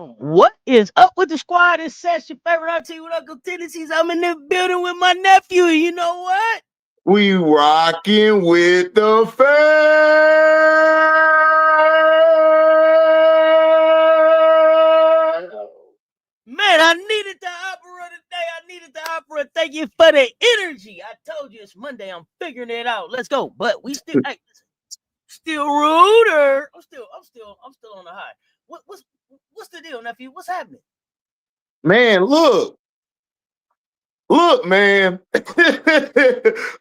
What is up with the squad? It's Seth, your favorite auntie with Uncle Tennessee's. I'm in the building with my nephew. You know what? We rocking with the fam. Man, I needed the opera today. I needed the opera. Thank you for the energy. I told you it's Monday. I'm figuring it out. Let's go. But we still, hey, still ruder. I'm still on the high. What's the deal, nephew? What's happening? Man, look, man.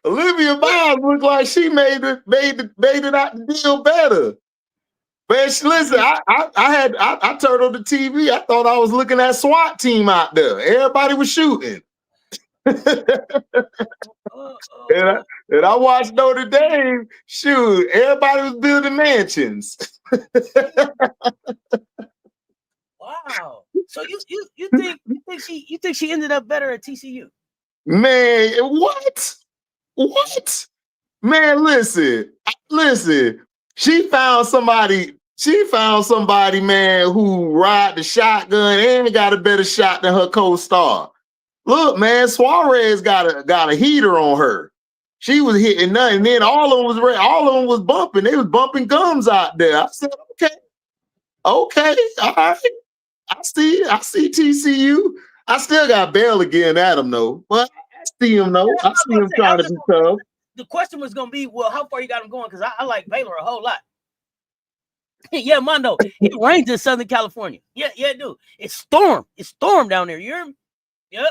Olivia Miles looked like she made it out the deal better. Man, listen, I turned on the TV. I thought I was looking at SWAT team out there. Everybody was shooting. And I watched Notre Dame. Shoot, everybody was building mansions. Wow. So you think she ended up better at TCU? Man, what? Man, listen. She found somebody, man, who ride the shotgun and got a better shot than her co-star. Look, man, Suarez got a heater on her. She was hitting nothing. Then all of them was bumping. They was bumping gums out there. I said, okay, all right. I see TCU. I still got Bell again at him though. But I see him though. I see him trying to be tough. The question was gonna be, well, how far you got him going? Because I like Baylor a whole lot. Yeah, Mondo. It rains in Southern California. Yeah, dude. It's storm down there. You hear me? Yep.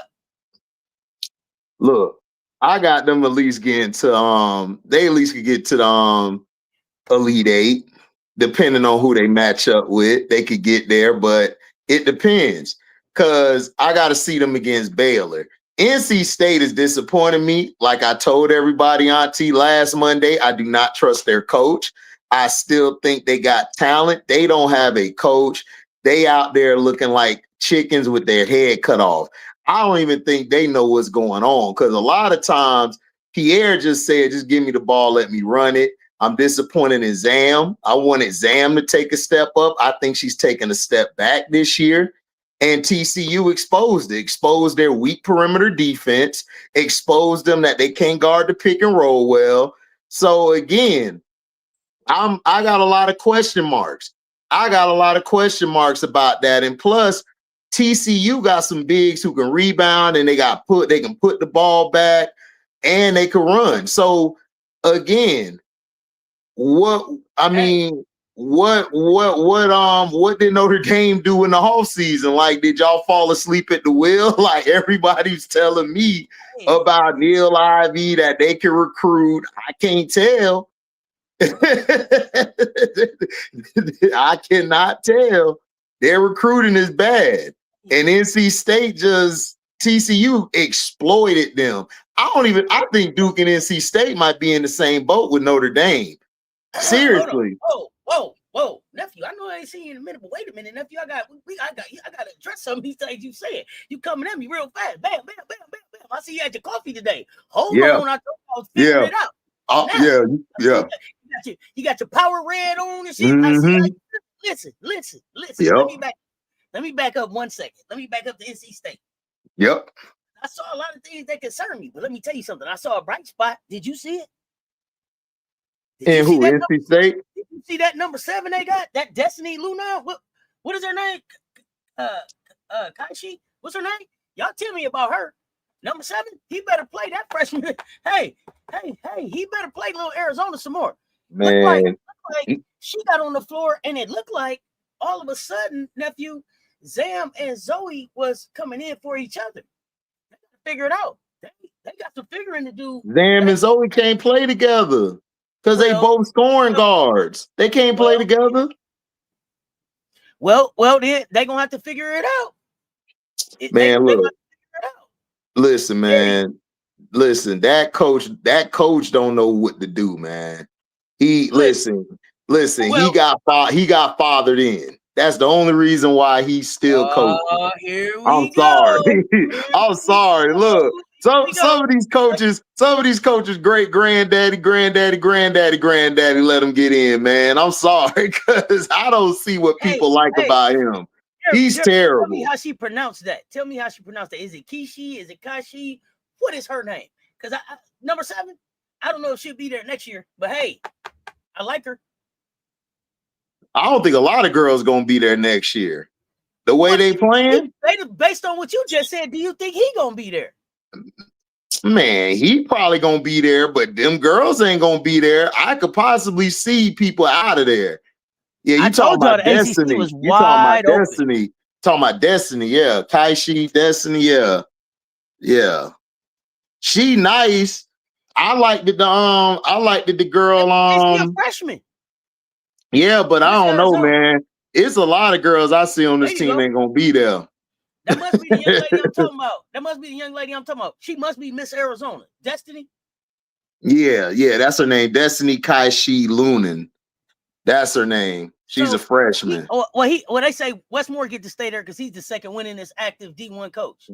Look, I got them at least getting to they at least could get to the Elite Eight, depending on who they match up with. They could get there, but it depends. Cause I gotta see them against Baylor. NC State is disappointing me. Like I told everybody, Auntie, last Monday, I do not trust their coach. I still think they got talent. They don't have a coach. They out there looking like chickens with their head cut off. I don't even think they know what's going on, because a lot of times Pierre just said, just give me the ball, let me run it. I'm disappointed in Zam. I wanted Zam to take a step up. I think she's taking a step back this year. And TCU exposed their weak perimeter defense, exposed them that they can't guard the pick and roll well. So again, I got a lot of question marks. About that. And plus, TCU got some bigs who can rebound, and they can put the ball back, and they can run. So again, what did Notre Dame do in the whole season? Like, did y'all fall asleep at the wheel? Like, everybody's telling me about Neil Ivey that they can recruit. I can't tell. I cannot tell. Their recruiting is bad. And NC State TCU exploited them. I think Duke and NC State might be in the same boat with Notre Dame. Seriously. Whoa, nephew. I know I ain't seen you in a minute, but wait a minute, nephew. I got to address some of these things you said. You coming at me real fast. Bam. I see you had your coffee today. Hold on, I thought I was figuring it out. Yeah. You got your power red on and shit. Mm-hmm. Listen. Yep. Let me back up 1 second. Let me back up to NC State. Yep. I saw a lot of things that concern me, but let me tell you something. I saw a bright spot. Did you see it? NC State? Did you see that number 7 they got? That Destiny Luna? What is her name? Kaishi? What's her name? Y'all tell me about her. Number 7? He better play that freshman. Hey, he better play little Arizona some more. Man. Looked like she got on the floor, and it looked like all of a sudden, nephew, Zam and Zoe was coming in for each other. They got to figure it out. They got some figuring to do. Zam and Zoe can't play together because they both scoring guards. They can't play together. Well, then they're gonna have to figure it out. Listen, man. Listen, that coach don't know what to do, man. Listen. He got fathered in. That's the only reason why he's still coaching. I'm sorry. I'm sorry. Look, some of these coaches, great granddaddy let him get in, man. I'm sorry, because I don't see what people like about him. He's Tell terrible. me how she pronounced that. Tell me how she pronounced that. Is it Kishi? Is it Kashi? What is her name? Because number 7, I don't know if she'll be there next year, but hey, I like her. I don't think a lot of girls gonna be there next year. The way they playing, based on what you just said, do you think he gonna be there? Man, he probably gonna be there, but them girls ain't gonna be there. I could possibly see people out of there. Yeah, you talking about Destiny? Was you talking about open. Destiny? Talking about Destiny? Yeah, Kaishi, Destiny. Yeah. She nice. I liked it. I liked it. The girl. She's a freshman. Yeah, but I don't know, man. It's a lot of girls I see on this team ain't gonna be there. That must be the young lady I'm talking about. That must be the young lady I'm talking about. She must be Miss Arizona. Destiny? Yeah, that's her name. Destiny Kaishi Lunan. That's her name. She's a freshman. They say Westmore get to stay there because he's the second winningest active D1 coach.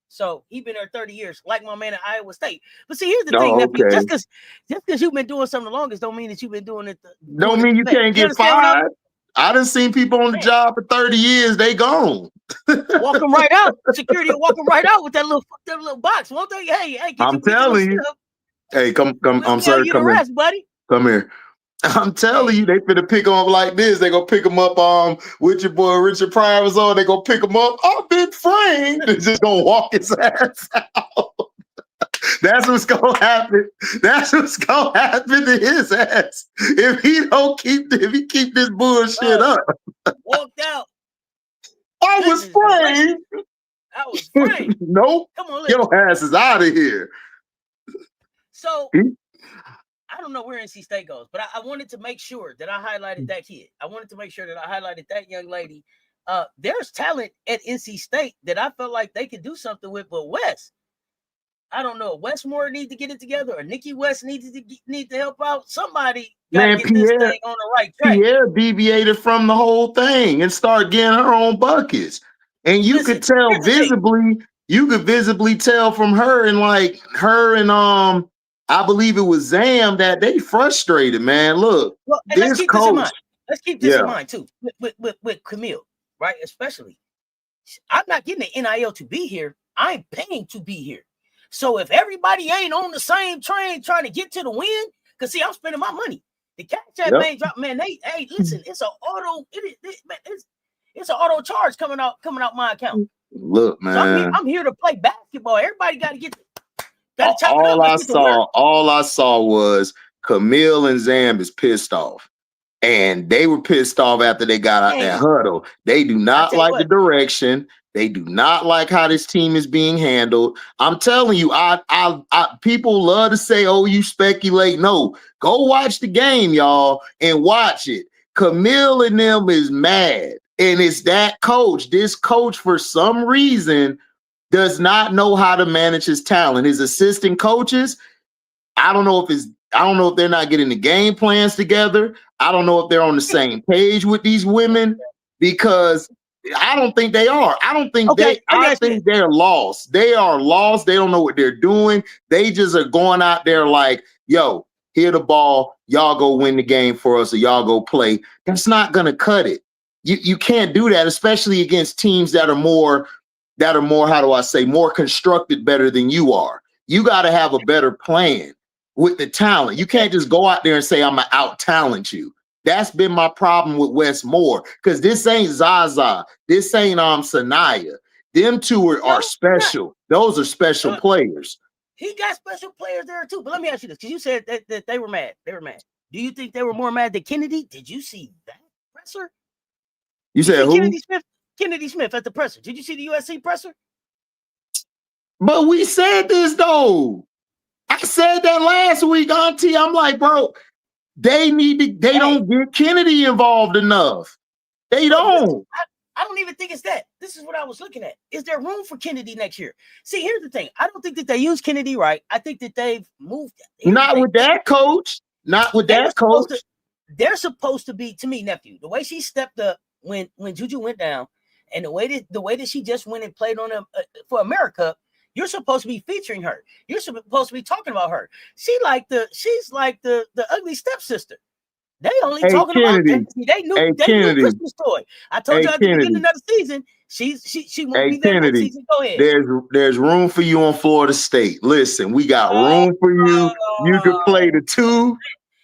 So he's been there 30 years, like my man at Iowa State. But see, here's the thing, nephew. Just because you've been doing something the longest don't mean that you've been doing it. Don't mean you can't get fired. I done seen people on the job for 30 years. They gone. Walk them right out. Security will walk them right out with that little box. Won't they? Hey, I'm telling you. Hey, come. I'm sorry. Come here, buddy. Come here. I'm telling you, they finna pick them up like this. They gonna pick them up with your boy Richard Pryor was on. They gonna pick him up. Oh, big Frank. They're just gonna walk his ass out. That's what's gonna happen. That's what's gonna happen to his ass if he keep this bullshit up. Walked out. I was Frank. I was Frank. Nope. Come on, your ass is out of here. So I don't know where NC State goes, but I wanted to make sure that I highlighted that kid. I wanted to make sure that I highlighted that young lady. There's talent at NC State that I felt like they could do something with, but West, I don't know. Westmore need to get it together, or Nikki West need to help out. Somebody got to get this thing on the right track. Pierre deviated from the whole thing and started getting her own buckets, and you could tell visibly. You could visibly tell from her and I believe it was Zam that they frustrated, man. Look, let's keep this in mind. Let's keep this in mind too with Camille, right? Especially, I'm not getting the NIL to be here. I'm paying to be here. So if everybody ain't on the same train trying to get to the win, because see, I'm spending my money. The cash app ain't drop, man. Listen, it's an auto. It's an auto charge coming out my account. Look, man, so I'm here to play basketball. Everybody got to get. All I saw was Camille and Zam is pissed off, and they were pissed off after they got out that huddle. They do not like the direction. They do not like how this team is being handled. I'm telling you, people love to say, "Oh, you speculate." No, go watch the game, y'all, and watch it. Camille and them is mad, and it's that coach. This coach, for some reason, does not know how to manage his talent. His assistant coaches, I don't know if they're not getting the game plans together. I don't know if they're on the same page with these women, because I don't think they are. I think they're lost. They are lost. They don't know what they're doing. They just are going out there like, yo, here the ball, y'all go win the game for us, or y'all go play. That's not gonna cut it. You can't do that, especially against teams that are more, how do I say, more constructed better than you are. You got to have a better plan with the talent. You can't just go out there and say, I'm going to out-talent you. That's been my problem with Westmore, because this ain't Zaza. This ain't Sanaya. Them two are special. Those are special players. He got special players there too. But let me ask you this, because you said that they were mad. They were mad. Do you think they were more mad than Kennedy? Did you see that presser? You said who? Kennedy Smith at the presser. Did you see the USC presser? But we said this though. I said that last week, Auntie. I'm like, bro, they don't get Kennedy involved enough. They don't. I don't even think it's that. This is what I was looking at. Is there room for Kennedy next year? See, here's the thing. I don't think that they use Kennedy right. I think that they've moved. Not with that coach. Not with that coach. They're supposed to be, to me, nephew, the way she stepped up when Juju went down, and the way that she just went and played on them for America, you're supposed to be featuring her. You're supposed to be talking about her. She's like the ugly stepsister. They only Hey, talking Kennedy. about Tennessee. They knew Kennedy. Christmas toy. I told you at the beginning of the season, she won't be there next season. Go ahead. There's room for you on Florida State. Listen, we got room for you. You could play the 2.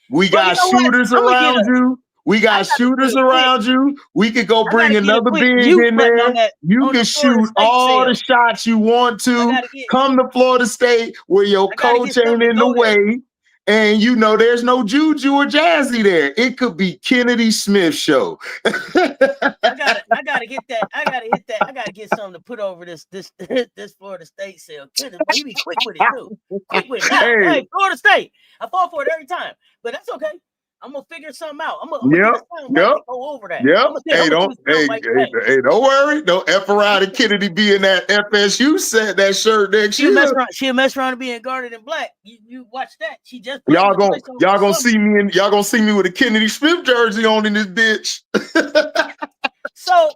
We got shooters around you. We got shooters around you. We could go bring another big in there. You can shoot all the shots you want to. Come to Florida State where your coach ain't in the way. And you know there's no Juju or Jazzy there. It could be Kennedy Smith show. I gotta get that. I gotta hit that. I gotta get something to put over this Florida State sale. We be quick with it too. Quick with it. Hey, Florida State. I fall for it every time, but that's okay. I'm gonna figure something out. I'm gonna go over that. Hey, don't worry. Don't F around and Kennedy be in that FSU set that shirt next year. She'll mess around and being guarded in black. You watch that. She just y'all gonna see me with a Kennedy Smith jersey on in this bitch. So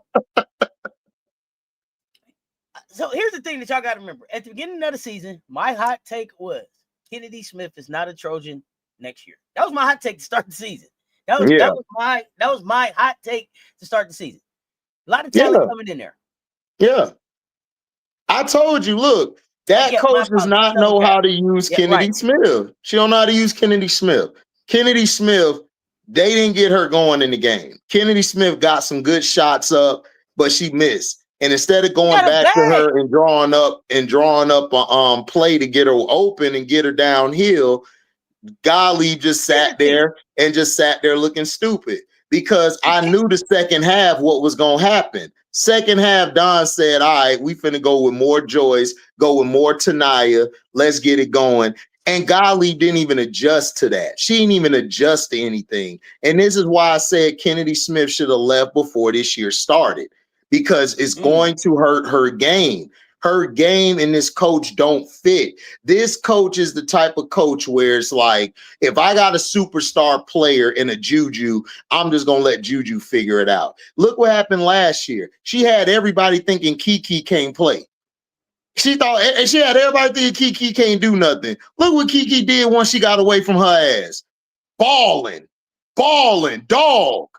here's the thing that y'all gotta remember. At the beginning of the season, my hot take was Kennedy Smith is not a Trojan next year. That was my hot take to start the season. That was my hot take to start the season. A lot of talent coming in there. Yeah. I told you, look, that coach does not know how to use Kennedy Smith. She don't know how to use Kennedy Smith. Kennedy Smith, they didn't get her going in the game. Kennedy Smith got some good shots up, but she missed. And instead of going back to her and drawing up a play to get her open and get her downhill, Golly just sat there looking stupid because I knew the second half what was going to happen. Second half, Don said, all right, we finna go with more Joyce, go with more Tanaya. Let's get it going. And Golly didn't even adjust to that. She didn't even adjust to anything. And this is why I said Kennedy Smith should have left before this year started because it's going to hurt her game. Her game and this coach don't fit. This coach is the type of coach where it's like, if I got a superstar player in a Juju, I'm just going to let Juju figure it out. Look what happened last year. She had everybody thinking Kiki can't play. She had everybody thinking Kiki can't do nothing. Look what Kiki did once she got away from her ass. Balling, dog.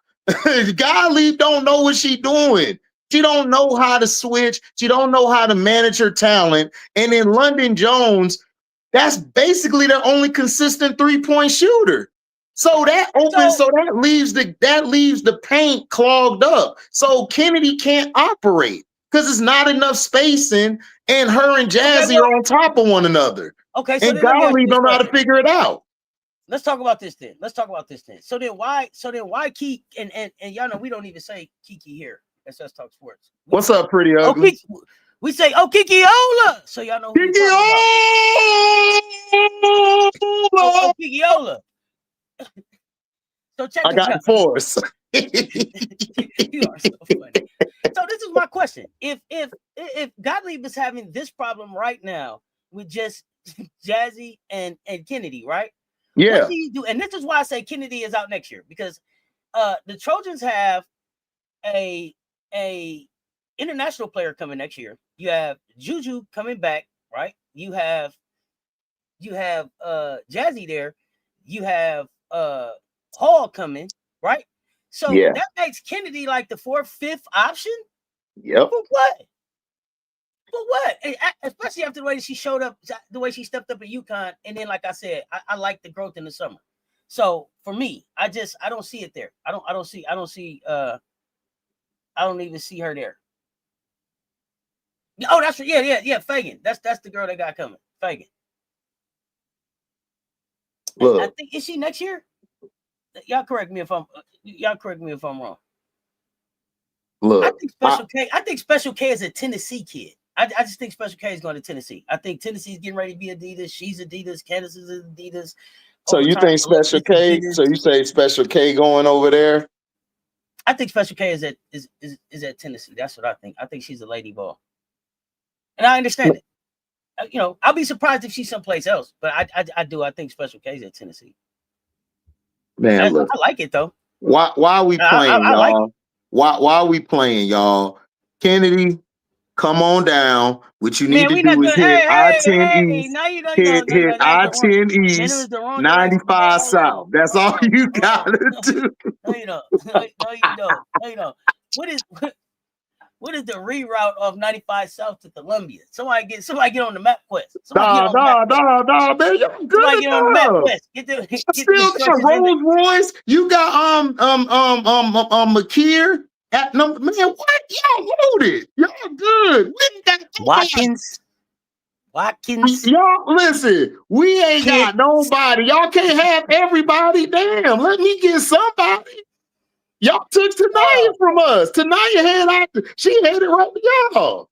Golly don't know what she doing. She don't know how to switch. She don't know how to manage her talent. And then London Jones, that's basically their only consistent three-point shooter. So that opens, so that leaves the paint clogged up. So Kennedy can't operate because it's not enough spacing, and her and Jazzy are on top of one another. Okay, so and Golly don't know how to figure it out. Let's talk about this then. So then why Kiki and y'all know we don't even say Kiki here. Let's talk sports. What's up, pretty ugly? We say, Kikiola. So y'all know who Kikiola. Kikiola. So check I got the force. You are so funny. So this is my question. If Gottlieb is having this problem right now with just Jazzy and Kennedy, right? Yeah. What do you do? And this is why I say Kennedy is out next year, because the Trojans have a international player coming next year. You have Juju coming back, right? You have Jazzy there. You have Hall coming, right? So that makes Kennedy like the 4th, 5th option. Yep. For what? For what? Especially after the way she showed up, the way she stepped up at UConn, and then like I said, I like the growth in the summer. So for me, I don't see it there. I don't even see her there. Oh, that's yeah. Fagan. That's the girl that got coming. Fagan. Look, I think is she next year? Y'all correct me if I'm wrong. Look, I think Special K is a Tennessee kid. I just think Special K is going to Tennessee. I think Tennessee's getting ready to be Adidas. She's Adidas. Candace is Adidas. So you think Special K? So you say Special K going over there? I think Special K is at Tennessee. That's what I think. I think she's a lady ball, and I understand it. You know, I'll be surprised if she's someplace else, but I do. I think Special K is at Tennessee. Man, look, I like it though. Why are we playing, y'all? Why are we playing, y'all? Kennedy, come on down. What you Man, need to we do not is doing. hit Hey, I-10 East, now you know, hit that's the wrong. I-10 Man, it was East, the wrong direction. 95 South. That's all you gotta do. No, you don't. No, you don't. No, you don't. What is the reroute of 95 South to Columbia? Somebody get on the map quest. Nah, man, you're good Somebody get on the map enough. quest. Get the Still got instructions in Rolls Royce. You got McKeer at number. Man, what? Y'all loaded. Y'all good. We ain't got Watkins. Y'all listen. We ain't got nobody. Y'all can't have everybody. Damn. Let me get somebody. Y'all took Tanaya from us. Tanaya had out. She had it right to y'all.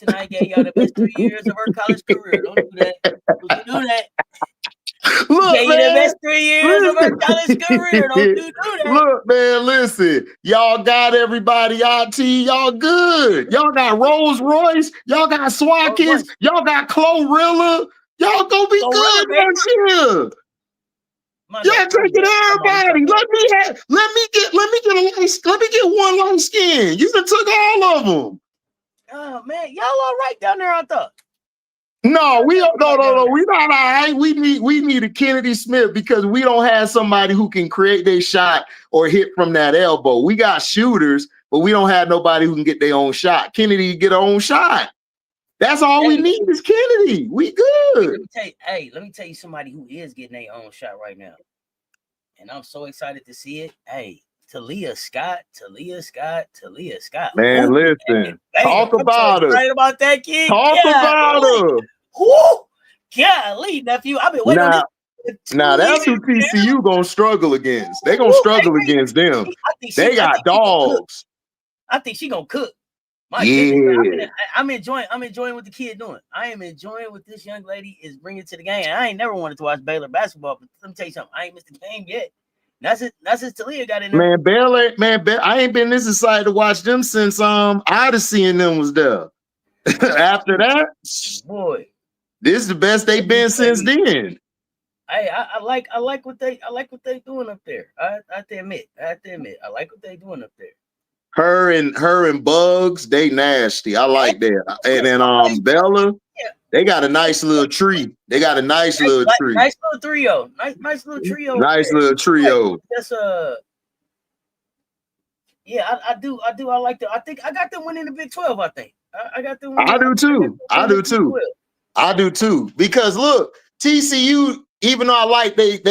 Tanaya gave y'all the best 3 years of her college career. Don't do that. Don't do that. Look, gave man, you the best 3 years of her college career. Don't do that. Look, man, listen. Y'all got everybody out to y'all good. Y'all got Rolls Royce. Y'all got Swatkins. Y'all got Chlorilla. Y'all gonna be good next year. Y'all taking everybody. Let me get one light skin. You done took all of them. Oh man, y'all all right down there, I thought. No, we don't. No. We not all right. We need a Kennedy Smith because we don't have somebody who can create their shot or hit from that elbow. We got shooters, but we don't have nobody who can get their own shot. Kennedy get her own shot. That's all we need is Kennedy. We good. Let me tell you somebody who is getting their own shot right now, and I'm so excited to see it. Hey, Talia Scott. Man, listen. Talk about her. Right about that kid. Talk about her. Whoo! Golly, nephew. I've been waiting on this. Now that's who TCU gonna struggle against. They gonna struggle against them. They got dogs. I think she gonna cook. I'm enjoying what the kid doing. I am enjoying what this young lady is bringing to the game. And I ain't never wanted to watch Baylor basketball, but let me tell you something. I ain't missed the game yet. That's it. Talia got in there. Man, Baylor, I ain't been this excited to watch them since Odyssey and them was there. After that, boy, this is the best they've been since then. I like what they doing up there. I have to admit, I like what they doing up there. Her and Bugs, they nasty. I like that. And then Bella, they got a nice little tree. Nice little trio. Nice little trio. That's yeah, I do. I like that. I think I got them winning the Big 12. I think I got them. I do too. Because look, TCU. Even though I like they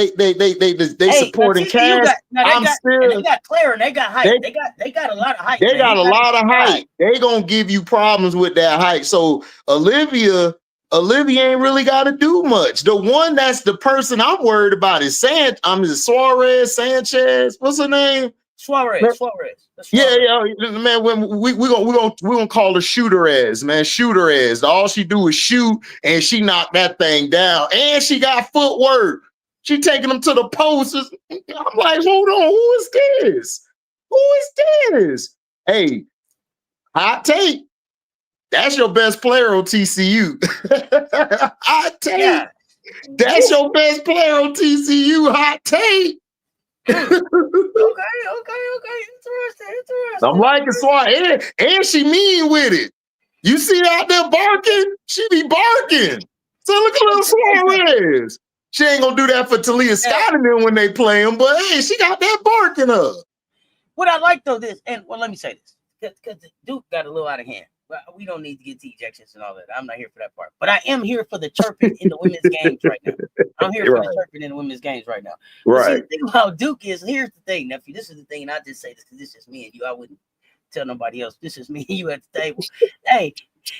supporting Cass, they got Claire and they got height. They got a lot of height. They got a lot of height. They gonna give you problems with that height. So Olivia ain't really got to do much. The one that's the person I'm worried about is Suarez Sanchez. What's her name? Suarez. Yeah, man. When we gonna call her Shooter-as, man. Shooter-as. All she do is shoot, and she knocked that thing down, and she got footwork. She taking them to the posts. I'm like, hold on, who is this? Hey, hot take. That's your best player on TCU. Hot take. Yeah. That's your best player on TCU. Hot take. Okay. Interesting. I'm liking Suarez, and she mean with it. You see her out there barking? She be barking. So look at little Suarez. She ain't gonna do that for Talia Scott and them when they play him, but hey, she got that bark in her. What I like though, let me say this, because Duke got a little out of hand. But we don't need to get to ejections and all that. I'm not here for that part. But I am here for the chirping in the women's games right now. I'm here for the chirping in the women's games right now. Right. See, the thing about Duke is, here's the thing, nephew. This is the thing, and I just say this because this is me and you. I wouldn't tell nobody else. This is me and you at the table. Hey,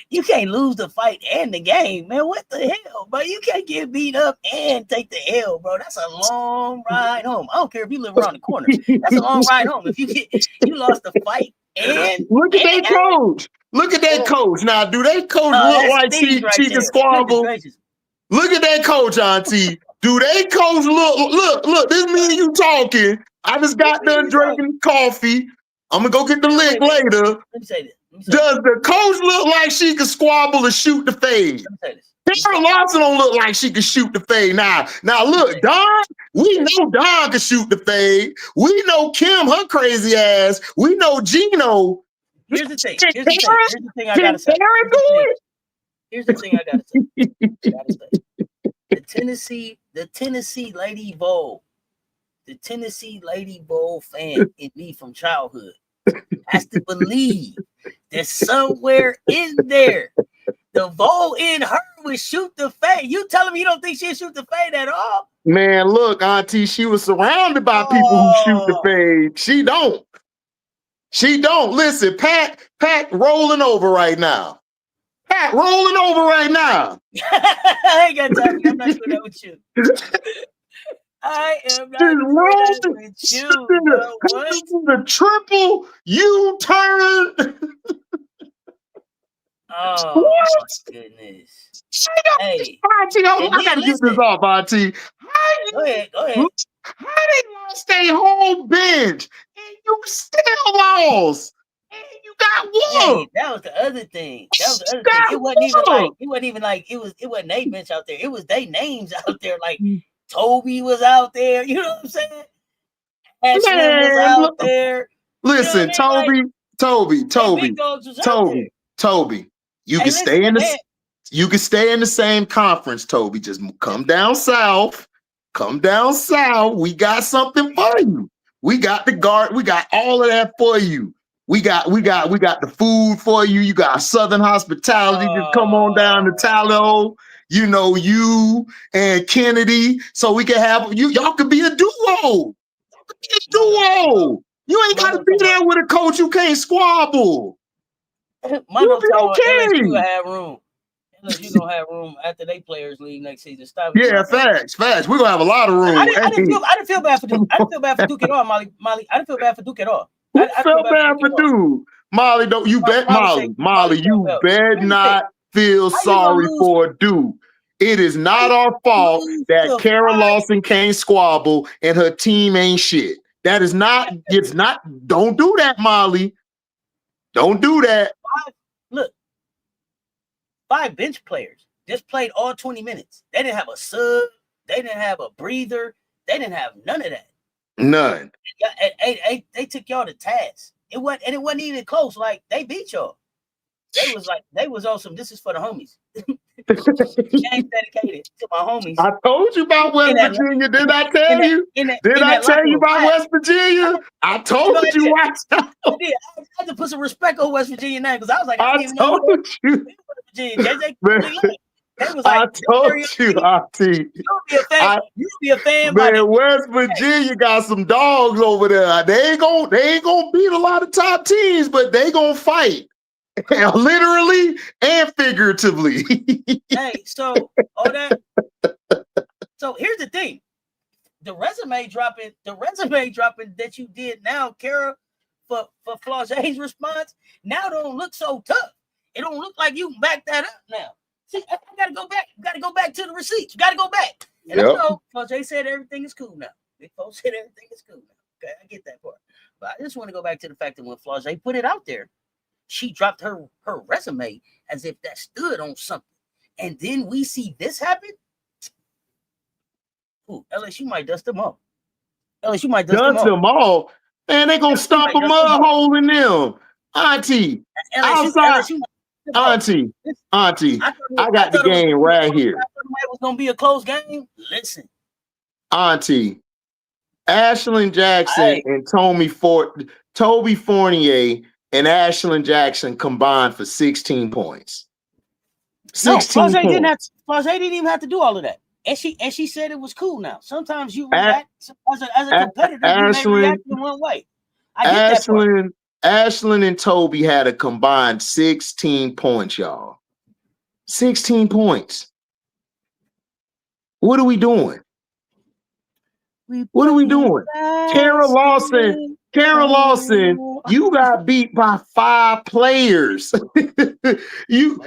you can't lose the fight and the game, man. What the hell, bro? You can't get beat up and take the L, bro. That's a long ride home. I don't care if you live around the corner. That's a long ride home. If you lost the fight and look at that coach. Look at that coach. Now, do they coach look like she can squabble? Look at that coach, Auntie. Do they coach look, this me and you talking. I just got done drinking coffee. I'm gonna go get the lick later. Let me say this. Does the coach look like she can squabble or shoot the fade? Tara Lawson don't look like she can shoot the fade. Now look, Don, we know Don can shoot the fade. We know Kim, her crazy ass. We know Gino. Here's the thing. Here's the thing I gotta say. Here's the thing I gotta say. The Tennessee Lady Bowl, the Tennessee Lady Bowl fan in me from childhood has to believe that somewhere in there, the Bowl in her would shoot the fade. You telling me you don't think she'll shoot the fade at all? Man, look, Auntie, she was surrounded by people who shoot the fade. She don't. She don't. Listen, Pat rolling over right now. Pat rolling over right now. I ain't got time. I'm not doing that with you. I am not doing that with you. The triple U-turn. Oh, my goodness. Hey, Auntie, I gotta get this off, Auntie. Go ahead. How they lost their whole bench and you still lost? And you got whooped. That was the other thing. It wasn't even like it wasn't their bench out there. It was their names out there. Like Toby was out there. You know what I'm saying? Ashley was out there. Listen, you know what I mean? Toby. You can stay in the you can stay in the same conference, Toby. Just come down south. Come down south. We got something for you. We got the guard. We got all of that for you. We got the food for you. You got Southern hospitality. Just come on down to Tallow. You know, you and Kennedy. So we can have you. Y'all could be a duo. You ain't got to be there with a coach who can't squabble. You'll be okay. LSU have room. LSU gonna have room after they players leave next season. Stop it. Yeah, facts. We're gonna have a lot of room. I didn't feel bad for Duke. I didn't feel bad for Duke at all, Molly. I didn't feel bad for Duke at all. I felt bad for Duke. Molly, don't you bet Molly, you bet not feel sorry for Duke. It is not our fault that Kara Lawson can't squabble and her team ain't shit. That is not, it's not, don't do that, Molly. Don't do that. Look, 5 bench players just played all 20 minutes. They didn't have a sub. They didn't have a breather. They didn't have none of that. None. They took y'all to task. It wasn't even close. Like, they beat y'all. They was on some, this is for the homies. James dedicated to my homies. I told you about West Virginia. Did I tell you? Did I tell you about West Virginia? I told you. I had to put some respect on West Virginia now because I was like, I told you. I told you, Auntie. You'll be a fan. Man, West Virginia got some dogs over there. They ain't gonna beat a lot of top teams, but they gonna fight. Literally and figuratively. Hey, so all that. So here's the thing: the resume dropping that you did now, Kara, for Flau'jae's response now don't look so tough. It don't look like you back that up now. See, I gotta go back. You gotta go back to the receipts. You gotta go back. And I know Flau'jae said everything is cool now. Big folks said everything is cool now. Okay, I get that part. But I just want to go back to the fact that when Flau'jae put it out there, she dropped her resume as if that stood on something. And then we see this happen. Ooh, LSU might dust them off. LSU might dust them off. Man, they gonna stomp a mud hole in them. Auntie, Auntie, I got the game right here. It was gonna be a close game. Listen, Auntie, Ashlyn Jackson and Toby Fournier and Ashlyn Jackson combined for 16 points. 16 points. Flau'jae didn't even have to do all of that. And she said it was cool now. Sometimes you react as a competitor, you may react in one way. I get that part. Ashlyn and Toby had a combined 16 points, y'all. 16 points. What are we doing? What are we doing? Kara Lawson, you got beat by 5 players. This is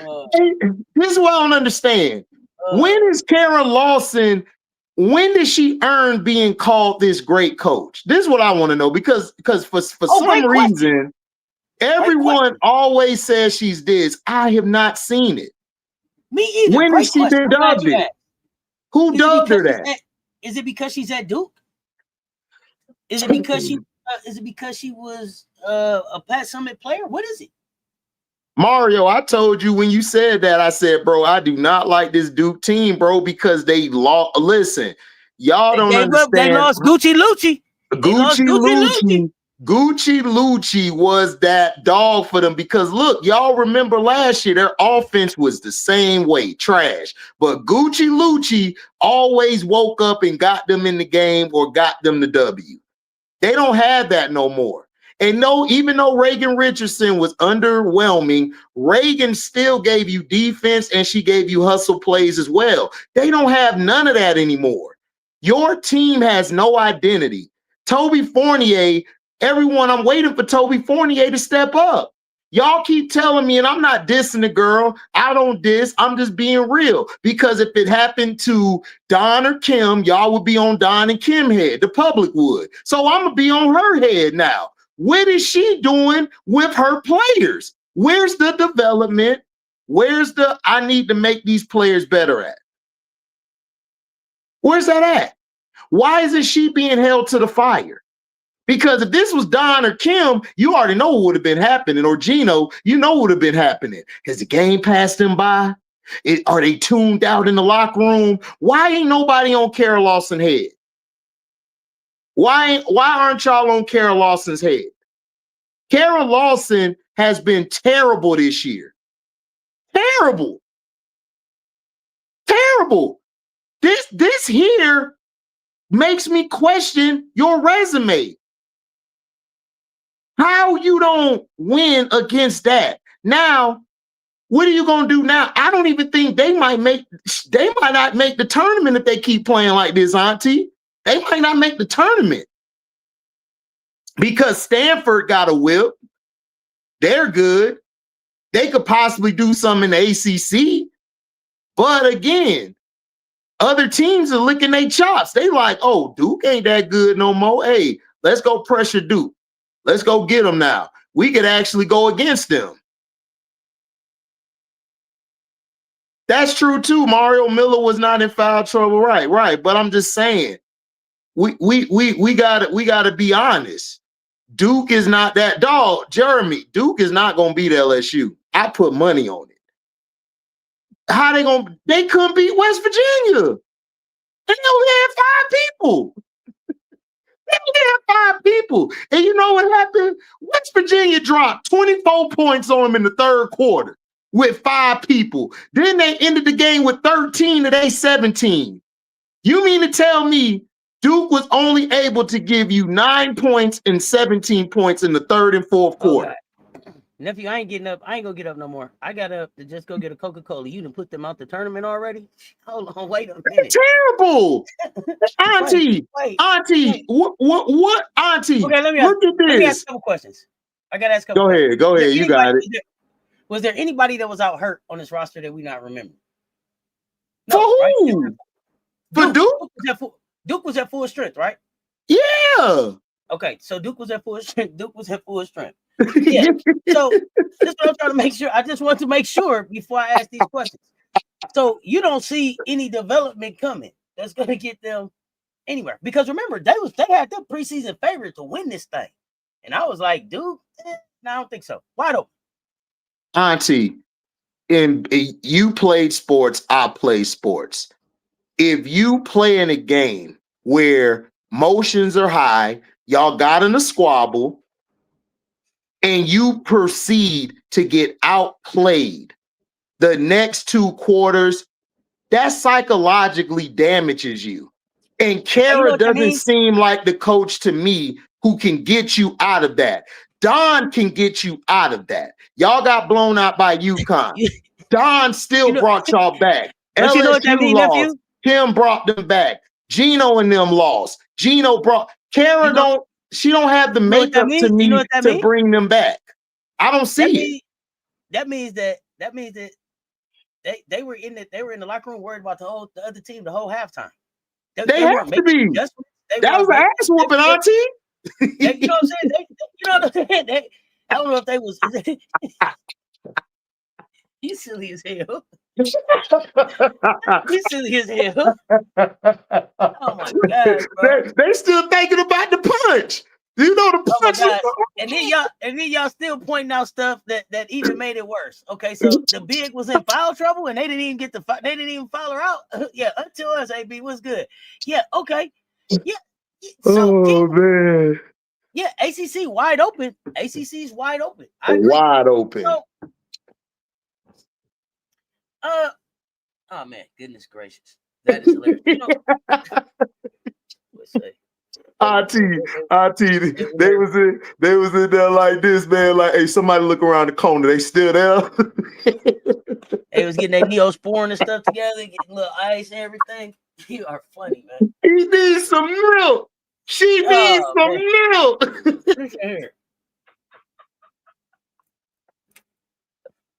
what I don't understand. When is Kara Lawson, when did she earn being called this great coach? This is what I want to know, because for some reason, everyone always says she's this. I have not seen it. Me either. When has she been dubbed it? Who dubbed her that? Is it because she's at Duke? Is it because she was a Pat Summit player? What is it? Mario, I told you when you said that, I said, bro, I do not like this Duke team, bro, because they lost. Listen, y'all don't understand. They lost Gucci Lucci. Gucci Lucci was that dog for them because look, y'all remember last year their offense was the same way, trash. But Gucci Lucci always woke up and got them in the game or got them the W. They don't have that no more. And no, even though Reagan Richardson was underwhelming, Reagan still gave you defense and she gave you hustle plays as well. They don't have none of that anymore. Your team has no identity. Toby Fournier, everyone, I'm waiting for Toby Fournier to step up. Y'all keep telling me, and I'm not dissing the girl. I don't diss. I'm just being real. Because if it happened to Don or Kim, y'all would be on Don and Kim head. The public would. So I'm going to be on her head now. What is she doing with her players? Where's the development? Where's the I need to make these players better at? Where's that at? Why isn't she being held to the fire? Because if this was Don or Kim, you already know what would have been happening. Or Gino, you know what would have been happening. Has the game passed them by? Are they tuned out in the locker room? Why ain't nobody on Kara Lawson's head? Why aren't y'all on Kara Lawson's head? Kara Lawson has been terrible this year. Terrible. Terrible. This here makes me question your resume. How you don't win against that? Now, what are you gonna do now? I don't even think they might not make the tournament if they keep playing like this, Auntie. They might not make the tournament because Stanford got a whip. They're good. They could possibly do something in the ACC, but again, other teams are licking their chops. They like, oh, Duke ain't that good no more. Hey, let's go pressure Duke. Let's go get them now. We could actually go against them. That's true too. Mario Miller was not in foul trouble, right. But I'm just saying, we gotta be honest. Duke is not that dog. Jeremy, Duke is not gonna beat LSU. I put money on it. How they gonna? They couldn't beat West Virginia. They only had 5 people. They only had 5 people. And you know what happened? West Virginia dropped 24 points on them in the third quarter with 5 people. Then they ended the game with 13 of their 17. You mean to tell me Duke was only able to give you 9 points and 17 points in the third and fourth quarter? Nephew, I ain't getting up. I ain't gonna get up no more. I got up to just go get a Coca-Cola. You done put them out the tournament already? Hold on, wait a minute. That's terrible. Auntie, Auntie, what, Auntie? Okay, look at this. Let me ask a couple questions. I gotta ask a couple questions. Go ahead. You got it. Was there anybody that was out hurt on this roster that we not remember? No, for who? Right? For Duke? Duke was at full strength, right? Yeah. Okay, so Duke was at full strength. Yeah. So that's what I'm trying to make sure. I just want to make sure before I ask these questions. So you don't see any development coming that's going to get them anywhere, because remember they had their preseason favorite to win this thing, and I was like, dude, no, I don't think so. Why don't? Auntie, you played sports. I play sports. If you play in a game where motions are high, y'all got in a squabble, and you proceed to get outplayed the next 2 quarters, that psychologically damages you. And Kara doesn't seem like the coach to me who can get you out of that. Don can get you out of that. Y'all got blown out by UConn. Don still brought y'all back. But you know what that means, nephew? Kim brought them back. Gino and them lost. Gino brought Kara she don't have the makeup to me to bring them back. I don't see it. That means that they were in the locker room worried about the other team the whole halftime. They have to be. That was an ass whooping, Auntie. You know what I'm saying? You know what I'm saying? I don't know if they was. You silly as hell. You silly as hell. Oh my God, bro. They're still thinking about the punch. You know the Oh my punch. God. And then y'all still pointing out stuff that even made it worse. Okay, so the big was in foul trouble and they didn't even they didn't even foul her out. Yeah, until us, AB, what's good? Yeah, okay. Yeah. So man. yeah, ACC wide open. ACC's wide open. I agree. Wide open. So, oh man, goodness gracious. That is hilarious. You know, let's say. Auntie, they was in there like this, man. Like, hey, somebody look around the corner. They still there. They was getting their Neosporin and stuff together, getting a little ice and everything. You are funny, man. He needs some milk. She needs some milk.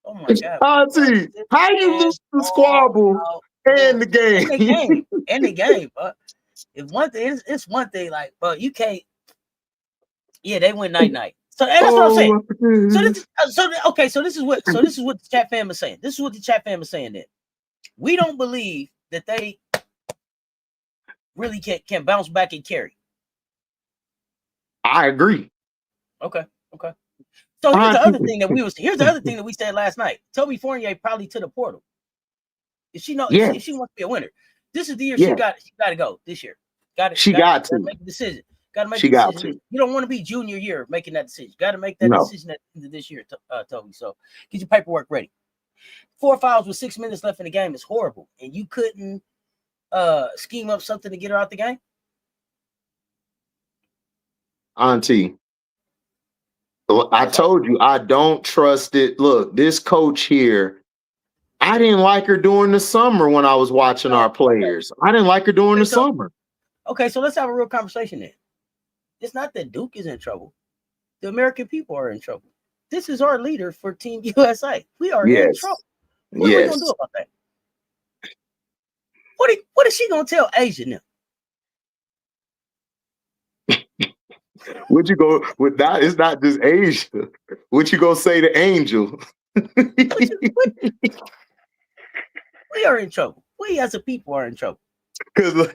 Oh my God. Auntie, how you lose the squabble and the game? And the game, but if one thing, it's one thing, like, but you can't. Yeah, they went night. So that's what I'm saying. So this is what the chat fam is saying. This is what the chat fam is saying. Then we don't believe that they really can bounce back and carry. I agree. Okay. So here's the other thing that we said last night. Toby Fournier probably to the portal. If she wants to be a winner, this is the year she got to go this year. She got to make a decision. Got to make a decision. You don't want to be junior year making that decision. Got to make that decision at the end of this year, Toby. So get your paperwork ready. 4 fouls with 6 minutes left in the game is horrible, and you couldn't scheme up something to get her out the game. Auntie, I told you I don't trust it. Look, this coach here, I didn't like her during the summer when I was watching our players. I didn't like her during the summer. Okay, so let's have a real conversation then. It's not that Duke is in trouble. The American people are in trouble. This is our leader for Team USA. We are in trouble. What are we gonna do about that? What is she gonna tell Asia now? What you go with that? It's not just Asia. What you gonna say to Angel? We are in trouble. We as a people are in trouble. Because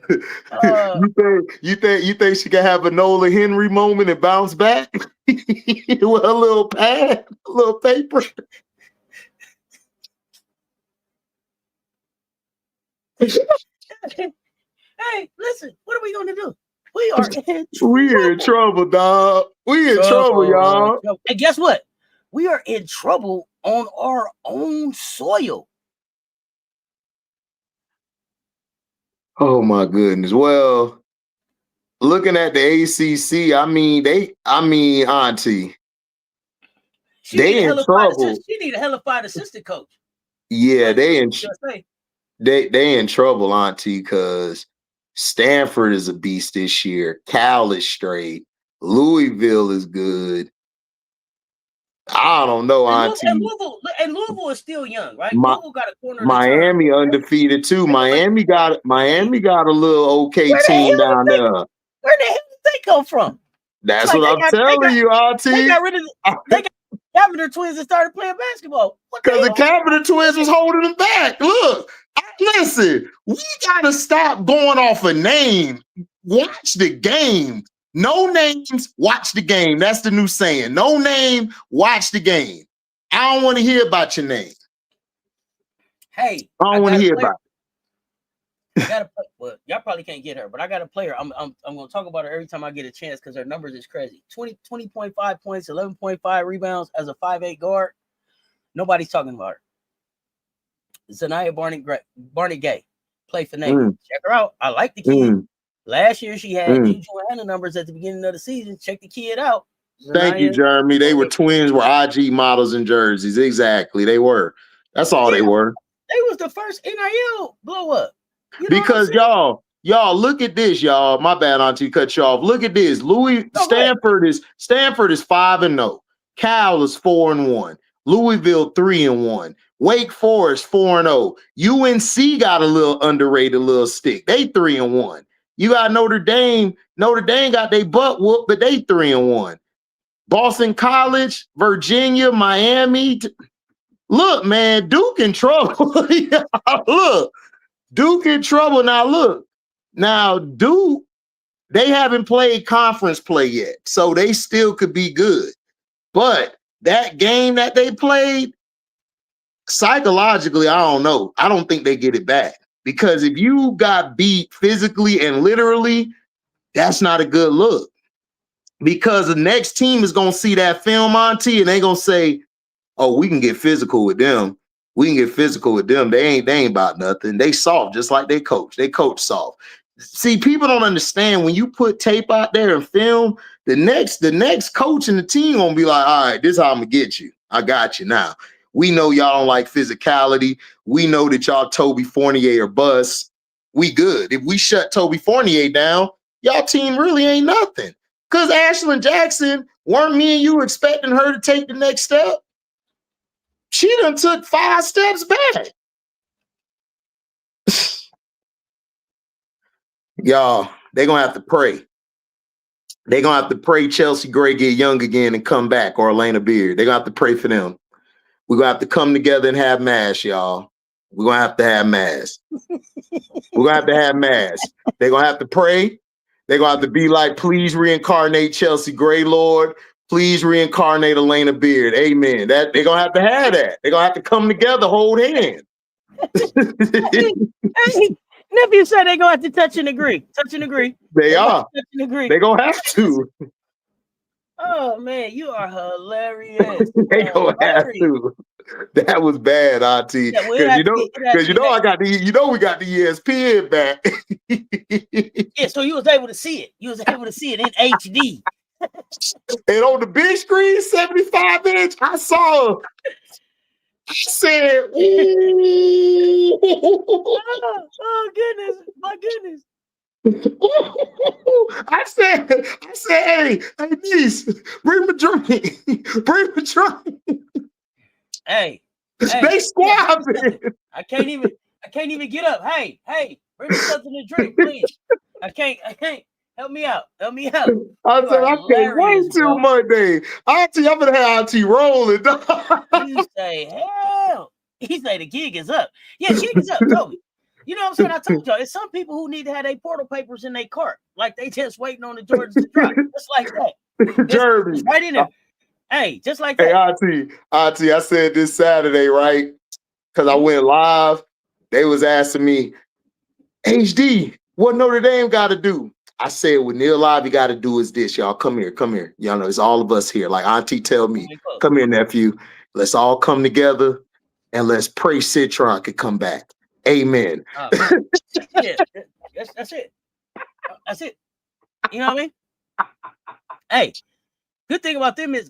you think she can have a Nola Henry moment and bounce back with a little pad, a little paper? Hey, listen, what are we gonna do? We are in trouble, dog. We in trouble, y'all. And guess what? We are in trouble on our own soil. Oh my goodness. Well, looking at the ACC, Auntie, they in trouble. She need a hellified assistant coach. Yeah, they in trouble, Auntie, because Stanford is a beast this year. Cal is straight. Louisville is good. I don't know, Auntie. And Louisville is still young, right? Louisville got a corner. Miami undefeated too. Miami got a little okay team down there. Where the hell did they come from? That's what I'm telling you, Auntie. They got rid of Cavender twins and started playing basketball. Because the Cavender twins was holding them back. Look, listen, we gotta stop going off a name. Watch the game. No names, watch the game. That's the new saying. No name, watch the game. I don't want to hear about your name. Hey, I don't want to hear about it. I got a well, y'all probably can't get her, but I got a player. I'm gonna talk about her every time I get a chance because her numbers is crazy. 20.5 points, 11.5 rebounds as a 5'8" guard. Nobody's talking about her. Zanaya Barnett Gay. Play for Navy. Check her out. I like the kid. Last year she had Juju Hannah numbers at the beginning of the season. Check the kid out. Thank you, Jeremy. They were twins, were IG models in jerseys. Exactly. They were. That's all they were. They was the first NIL blow up. You know because y'all look at this, y'all. My bad, Auntie, cut you off. Look at this. Stanford is 5-0. Cal is 4-1. Louisville 3-1. Wake Forest 4-0. UNC got a little underrated little stick. They 3-1. You got Notre Dame. Notre Dame got their butt whooped, but they 3-1. Boston College, Virginia, Miami. Look, man, Duke in trouble. Look, Duke in trouble. Now, look. Now, Duke They haven't played conference play yet, so they still could be good. But that game that they played, psychologically, I don't know. I don't think they get it back. Because if you got beat physically and literally, that's not a good look. Because the next team is going to see that film, Auntie, and they're going to say, oh, we can get physical with them. We can get physical with them. They ain't about nothing. They soft, just like they coach. They coach soft. See, people don't understand when you put tape out there and film, the next coach in the team gonna be like, all right, this is how I'm gonna get you. I got you now. We know y'all don't like physicality. We know that y'all Toby Fournier or bust. We good. If we shut Toby Fournier down, y'all team really ain't nothing. Because Ashlyn Jackson, weren't me and you expecting her to take the next step? She done took 5 steps back. Y'all, they're going to have to pray. They're going to have to pray Chelsea Gray get young again and come back, or Elena Beard. They're going to have to pray for them. We're going to have to come together and have mass, y'all. We're going to have mass. We're going to have mass. They're going to have to pray. They're going to have to be like, please reincarnate Chelsea Gray, Lord. Please reincarnate Elena Beard. Amen. That they're going to have that. They're going to have to come together, hold hands. Hey, Nephew said they're going to have to touch and agree. Touch and agree. They are. Touch and agree. They're going to have to. Oh, man, you are hilarious. They going to have to. That was bad, Auntie. Because we got the ESPN back. Yeah, so you was able to see it. You was able to see it in HD. And on the big screen, 75-inch, I saw. I said, ooh. Oh goodness, my goodness. I said, hey, niece, bring me drink. Bring me drink. Hey, they squabbing. I can't even get up. Hey, bring me something to drink, please. I can't. Help me out. I said, I can't wait till Monday. Auntie, I'm gonna have Auntie rolling. You say, hell. He say the gig is up. Yeah, gig is up, Toby. You know what I'm saying? I told y'all, it's some people who need to have their portal papers in their cart. Like they just waiting on the Jordans to drop. Just like that. Jeremy. Right in there. Hey, just like that. Hey, Auntie, I said this Saturday, right? Because I went live. They was asking me, HD, what Notre Dame got to do? I said, what Neil Lively got to do is this, y'all. Come here. Y'all know, it's all of us here. Like Auntie tell me, come here, nephew. Let's all come together and let's pray Citron could come back. Amen. Yeah, that's it. That's it. You know what I mean? Hey, good thing about them is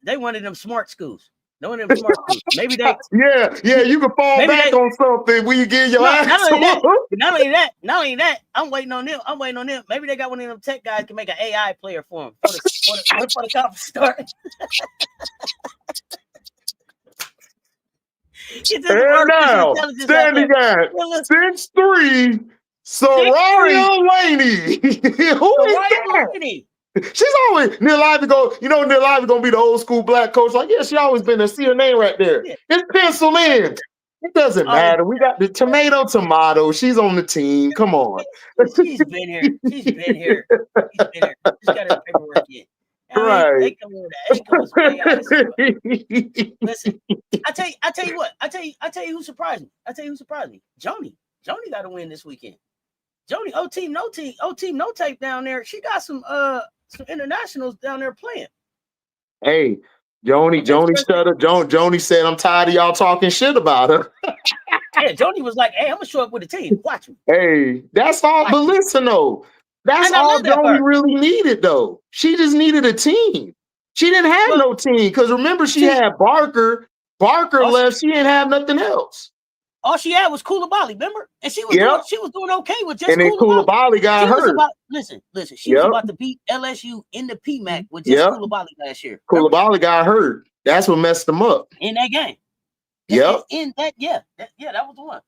they one of them smart schools. No one of them smart schools. Maybe they. Yeah. You can fall back on something when you get your ass. Not only that. I'm waiting on them. Maybe they got one of them tech guys can make an AI player for them for the conference start. And now, standing at 6'3", Soraya Laney. Who is that? She's always Neil Lively Neil Lively gonna be the old school black coach. Like, yeah, she always been there. See her name right there. Yeah. It's penciled in. It doesn't matter. We got the tomato. She's on the team. Come on. She's been here. She's been here. She's got her paperwork in. Right. They come with that. Listen, I tell you what. I tell you who surprised me. Joni got to win this weekend. Joni, O-Team, no tape down there. She got some internationals down there playing. Hey, Joni shut up. Joni said, I'm tired of y'all talking shit about her. Yeah, Joni was like, hey, I'm gonna show up with a team. Watch me. Hey, that's all. But listen, though, that's all Joni really needed, though. She just needed a team. She didn't have no team because remember, she had Barker. Barker left. She didn't have nothing else. All she had was Koulibaly, remember? And she was doing okay with just Koulibaly got hurt. Listen. She was about to beat LSU in the PMAC with just Koulibaly last year. Koulibaly got hurt. That's what messed them up. In that game. Yep. That was the one.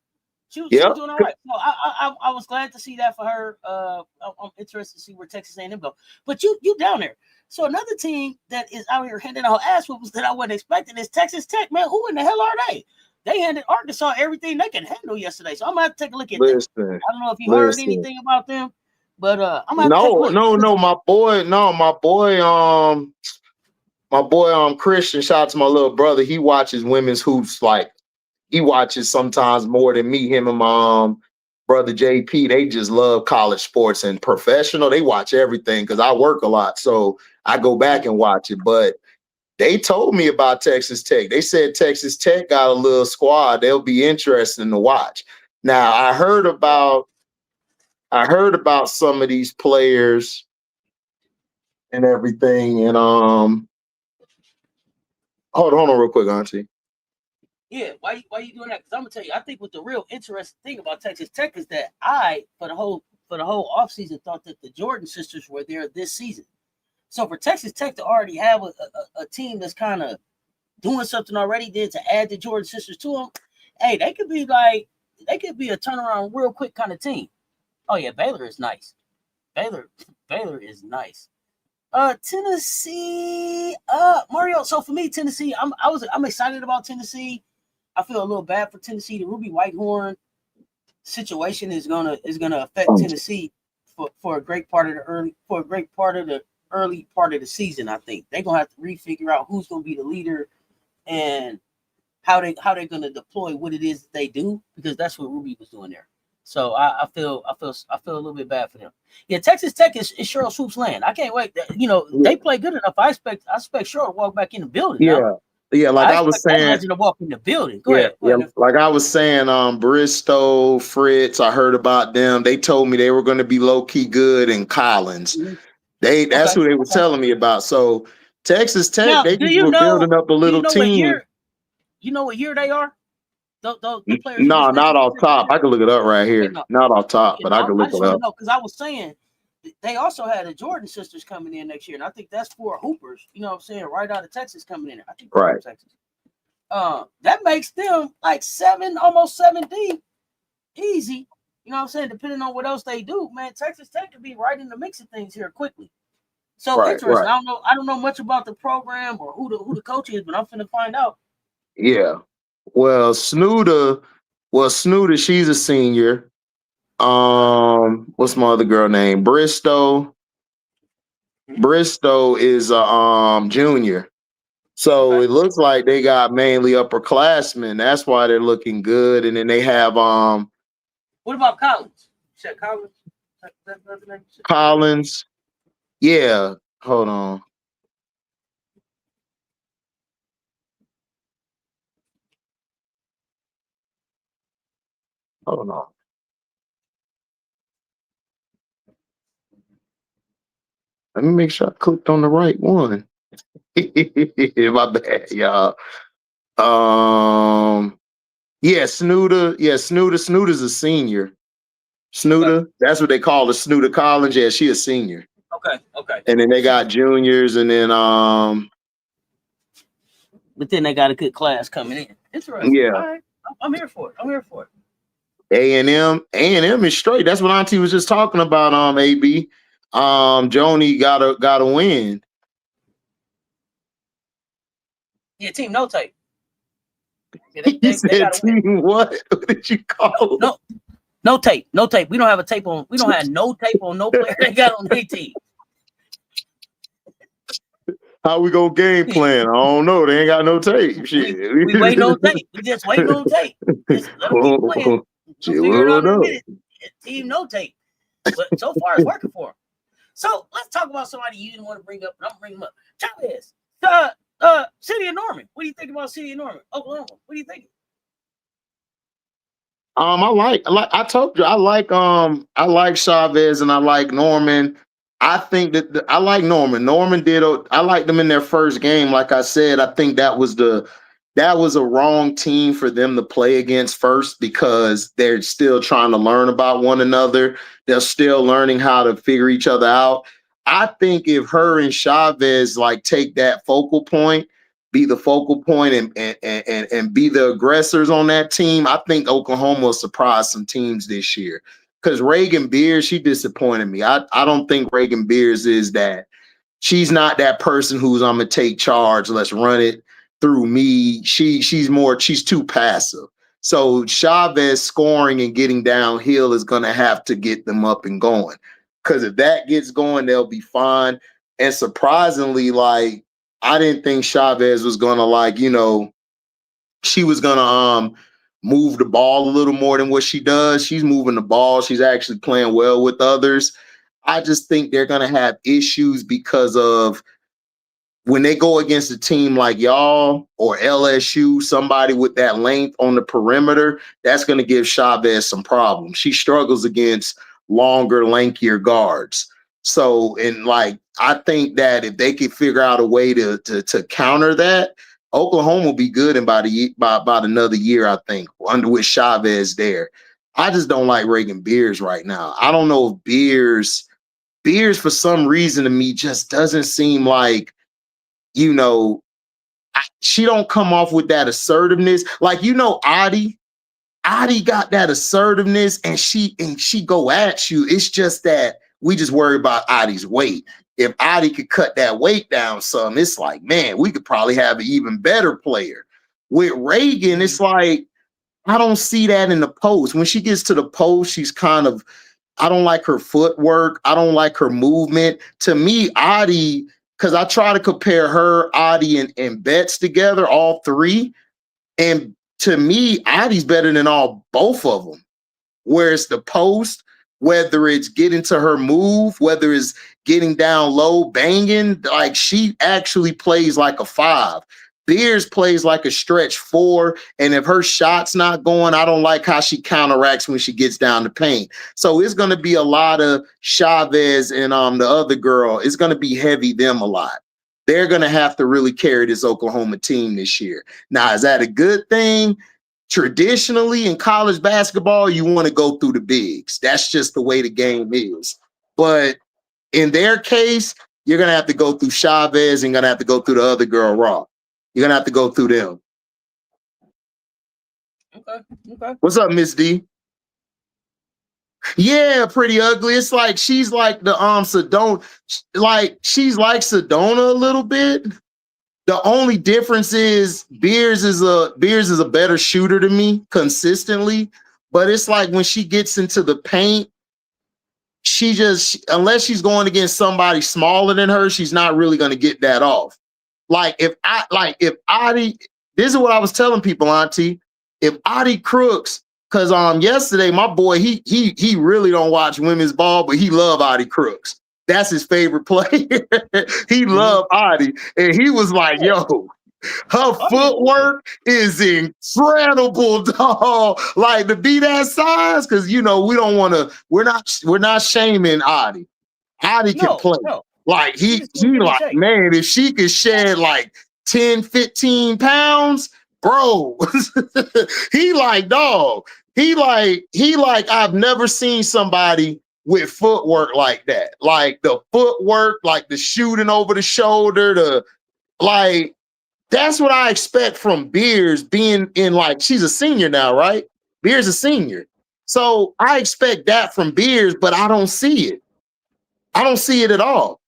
She was doing all right. So I was glad to see that for her. I'm interested to see where Texas A&M go. But you down there. So another team that is out here handing out ass whoopers that I wasn't expecting is Texas Tech, man. Who in the hell are they? They handed Arkansas everything they can handle yesterday. So I'm going to have to take a look at them. I don't know if you heard anything about them, But I'm gonna have to take a look. My boy, Christian. Shout out to my little brother. He watches women's hoops like he watches sometimes more than me. Him and my brother JP. They just love college sports and professional. They watch everything because I work a lot, so I go back and watch it. But they told me about Texas Tech. They said Texas Tech got a little squad. They'll be interesting to watch. Now I heard about some of these players and everything. And hold on real quick, Auntie. Yeah, why you doing that? Because I'm gonna tell you, I think what the real interesting thing about Texas Tech is that for the whole offseason thought that the Jordan sisters were there this season. So for Texas Tech to already have a team that's kind of doing something already, did to add the Jordan sisters to them, hey, they could be a turnaround real quick kind of team. Oh yeah, Baylor is nice. Baylor is nice. Tennessee, Mario. So for me, Tennessee, I'm excited about Tennessee. I feel a little bad for Tennessee. The Ruby Whitehorn situation is gonna affect Tennessee for a great part of the early part of the season. I think they're gonna have to refigure out who's gonna be the leader and how they're gonna deploy what it is that they do, because that's what Ruby was doing there. So I feel a little bit bad for them. Yeah, Texas Tech is Cheryl Swoop's land. I can't wait. They play good enough. I expect Cheryl to walk back in the building. Now. Yeah, like I was saying, to walk in the building. Go ahead. Like I was saying, Bristow, Fritz, I heard about them. They told me they were going to be low key good in Collins. Mm-hmm. That's who they were telling me about. So Texas Tech, now, they just were building up a little team. You know what year they are? The players. No, not off top. I can look it up right here. Okay, no. Not off top, but I can look it up. Because I was saying they also had the Jordan sisters coming in next year, and I think that's 4 hoopers. You know what I'm saying? Right out of Texas coming in. I think right. Texas. That makes them like almost 7 deep, easy. You know what I'm saying? Depending on what else they do, man, Texas Tech could be right in the mix of things here quickly. So interesting. Right. I don't know much about the program or who the coach is, but I'm finna find out. Yeah. Well, Snuda, she's a senior. What's my other girl name? Bristow. Bristow is a junior. So it looks like they got mainly upperclassmen. That's why they're looking good. And then they have what about Collins? You said Collins? Collins. Yeah. Hold on. Hold on. Let me make sure I clicked on the right one. My bad, y'all. Yeah, Snuda. Yeah, Snuda's a senior. Snuda, that's what they call the Snuda Collins. Yeah, she a senior. Okay. And then they got juniors, and then but then they got a good class coming in. Interesting. Yeah. All right. I'm here for it. A&M is straight. That's what Auntie was just talking about. AB. Joni got a win. Yeah, team no tape. Yeah, they said team what? What did you call it? No tape. We don't have a tape on. We don't have no tape on no player they got on their team. How we gonna game plan? I don't know. They ain't got no tape. Shit. We waiting on tape. We just waiting on tape. Just let them keep playing. We'll figure it out in a minute. Team no tape. But so far it's working for them. So let's talk about somebody you didn't want to bring up, but I'm gonna bring them up. Chavez. City of Norman. What do you think about City of Norman? Oklahoma. What do you think? I told you, I like Chavez and I like Norman. I think that I like Norman. I liked them in their first game. Like I said, I think that was a wrong team for them to play against first, because they're still trying to learn about one another. They're still learning how to figure each other out. I think if her and Chavez take that focal point, be the focal point and be the aggressors on that team, I think Oklahoma will surprise some teams this year. Because Reagan Beers, she disappointed me. I don't think Reagan Beers is that. She's not that person who's I'm gonna take charge. Let's run it through me. She's too passive. So Chavez scoring and getting downhill is gonna have to get them up and going. Because if that gets going, they'll be fine. And surprisingly, like, I didn't think Chavez was gonna, like, you know, she was gonna move the ball a little more than what she does. She's moving the ball. She's actually playing well with others. I just think they're gonna have issues because of when they go against a team like y'all or LSU, somebody with that length on the perimeter, that's going to give Chavez some problems. She struggles against longer, lankier guards. So, and like, I think that if they could figure out a way to counter that, Oklahoma will be good in about another year, I think, under with Chavez there. I just don't like Reagan Beers right now. I don't know if Beers for some reason to me just doesn't seem like, you know, she don't come off with that assertiveness. Like, you know, Adi got that assertiveness and she go at you. It's just that we just worry about Adi's weight. If Adi could cut that weight down some, it's like, man, we could probably have an even better player. With Reagan, it's like, I don't see that in the post. When she gets to the post, she's kind of, I don't like her footwork. I don't like her movement. To me, Adi, because I try to compare her, Adi, and Betts together, all three. And to me, Adi's better than both of them. Whereas the post, whether it's getting to her move, whether it's getting down low, banging, like she actually plays like a 5. Beers plays like a stretch 4, and if her shot's not going, I don't like how she counteracts when she gets down the paint. So it's going to be a lot of Chavez and the other girl. It's going to be heavy them a lot. They're going to have to really carry this Oklahoma team this year. Now, is that a good thing? Traditionally, in college basketball, you want to go through the bigs. That's just the way the game is. But in their case, you're going to have to go through Chavez and going to have to go through the other girl, Raw. You're going to have to go through them. Okay. What's up, Miss D? Yeah, pretty ugly. It's like she's like the Sedona, like she's like Sedona a little bit. The only difference is Beers is a better shooter to me consistently, but it's like when she gets into the paint, she just, unless she's going against somebody smaller than her, she's not really going to get that off. If Adi, this is what I was telling people, Auntie. If Adi Crooks, because yesterday my boy he really don't watch women's ball, but he love Adi Crooks. That's his favorite player. He loved Adi, and he was like, "Yo, her footwork is incredible, dog. Like to be that size, because you know we don't want to. We're not shaming Adi. Adi can play." No. Like he like, man, if she could shed like 10, 15 pounds, bro, he like, dog. He like, I've never seen somebody with footwork like that. Like the footwork, like the shooting over the shoulder, that's what I expect from Beers being in, like, she's a senior now, right? Beers a senior. So I expect that from Beers, but I don't see it. I don't see it at all.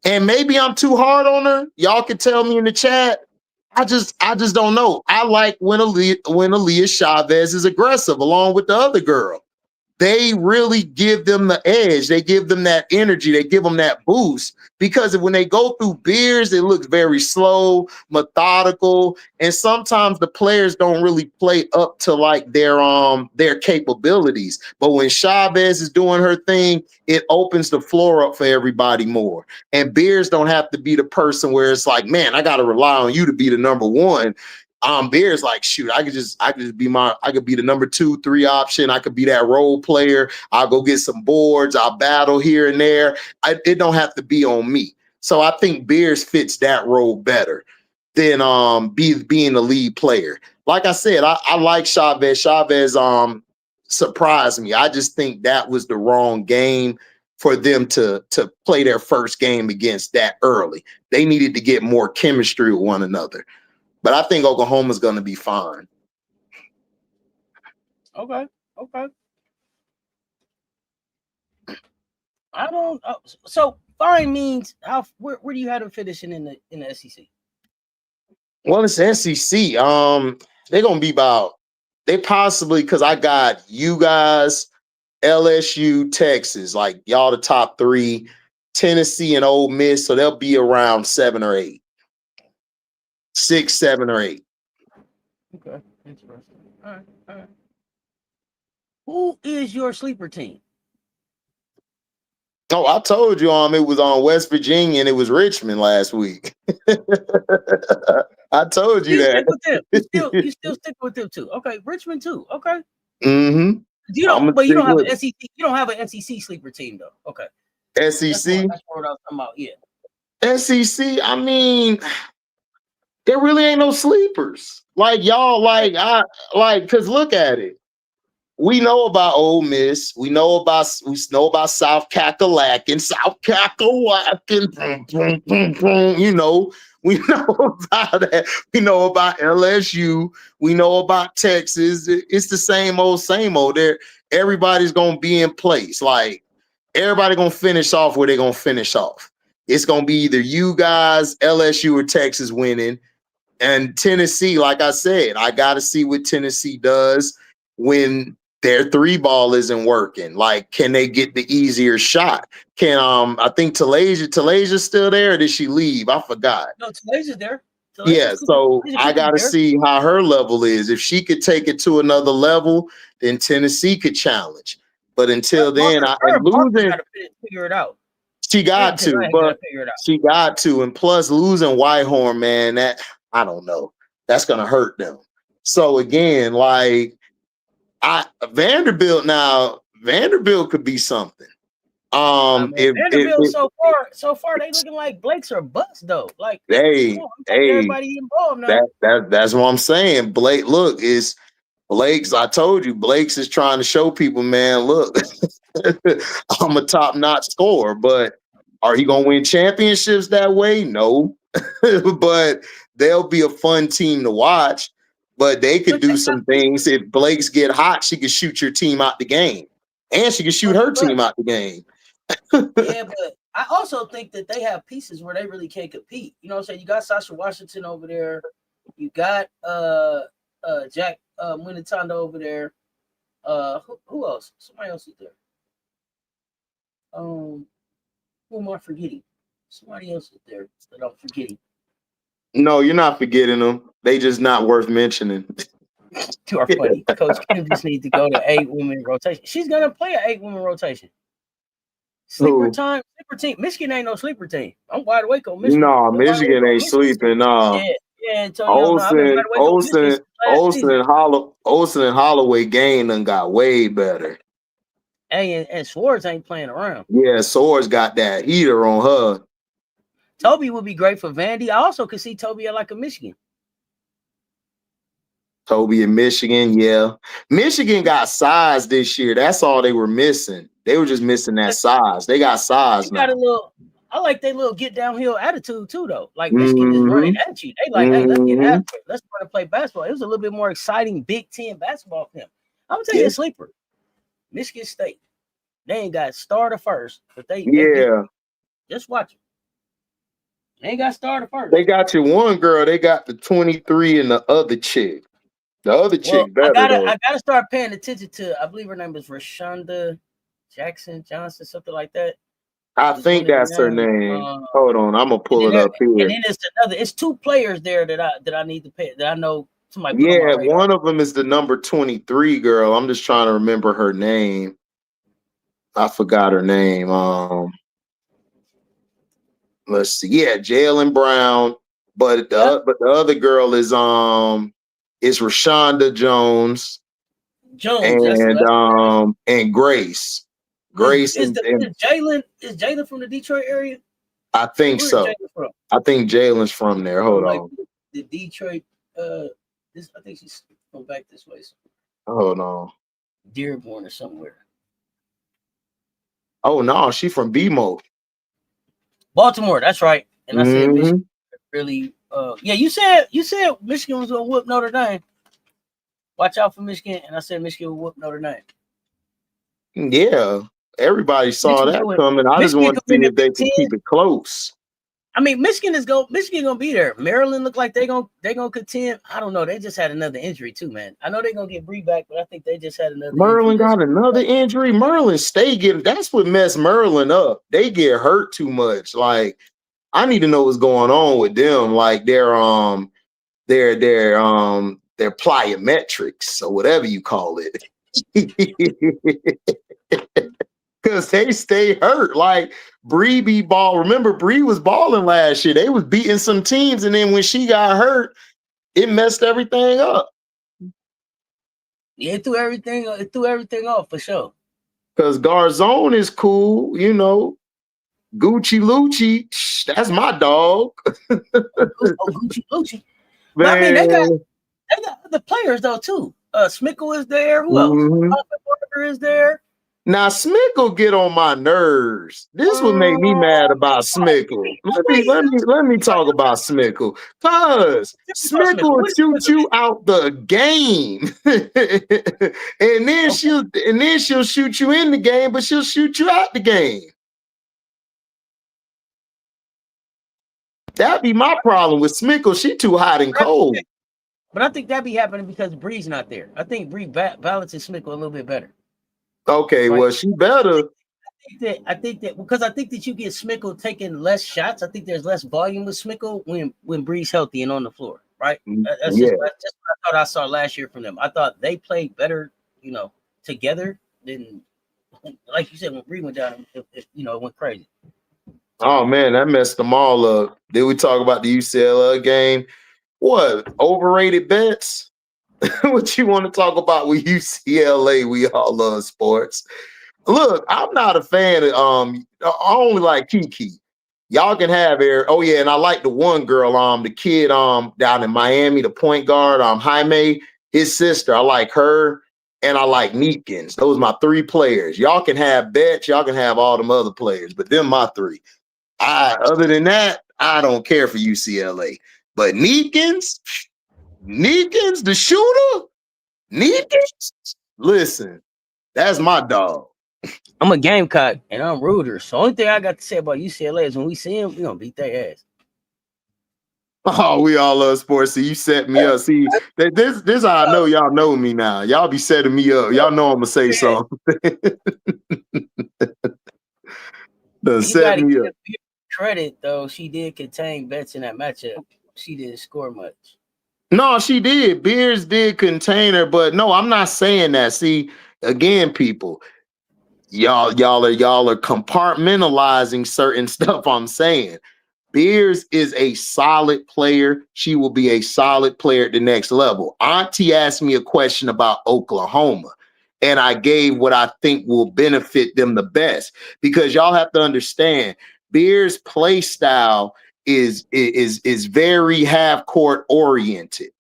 And maybe I'm too hard on her. Y'all can tell me in the chat. I just don't know. I like when Aaliyah Chavez is aggressive along with the other girl. They really give them the edge. They give them that energy. They give them that boost, because when they go through Beers, it looks very slow, methodical, and sometimes the players don't really play up to like their capabilities. But when Chavez is doing her thing, it opens the floor up for everybody more. And Beers don't have to be the person where it's like, man, I got to rely on you to be the number one. Beers like, shoot, I could be the number 2, 3 option. I could be that role player. I'll go get some boards. I'll battle here and there. It don't have to be on me. So I think Beers fits that role better than being the lead player. Like I said, I like Chavez. Chavez surprised me. I just think that was the wrong game for them to play their first game against that early. They needed to get more chemistry with one another. But I think Oklahoma's going to be fine. Okay. I don't. So fine means how? Where do you have them finishing in the SEC? Well, it's SEC. They're going to be about. They possibly, because I got you guys. LSU, Texas, like y'all the top 3. Tennessee and Ole Miss, so they'll be around 7 or 8. 6, 7, or 8. Okay, interesting. All right, all right. Who is your sleeper team? Oh, I told you it was on West Virginia and it was Richmond last week. I told you that. Stick with them. You still stick with them too. Okay, Richmond too. Okay. Mm-hmm. You don't, but you don't have an SEC. You don't have an SEC sleeper team though. Okay. SEC. That's what I was talking about. Yeah. SEC. I mean, there really ain't no sleepers. Like y'all, because look at it. We know about Ole Miss. We know about South Kakalaki, boom, boom, boom, boom. You know, we know about that. We know about LSU. We know about Texas. It's the same old. There, everybody's gonna be in place. Like everybody gonna finish off where they're gonna finish off. It's gonna be either you guys, LSU, or Texas winning. And Tennessee, like I said, I gotta see what Tennessee does when their 3-ball isn't working. Like, can they get the easier shot? Can I think Talazia's still there, or did she leave? I forgot. No, Talazia's there. Yeah, so I gotta see how her level is. If she could take it to another level, then Tennessee could challenge. But until then, losing, gotta figure it out. She got to, and plus losing Whitehorn, man, that I don't know. That's gonna hurt them. So again, like Vanderbilt could be something. Vanderbilt so far they looking like Blake's or bust though. Like everybody involved now. That's what I'm saying. Blake's. I told you, Blake's is trying to show people, man. Look, I'm a top-notch scorer, but are you gonna win championships that way? No, but they'll be a fun team to watch. But they could do some things. If Blake's get hot, she could shoot your team out the game, and she could shoot her team out the game. Yeah, but I also think that they have pieces where they really can't compete. You know what I'm saying? You got Sasha Washington over there. You got Jack Mwinatondo over there. Who else? Somebody else is there. Who am I forgetting? Somebody else is there that I'm forgetting. No, you're not forgetting them. They just not worth mentioning. You are funny. Coach Kim just needs to go to 8-woman rotation. She's gonna play an 8-woman rotation. Sleeper team. Michigan ain't no sleeper team. I'm wide awake on Michigan. No, Michigan ain't sleeping. Olsen and Holloway game done got way better. Hey, and Swords ain't playing around. Yeah, Swords got that heater on her. Toby would be great for Vandy. I also could see Toby at like a Michigan. Toby in Michigan, yeah. Michigan got size this year. That's all they were missing. They were just missing that size. They got size now. I like their little get downhill attitude too, though. Like Michigan is running at you. They like, hey, let's get after it. Let's try to play basketball. It was a little bit more exciting Big Ten basketball for them. I'm gonna tell you a sleeper. Michigan State. They ain't got starter first, but they just watch it. They ain't got starter first. They got you one girl. They got the 23 and the other chick. The other chick better. I gotta start paying attention to. I believe her name is Rashonda Johnson, something like that. I think that's her name. Hold on, I'm gonna pull it up here. And then it's 2 players there that I need to pay. That I know somebody. Yeah, one of them is the number 23 girl. I'm just trying to remember her name. I forgot her name. Let's see. Yeah, Jalen Brown. But the other girl is Rashonda Jones. And Grace. Is Jalen from the Detroit area? I think so. I think Jalen's from there. Hold on. The Detroit. I think she's going back this way. Hold on. Dearborn or somewhere. Oh no, she from BMO. Baltimore. That's right. And I said Michigan really. Yeah, you said Michigan was gonna whoop Notre Dame. Watch out for Michigan, and I said Michigan will whoop Notre Dame. Yeah. Everybody saw that coming. I just want to see if they can keep it close. I mean, Michigan gonna be there. Maryland look like they gonna contend. I don't know. They just had another injury too, man. I know they're gonna get Bree back, but I think they just had another Merlin injury. got another injury. Merlin stay getting. That's what messed Merlin up. They get hurt too much. Like, I need to know what's going on with them. Like their plyometrics or whatever you call it. Because they stay hurt. Like Bree be ball. Remember, Bree was balling last year. They was beating some teams, and then when she got hurt, it messed everything up. Yeah, it threw everything off for sure. Because Garzone is cool, you know. Gucci Lucci, that's my dog. Gucci Lucci. But I mean, they got other players though too. Smickle is there. Who else? Barber is there. Now Smickle get on my nerves. This would make me mad about Smickle. Let me talk about Smickle. Cause Smickle will shoot you out the game. and then she'll shoot you in the game, but she'll shoot you out the game. That'd be my problem with Smickle. She too hot and cold. But I think that be happening because Bree's not there. I think Bree balances Smickle a little bit better. Okay, right? Well, she better. I think that you get Smickle taking less shots. I think there's less volume with Smickle when Bree's healthy and on the floor, right? That's just what I thought I saw last year from them. I thought they played better, you know, together than, like you said, when Bree went down, it went crazy. Oh man, that messed them all up. Did we talk about the UCLA game? What, overrated bets? What you want to talk about with UCLA? We all love sports. Look, I'm not a fan of I only like Kiki. Y'all can have her. Oh yeah, and I like the one girl, the kid down in Miami, the point guard, Jaime, his sister. I like her, and I like Neekins. Those are my three players. Y'all can have bets, y'all can have all them other players, but them my three. Other than that, I don't care for UCLA. But Neekins, the shooter, Neekins, listen, that's my dog. I'm a Gamecock and I'm Rooter. So only thing I got to say about UCLA is when we see him, we gonna beat their ass. Oh, we all love sports. So you set me up. See, this is how I know y'all know me now. Y'all be setting me up. Y'all know I'm gonna say something. Set me up. Credit though, she did contain bets in that matchup. She didn't score much. No, she did. Beers did contain her, but no, I'm not saying that. See, again, people, y'all are compartmentalizing certain stuff I'm saying. Beers is a solid player. She will be a solid player at the next level. Auntie asked me a question about Oklahoma, and I gave what I think will benefit them the best, because y'all have to understand Beers' play style is very half court oriented.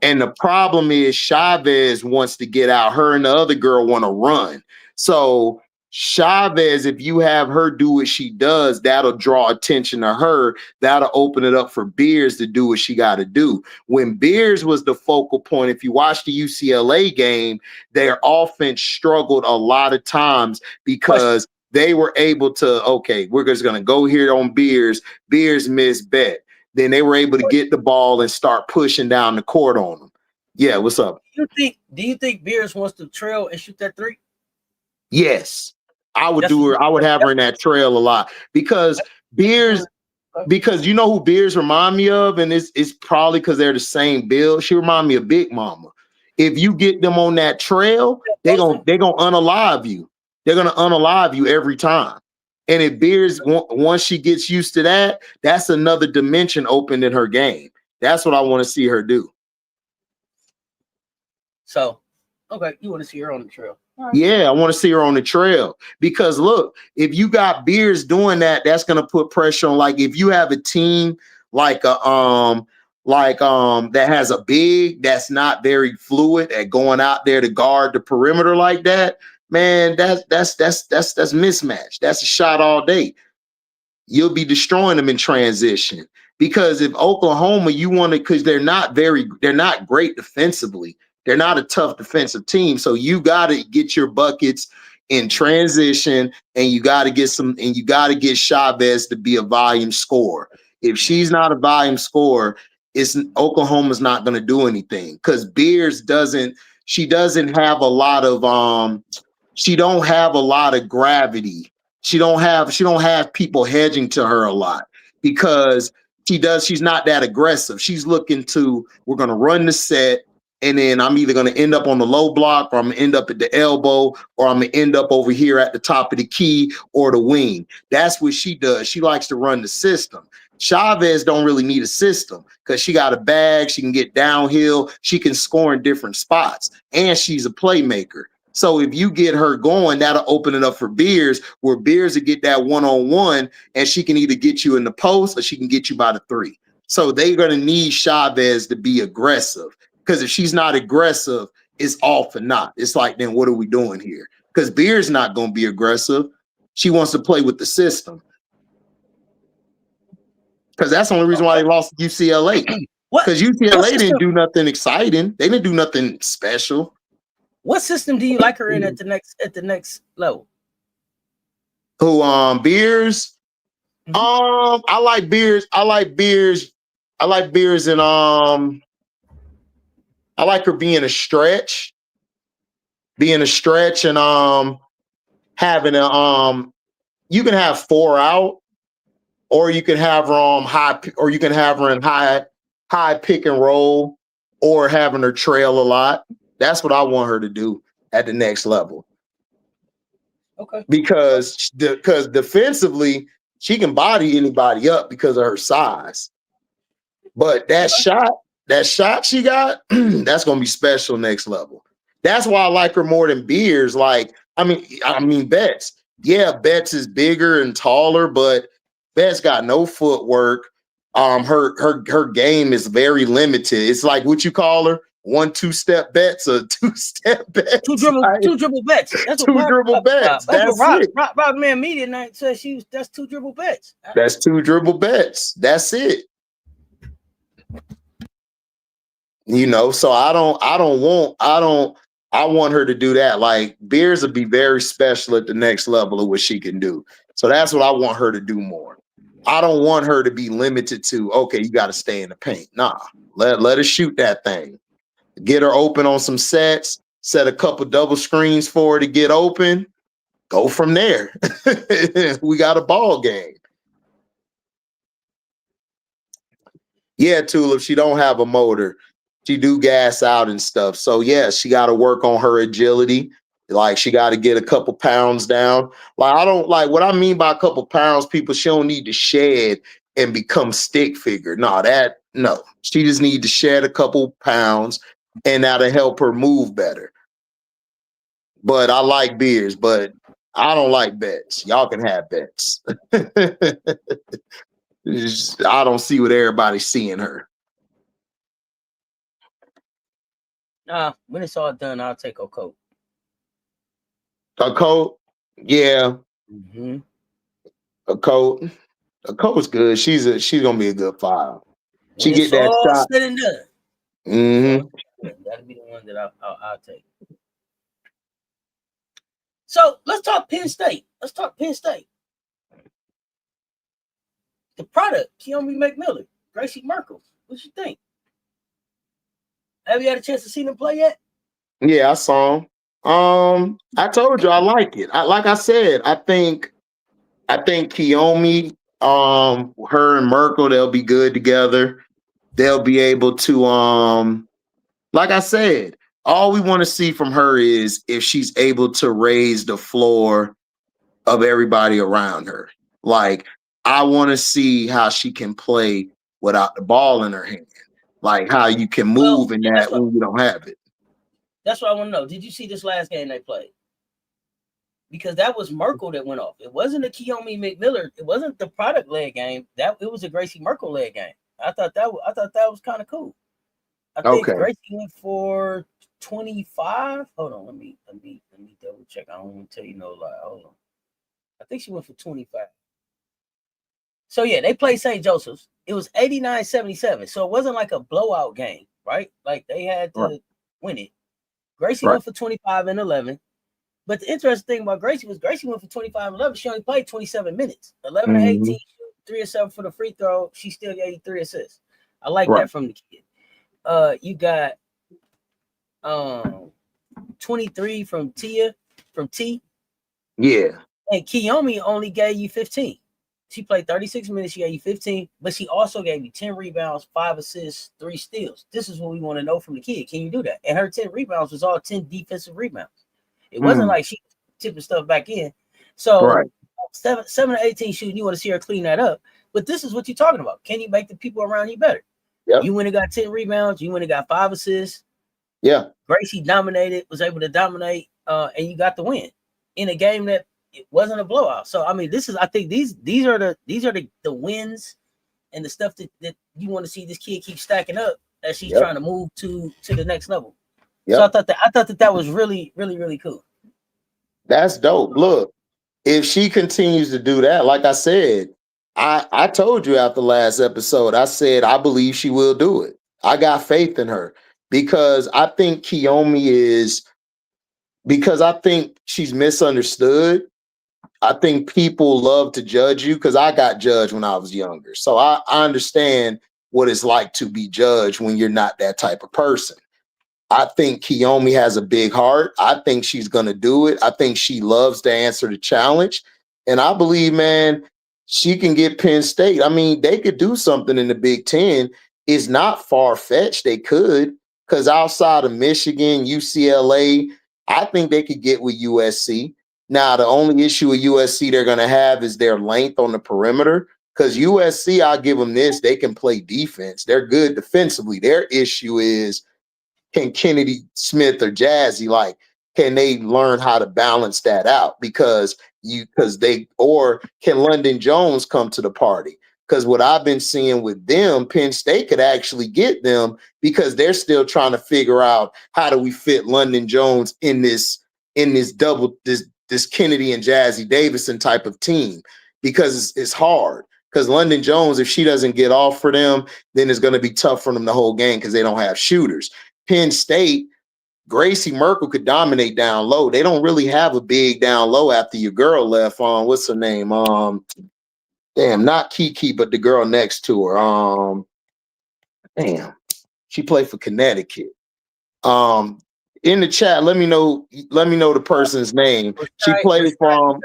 And the problem is Chavez wants to get out. Her and the other girl want to run. So Chavez, if you have her do what she does, that'll draw attention to her. That'll open it up for Beers to do what she got to do. When Beers was the focal point, if you watch the UCLA game, their offense struggled a lot of times because they were able to, okay, we're just going to go here on Beers. Beers missed bet. Then they were able to get the ball and start pushing down the court on them. Yeah, what's up? Do you think Beers wants to trail and shoot that three? Yes. I would do her. I would have her in that trail a lot because Beers, because you know who Beers remind me of, and it's probably because they're the same build. She remind me of Big Mama. If you get them on that trail, they're gonna unalive you. They're gonna unalive you every time. And if Beers, once she gets used to that, that's another dimension opened in her game. That's what I want to see her do. So, okay, you want to see her on the trail. Right. Yeah, I want to see her on the trail because look, if you got Beers doing that, that's going to put pressure on. Like if you have a team like that has a big that's not very fluid at going out there to guard the perimeter like that, man, that's mismatch. That's a shot all day. You'll be destroying them in transition because if Oklahoma, you want to, because they're not great defensively. They're not a tough defensive team. So you got to get your buckets in transition and you got to get Chavez to be a volume scorer. If she's not a volume scorer, Oklahoma's not going to do anything because Beers doesn't have a lot of she don't have a lot of gravity. She don't have people hedging to her a lot because she's not that aggressive. She's looking to, we're going to run the set, and then I'm either going to end up on the low block, or I'm going to end up at the elbow, or I'm going to end up over here at the top of the key or the wing. That's what she does. She likes to run the system. Chavez don't really need a system because she got a bag. She can get downhill. She can score in different spots, and she's a playmaker. So if you get her going, that'll open it up for Beers, where Beers will get that one-on-one, and she can either get you in the post or she can get you by the three. So they're going to need Chavez to be aggressive, because if she's not aggressive, it's all for naught. It's like, then what are we doing here? Because Beers not going to be aggressive. She wants to play with the system. Because that's the only reason why they lost to UCLA. Because UCLA didn't do nothing exciting. They didn't do nothing special. What system do you like her in at the next level? Who Beers? I like Beers. I like Beers and I like her being a stretch. And having you can have 4 out, or you can have her high, or you can have her in high pick and roll, or having her trail a lot. That's what I want her to do at the next level. Okay. Because defensively, she can body anybody up because of her size. But that shot she got, that's gonna be special next level. That's why I like her more than Beers. Like, I mean Betts. Yeah, Betts is bigger and taller, but Betts got no footwork. Her game is very limited. It's like, what you call her? 1-2 step bets or 2-step bets. Two dribble bets. That's two dribble bets. That's it. Rob Man Media Night said that's 2 dribble bets. That's 2 dribble bets. That's it. So I want her to do that. Like, Beers will be very special at the next level of what she can do. So that's what I want her to do more. I don't want her to be limited to, okay, you got to stay in the paint. Nah, let her shoot that thing. Get her open on some sets, set a couple double screens for her to get open, go from there. We got a ball game. Yeah, Tulip, she don't have a motor. She do gas out and stuff. So yeah, she got to work on her agility. Like, she got to get a couple pounds down. Like, I don't like what I mean by a couple pounds, people. She don't need to shed and become stick figure. No. She just need to shed a couple pounds, and that'll help her move better. But I like Beers, but I don't like Betts. Y'all can have Betts. I don't see what everybody's seeing her. When it's all done, I'll take a coat. A coat? Yeah. Mm-hmm. A coat. A coat's good. She's gonna be a good 5. She get that shot. Said and done. Mm-hmm. That'll be the one that I'll take. So let's talk Penn State. The product, Keone McMillan, Gracie Merkel. What you think? Have you had a chance to see them play yet? Yeah, I saw him. I told you I like it. Like I said, I think Keone, her and Merkel, they'll be good together. They'll be able to, like I said, all we want to see from her is if she's able to raise the floor of everybody around her. Like, I want to see how she can play without the ball in her hand. Like, how you can move in that when you don't have it. That's what I want to know. Did you see this last game they played? Because that was Merkel that went off. It wasn't a Keone McMillan. It wasn't the product led game. It was a Gracie Merkel led game. I thought that was kind of cool. I think Gracie went for 25. Hold on, let me double check. I don't want to tell you no lie. Hold on. I think she went for 25. So yeah, they played St. Joseph's. It was 89-77. So it wasn't like a blowout game, right? Like, they had to win it. Gracie went for 25 and 11. But the interesting thing about Gracie went for 25 and 11. She only played 27 minutes. 11 and 18, 3 of 7 for the free throw. She still gave you 3 assists. I like Right. that from the kid. You got 23 from T. Yeah. And Kiyomi only gave you 15. She played 36 minutes. She gave you 15, but she also gave you 10 rebounds, 5 assists, 3 steals. This is what we want to know from the kid. Can you do that? And her 10 rebounds was all 10 defensive rebounds. It wasn't like she tipping stuff back in. So Right. 7 to 18 shooting, you want to see her clean that up. But this is what you're talking about. Can you make the people around you better? Yep. You went and got 10 rebounds. You went and got 5 assists. Yeah. Gracie dominated, was able to dominate, and you got the win in a game that it wasn't a blowout. So I mean, I think these are the wins and the stuff that you want to see this kid keep stacking up as she's trying to move to the next level. So I thought that was really, really, really cool. That's dope. Look, if she continues to do that, like I said, I told you after last episode, I said I believe she will do it. I got faith in her because I think Kiyomi because I think she's misunderstood. I think people love to judge you because I got judged when I was younger. So I understand what it's like to be judged when you're not that type of person. I think Kiyomi has a big heart. I think she's going to do it. I think she loves to answer the challenge. And I believe, man, she can get Penn State. I mean, they could do something in the Big Ten. It's not far-fetched. They could, because outside of Michigan, UCLA, I think they could get with USC. Now, the only issue with USC they're going to have is their length on the perimeter. Because USC, I'll give them this, they can play defense. They're good defensively. Their issue is, can Kennedy Smith or Jazzy, can they learn how to balance that out? Or can London Jones come to the party? Because what I've been seeing with them, Penn State could actually get them because they're still trying to figure out how do we fit London Jones in this Kennedy and Jazzy Davison type of team, because it's hard. Because London Jones, if she doesn't get off for them, then it's going to be tough for them the whole game because they don't have shooters. Penn State, Gracie Merkel could dominate down low. They don't really have a big down low after your girl left on, what's her name? Not Kiki, but the girl next to her. She played for Connecticut. In the chat, let me know the person's name. She played from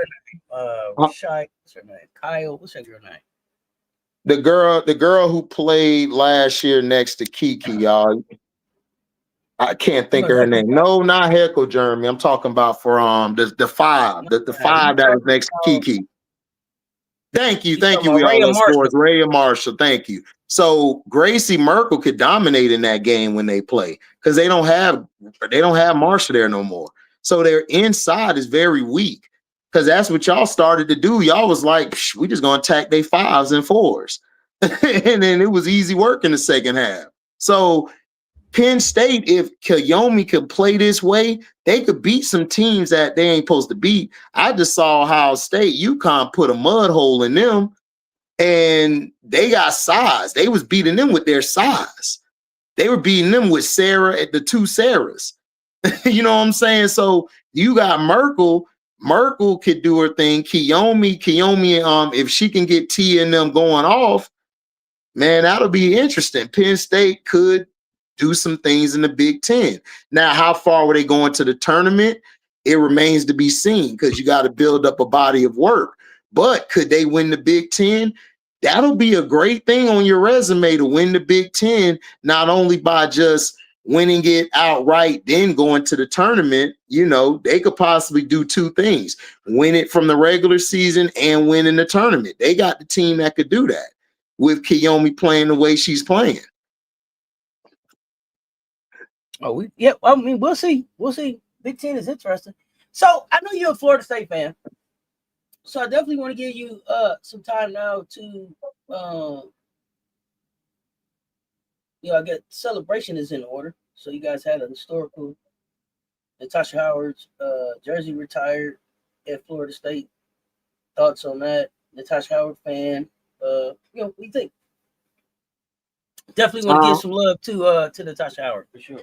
what's her name? Kyle, what's that girl name? The girl who played last year next to Kiki, y'all. I can't think of her name. No, not Heckle Jeremy. I'm talking about for the 5. The 5 that was next to Kiki. Thank you. We all love scores. Ray and Marshall. Thank you. So Gracie Merkel could dominate in that game when they play because they don't have Marshall there no more. So their inside is very weak because that's what y'all started to do. Y'all was like, we just gonna attack their 5s and 4s, and then it was easy work in the second half. So Penn State, if Kiyomi could play this way, they could beat some teams that they ain't supposed to beat. I just saw Ohio State, UConn put a mud hole in them, and they got size. They was beating them with their size. They were beating them with the 2 Sarahs. You know what I'm saying? So you got Merkel. Merkel could do her thing. Kiyomi, if she can get T and them going off, man, that'll be interesting. Penn State could do some things in the Big Ten. Now, how far were they going to the tournament? It remains to be seen because you got to build up a body of work. But could they win the Big Ten? That'll be a great thing on your resume to win the Big Ten, not only by just winning it outright, then going to the tournament. You know, they could possibly do 2 things: win it from the regular season and win in the tournament. They got the team that could do that with Kiyomi playing the way she's playing. I mean, we'll see. Big Ten is interesting. So I know you're a Florida State fan, so I definitely want to give you some time now to I get celebration is in order. So you guys had a historical Natasha Howard's jersey retired at Florida State. Thoughts on that? Natasha Howard fan. What do you think? Definitely want to give some love to Natasha Howard for sure.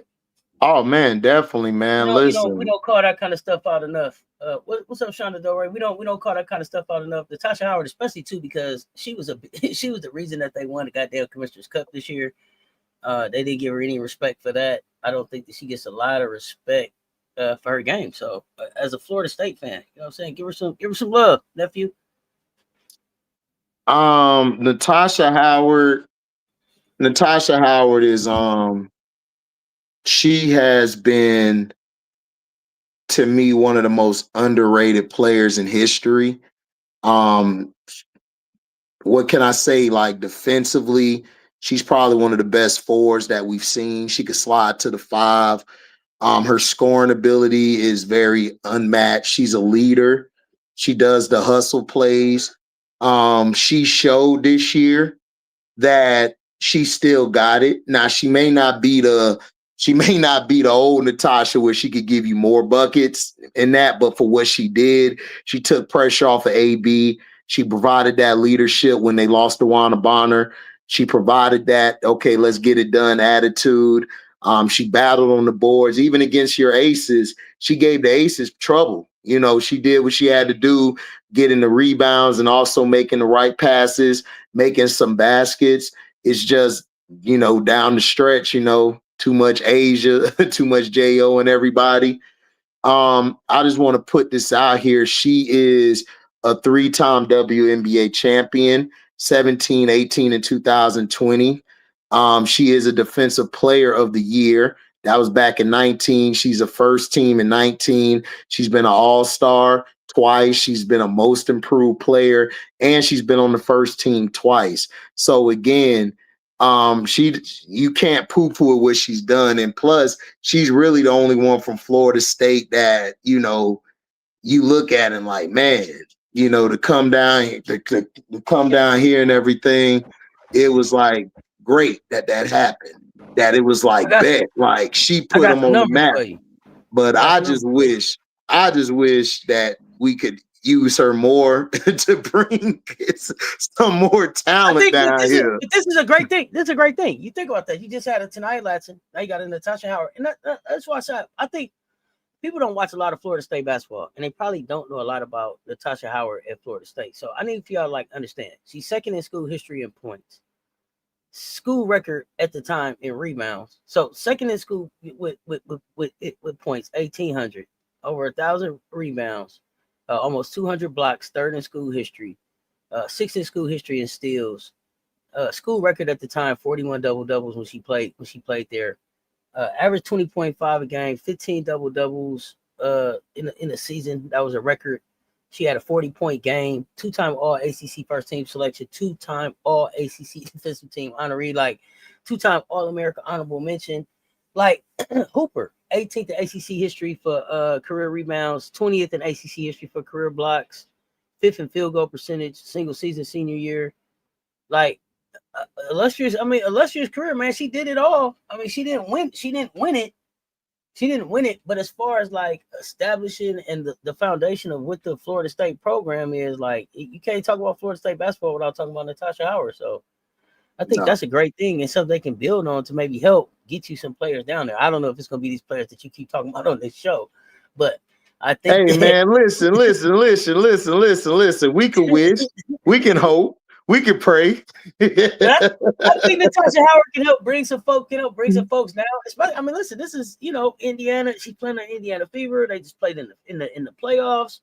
Oh man, definitely, man. Listen, we don't call that kind of stuff out enough. What's up, Shonda Dore? We don't call that kind of stuff out enough. Natasha Howard, especially too, because she was she was the reason that they won the goddamn Commissioner's Cup this year. They didn't give her any respect for that. I don't think that she gets a lot of respect for her game. So, as a Florida State fan, you know what I'm saying, give her some love, nephew. Natasha Howard is she has been, to me, one of the most underrated players in history. What can I say? Like, defensively, she's probably one of the best forwards that we've seen. She could slide to the 5. Her scoring ability is very unmatched. She's a leader. She does the hustle plays. She showed this year that she still got it. Now she may not be the old Natasha where she could give you more buckets in that, but for what she did, she took pressure off of AB. She provided that leadership when they lost to Wanda Bonner. She provided that, okay, let's get it done attitude. She battled on the boards, even against your aces. She gave the aces trouble. You know, she did what she had to do, getting the rebounds and also making the right passes, making some baskets. It's just, down the stretch, too much Asia, too much Jo and everybody. I just want to put this out here. She is a 3-time WNBA champion, 17, 18, and 2020. She is a defensive player of the year. That was back in 19. She's a first team in 19. She's been an all-star twice. She's been a most improved player, and she's been on the first team twice. So again, you can't poo-poo what she's done. And plus, she's really the only one from Florida State that, you look at and like, man, to come down, to come down here and everything, it was like great that happened. That it was like bet, like she put them on the map. But I just wish that we could use her more to bring some more talent down here. This is a great thing. This is a great thing. You think about that. You just had a Taniya Latson. Now you got a Natasha Howard. And that's why I think people don't watch a lot of Florida State basketball, and they probably don't know a lot about Natasha Howard at Florida State. So I need for y'all to understand. She's second in school history in points. School record at the time in rebounds. So second in school with points, 1,800, over 1,000 rebounds, almost 200 blocks, third in school history, sixth in school history in steals. School record at the time, 41 double doubles when she played there. Average 20.5 a game, 15 double doubles in a season. That was a record. She had a 40-point game, 2-time All ACC first team selection, 2-time All ACC defensive team honoree, like 2-time All America honorable mention, like Hooper, 18th in ACC history for career rebounds, 20th in ACC history for career blocks, 5th in field goal percentage, single season senior year, like illustrious career, man. She did it all. I mean, she didn't win it, but as far as like establishing and the foundation of what the Florida State program is, like you can't talk about Florida State basketball without talking about Natasha Howard. So I think that's a great thing and something they can build on to maybe help get you some players down there. I don't know if it's going to be these players that you keep talking about on this show, but I think. Hey, man, listen. We can wish, we can hope, we can pray. I think Natasha Howard can help bring some folks now. Especially, I mean, listen, this is Indiana. She's playing in Indiana Fever. They just played in the playoffs.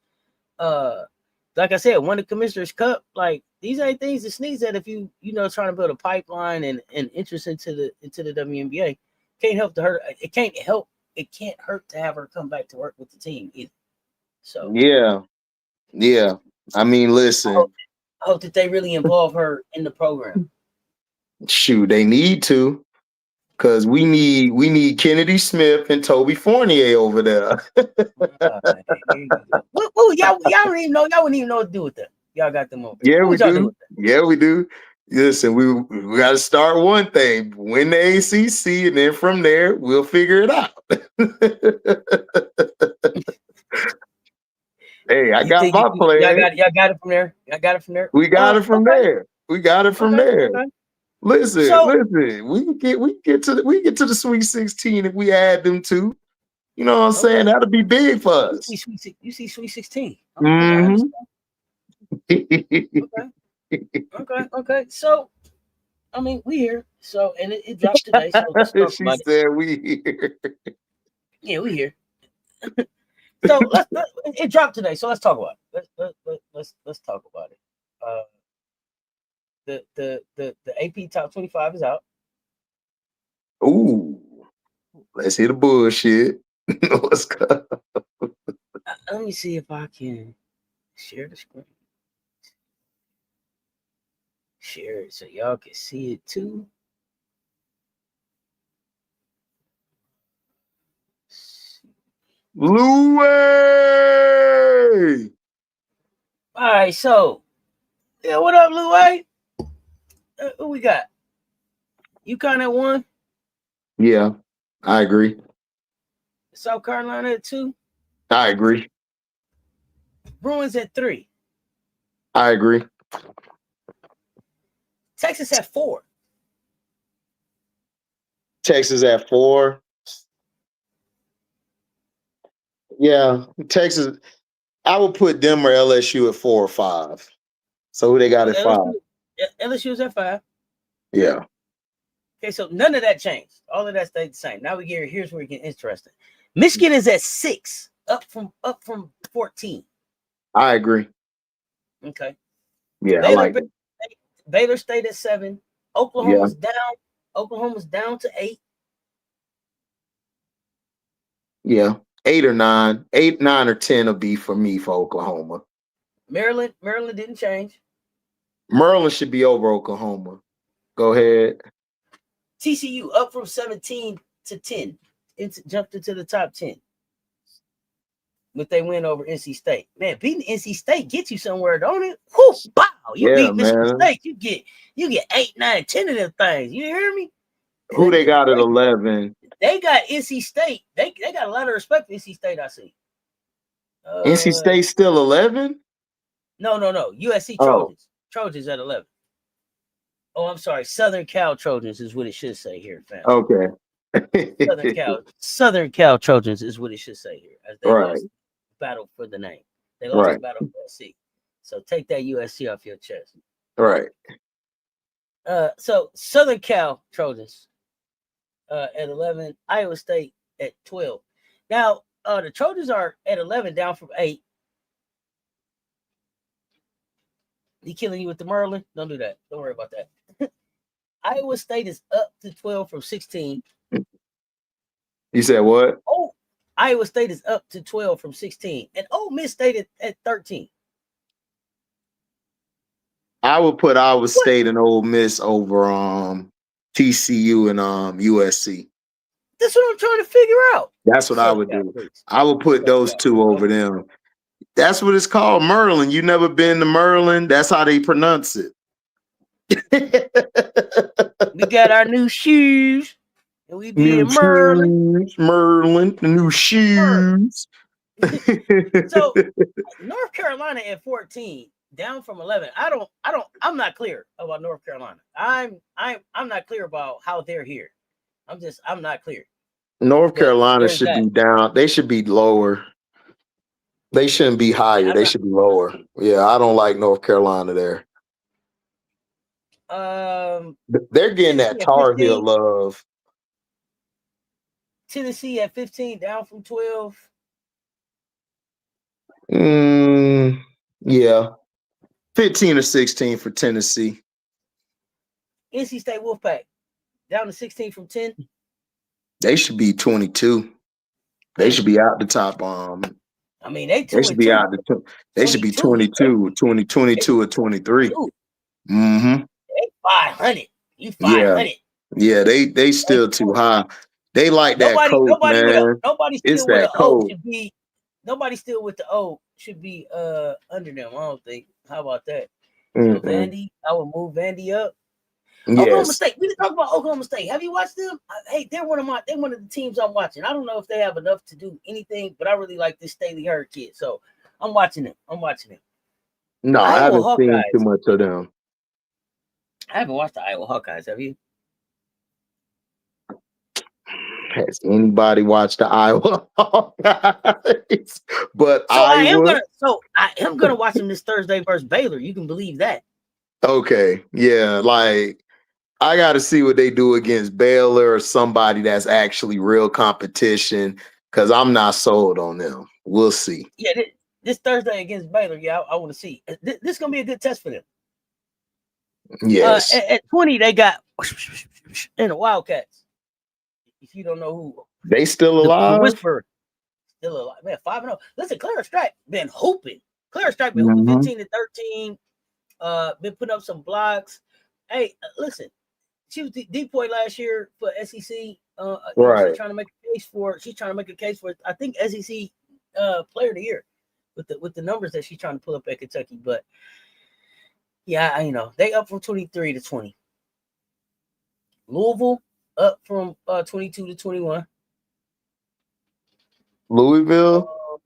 Like I said, won the Commissioner's Cup. Like these ain't things to sneeze at if you trying to build a pipeline and interest into the WNBA. Can't help to hurt. It can't hurt to have her come back to work with the team either. So yeah. I mean, listen. I hope that they really involve her in the program. Shoot, they need to, because we need Kennedy Smith and Toby Fournier over there. Y'all don't even know. Y'all wouldn't even know what to do with them. Y'all got them over. Yeah, we do. Yeah, we do. Listen, we got to start one thing: win the ACC, and then from there we'll figure it out. Hey, I got my plan. Y'all got it from there. Y'all got it from there. We got it from there. We got it from there. Okay. Listen. We get to the Sweet 16 if we add them two. You know what I'm saying? That'll be big for us. You see Sweet 16. Mm-hmm. Okay. So, I mean, we here. So, and it dropped today. So let's talk She about said we here. Yeah, we here. So it dropped today. So let's talk about it. Let's talk about it. The AP top 25 is out. Ooh, let's hear the bullshit. What's good? Let me see if I can share the screen. Share it so y'all can see it too. Louie! All right, so yeah, what up, Louie? Who we got? UConn at 1. Yeah, I agree. South Carolina at 2. I agree. Bruins at 3. I agree. Texas at 4. Texas at 4. Yeah, Texas. I would put them or LSU at 4 or 5. So who they got at 5? LSU's at 5. Yeah. Okay, so none of that changed. All of that stayed the same. Now here's where it gets interesting. Michigan is at 6, up from 14. I agree. Okay. Yeah, I like it. Baylor stayed at 7. Oklahoma's down. Oklahoma's down to 8. Yeah. 8 or 9. 8, 9, or 10 will be for me for Oklahoma. Maryland didn't change. Maryland should be over Oklahoma. Go ahead. TCU up from 17 to 10. It's jumped into the top 10. But they win over NC State. Man, beating NC State gets you somewhere, don't it? Whoo, bow. You beat Michigan State. You get 8, 9, 10 of them things. You hear me? Who they got at 11? They got NC State. They got a lot of respect for NC State, I see. NC State still 11? No. USC Trojans. Trojans at 11. Oh, I'm sorry. Southern Cal Trojans is what it should say here, fam. Okay. Southern Cal Trojans is what it should say here. As they lost battle for the name. They lost the battle for USC. So take that USC off your chest. Right. So Southern Cal Trojans at 11, Iowa State at 12. Now, the Trojans are at 11, down from 8. He killing you with the Merlin? Don't do that. Don't worry about that. Iowa State is up to 12 from 16. You said what? Oh, Iowa State is up to 12 from 16. And Ole Miss State at 13. I would put Iowa State and Ole Miss over TCU and USC. That's what I'm trying to figure out. That's what I would do. I would put those two over them. That's what it's called, Merlin. You never been to Merlin? That's how they pronounce it. We got our new shoes. And we be in Merlin. Merlin, the new shoes. So North Carolina at 14, down from 11. I'm not clear about North Carolina. I'm not clear about how they're here. I'm not clear. North Carolina should be down. They should be lower. They shouldn't be higher. They should be lower. Yeah, I don't like North Carolina there. They're getting that Tar Heel love. Tennessee at 15, down from 12. Yeah. 15 or 16 for Tennessee. NC State Wolfpack, down to 16 from 10. They should be 22. They should be out the top. I mean, they should be out the. They should be 22, 22 or 23. Mm-hmm. They 500. You 500. Yeah, they still too high. They like that coach, man. Nobody still with an O should be. Nobody still with the O should be under them. I don't think. How about that? So Vandy, I would move Vandy up. Yes. Oklahoma State. We can talk about Oklahoma State. Have you watched them? Hey, they're one of the teams I'm watching. I don't know if they have enough to do anything, but I really like this Staley Hurd kid. So I'm watching them. No, I haven't seen too much of them. I haven't watched the Iowa Hawkeyes. Have you? Has anybody watched the Iowa Hawkeyes? But So I Iowa. am gonna watch them this Thursday versus Baylor. You can believe that. Okay, yeah, like I got to see what they do against Baylor or somebody that's actually real competition, because I'm not sold on them. We'll see. Yeah, this Thursday against Baylor. Yeah, I want to see. This is gonna be a good test for them. Yes. At 20, they got and the Wildcats. If you don't know who, they still the alive. Whisperer still alive. Man, 5-0. Listen, Clara Strike been hooping. Clara Strike been hooping 15-13. Been putting up some blocks. Hey, listen, she was depoy last year for SEC. Right. She's trying to make a case for. She's trying to make a case for. I think SEC Player of the Year with the numbers that she's trying to pull up at Kentucky. But yeah, they up from 23-20. Louisville up from 22-21. Louisville.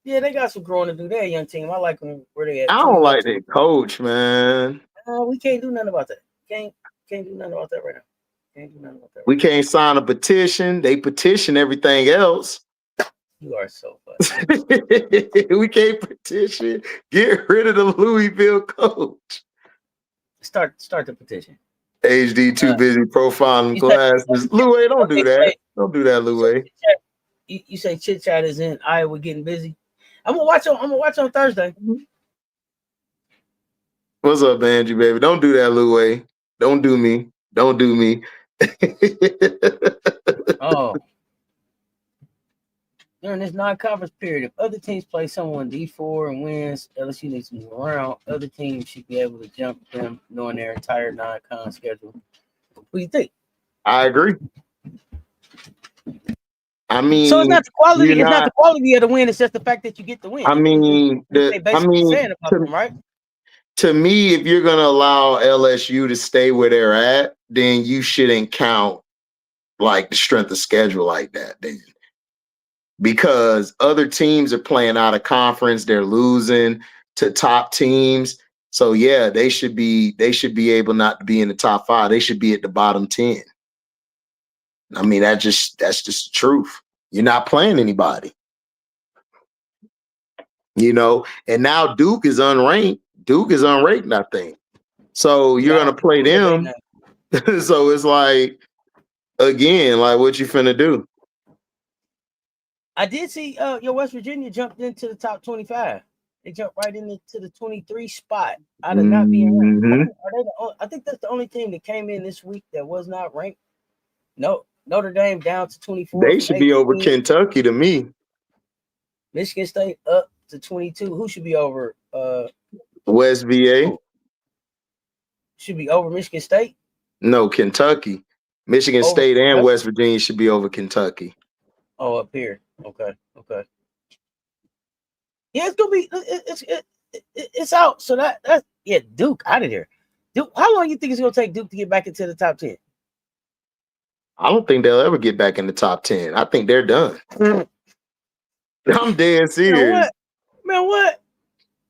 Yeah, they got some growing to do. They're a young team. I like them where they at. I don't like their coach, man. We can't do nothing about that. Can't do nothing about that right now. Can't do nothing about that. We can't sign a petition. They petition everything else. You are so funny. We can't petition. Get rid of the Louisville coach. Start the petition. HD too busy profiling classes. Louis, don't do that. Don't do that, Louis. You say Chit Chat is in Iowa getting busy. I'm gonna watch on Thursday. What's up, Andrew, baby? Don't do that, Louis. Don't do me. Don't do me. Oh. During this non-conference period, if other teams play someone D4 and wins, LSU needs to move around. Other teams should be able to jump them knowing their entire non-con schedule. What do you think? I agree. I mean, so it's not the quality. It's not the quality of the win. It's just the fact that you get the win. I mean, saying about them, right? To me, if you're going to allow LSU to stay where they're at, then you shouldn't count like the strength of schedule like that. Then. Because other teams are playing out of conference, they're losing to top teams. So yeah, they should be able not to be in the top 5. They should be at the bottom 10. I mean, that's just the truth. You're not playing anybody. And now Duke is unranked. I think. So you're gonna play them. So it's like, again, like what you finna do? I did see your West Virginia jumped into the top 25. They jumped right into the 23 spot out of not being ranked. I think that's the only team that came in this week that was not ranked. No, Notre Dame down to 24. They should be over Kentucky to me. Michigan State up to 22. Who should be over? West VA. Should be over Michigan State? No, Kentucky. Michigan State and West Virginia should be over Kentucky. Oh, up here. Okay. Yeah, it's gonna be. It's out. So that's Duke out of there. Duke. How long do you think it's gonna take Duke to get back into the top 10? I don't think they'll ever get back in the top 10. I think they're done. I'm dead serious. Man, what?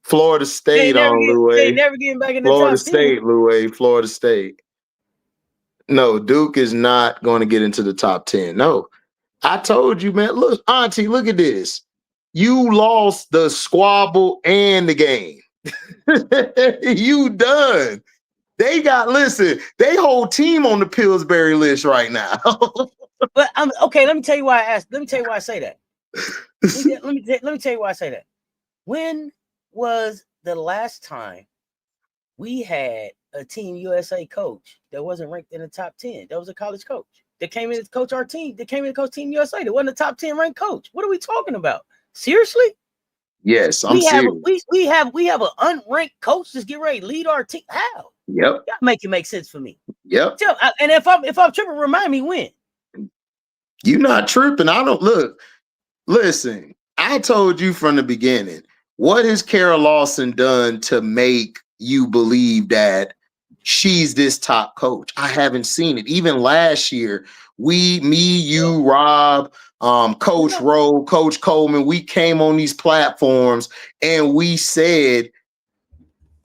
Florida State on Louis. They never getting back in the Florida top 10. State, Louis. Florida State. No, Duke is not going to get into the top 10. No. I told you, man. Look, Auntie, look at this. You lost the squabble and the game. You done. They they whole team on the Pillsbury list right now. But I'm okay. Let me tell you why I asked. Let me tell you why I say that. Let me tell you why I say that. When was the last time we had a Team USA coach that wasn't ranked in the top 10? That was a college coach that came in to coach our team. That came in to coach Team USA. That wasn't a top 10 ranked coach. What are we talking about? Seriously? Yes, I'm serious. We have an unranked coach that's getting ready to lead our team. How? Yep. That make it make sense for me. Yep. And if I'm tripping, remind me when. You're not tripping. I don't look. Listen, I told you from the beginning. What has Kara Lawson done to make you believe that she's this top coach? I haven't seen it. Even last year, you, Rob, Coach Rowe, Coach Coleman, we came on these platforms and we said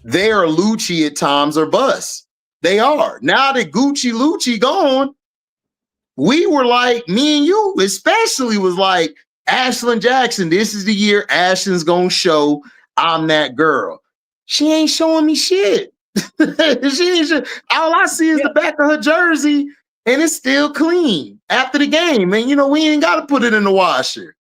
they're Lucci at times or bust. They are. Now that Gucci Lucci gone, we were like, me and you especially was like, Ashlyn Jackson, this is the year Ashlyn's gonna show I'm that girl. She ain't showing me shit. All I see is the back of her jersey, and it's still clean after the game. And we ain't got to put it in the washer.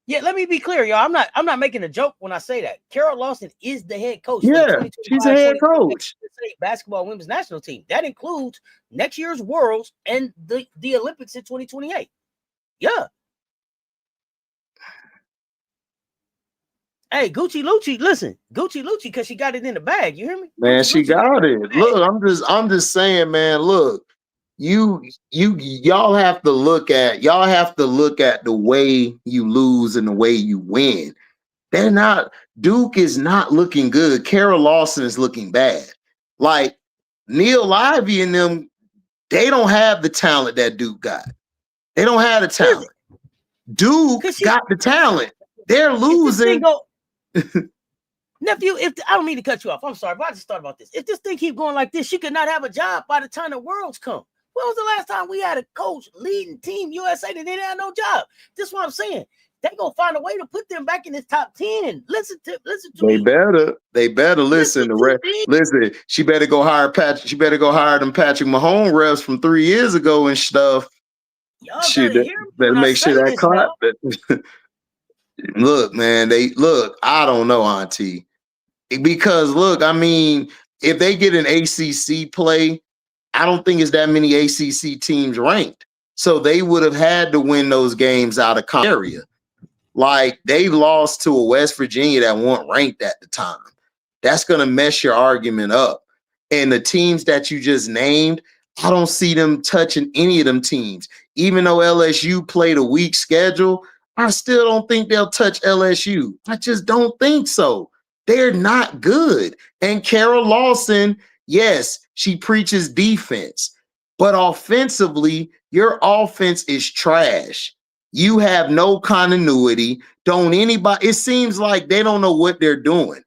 Yeah, let me be clear, y'all. I'm not making a joke when I say that. Carol Lawson is the head coach. Yeah, she's a head coach. Basketball women's national team. That includes next year's Worlds and the Olympics in 2028. Yeah. Hey, Gucci Lucci, listen, Gucci Lucci, because she got it in the bag. You hear me? Man, Gucci she Lucci got it. Look, I'm just saying, man. Look, y'all have to look at the way you lose and the way you win. Duke is not looking good. Carol Lawson is looking bad. Like Neil Ivey and them, they don't have the talent that Duke got. They don't have the talent. Duke got the talent. They're losing. Nephew, I don't mean to cut you off. I'm sorry, but I just thought about this. If this thing keep going like this, she could not have a job by the time the Worlds come. When was the last time we had a coach leading Team USA that didn't have no job? This is what I'm saying. They gonna find a way to put them back in this top 10. Listen to me. They better listen. Listen. She better go hire Patrick. She better go hire them Patrick Mahomes refs from 3 years ago and stuff. She better make sure that clap. Look, man. I don't know, Auntie. Because look, I mean, if they get an ACC play, I don't think it's that many ACC teams ranked. So they would have had to win those games out of area. Like they lost to a West Virginia that weren't ranked at the time. That's going to mess your argument up. And the teams that you just named, I don't see them touching any of them teams. Even though LSU played a weak schedule, I still don't think they'll touch LSU. I just don't think so. They're not good. And Carol Lawson, yes, she preaches defense, but offensively, your offense is trash. You have no continuity. It seems like they don't know what they're doing.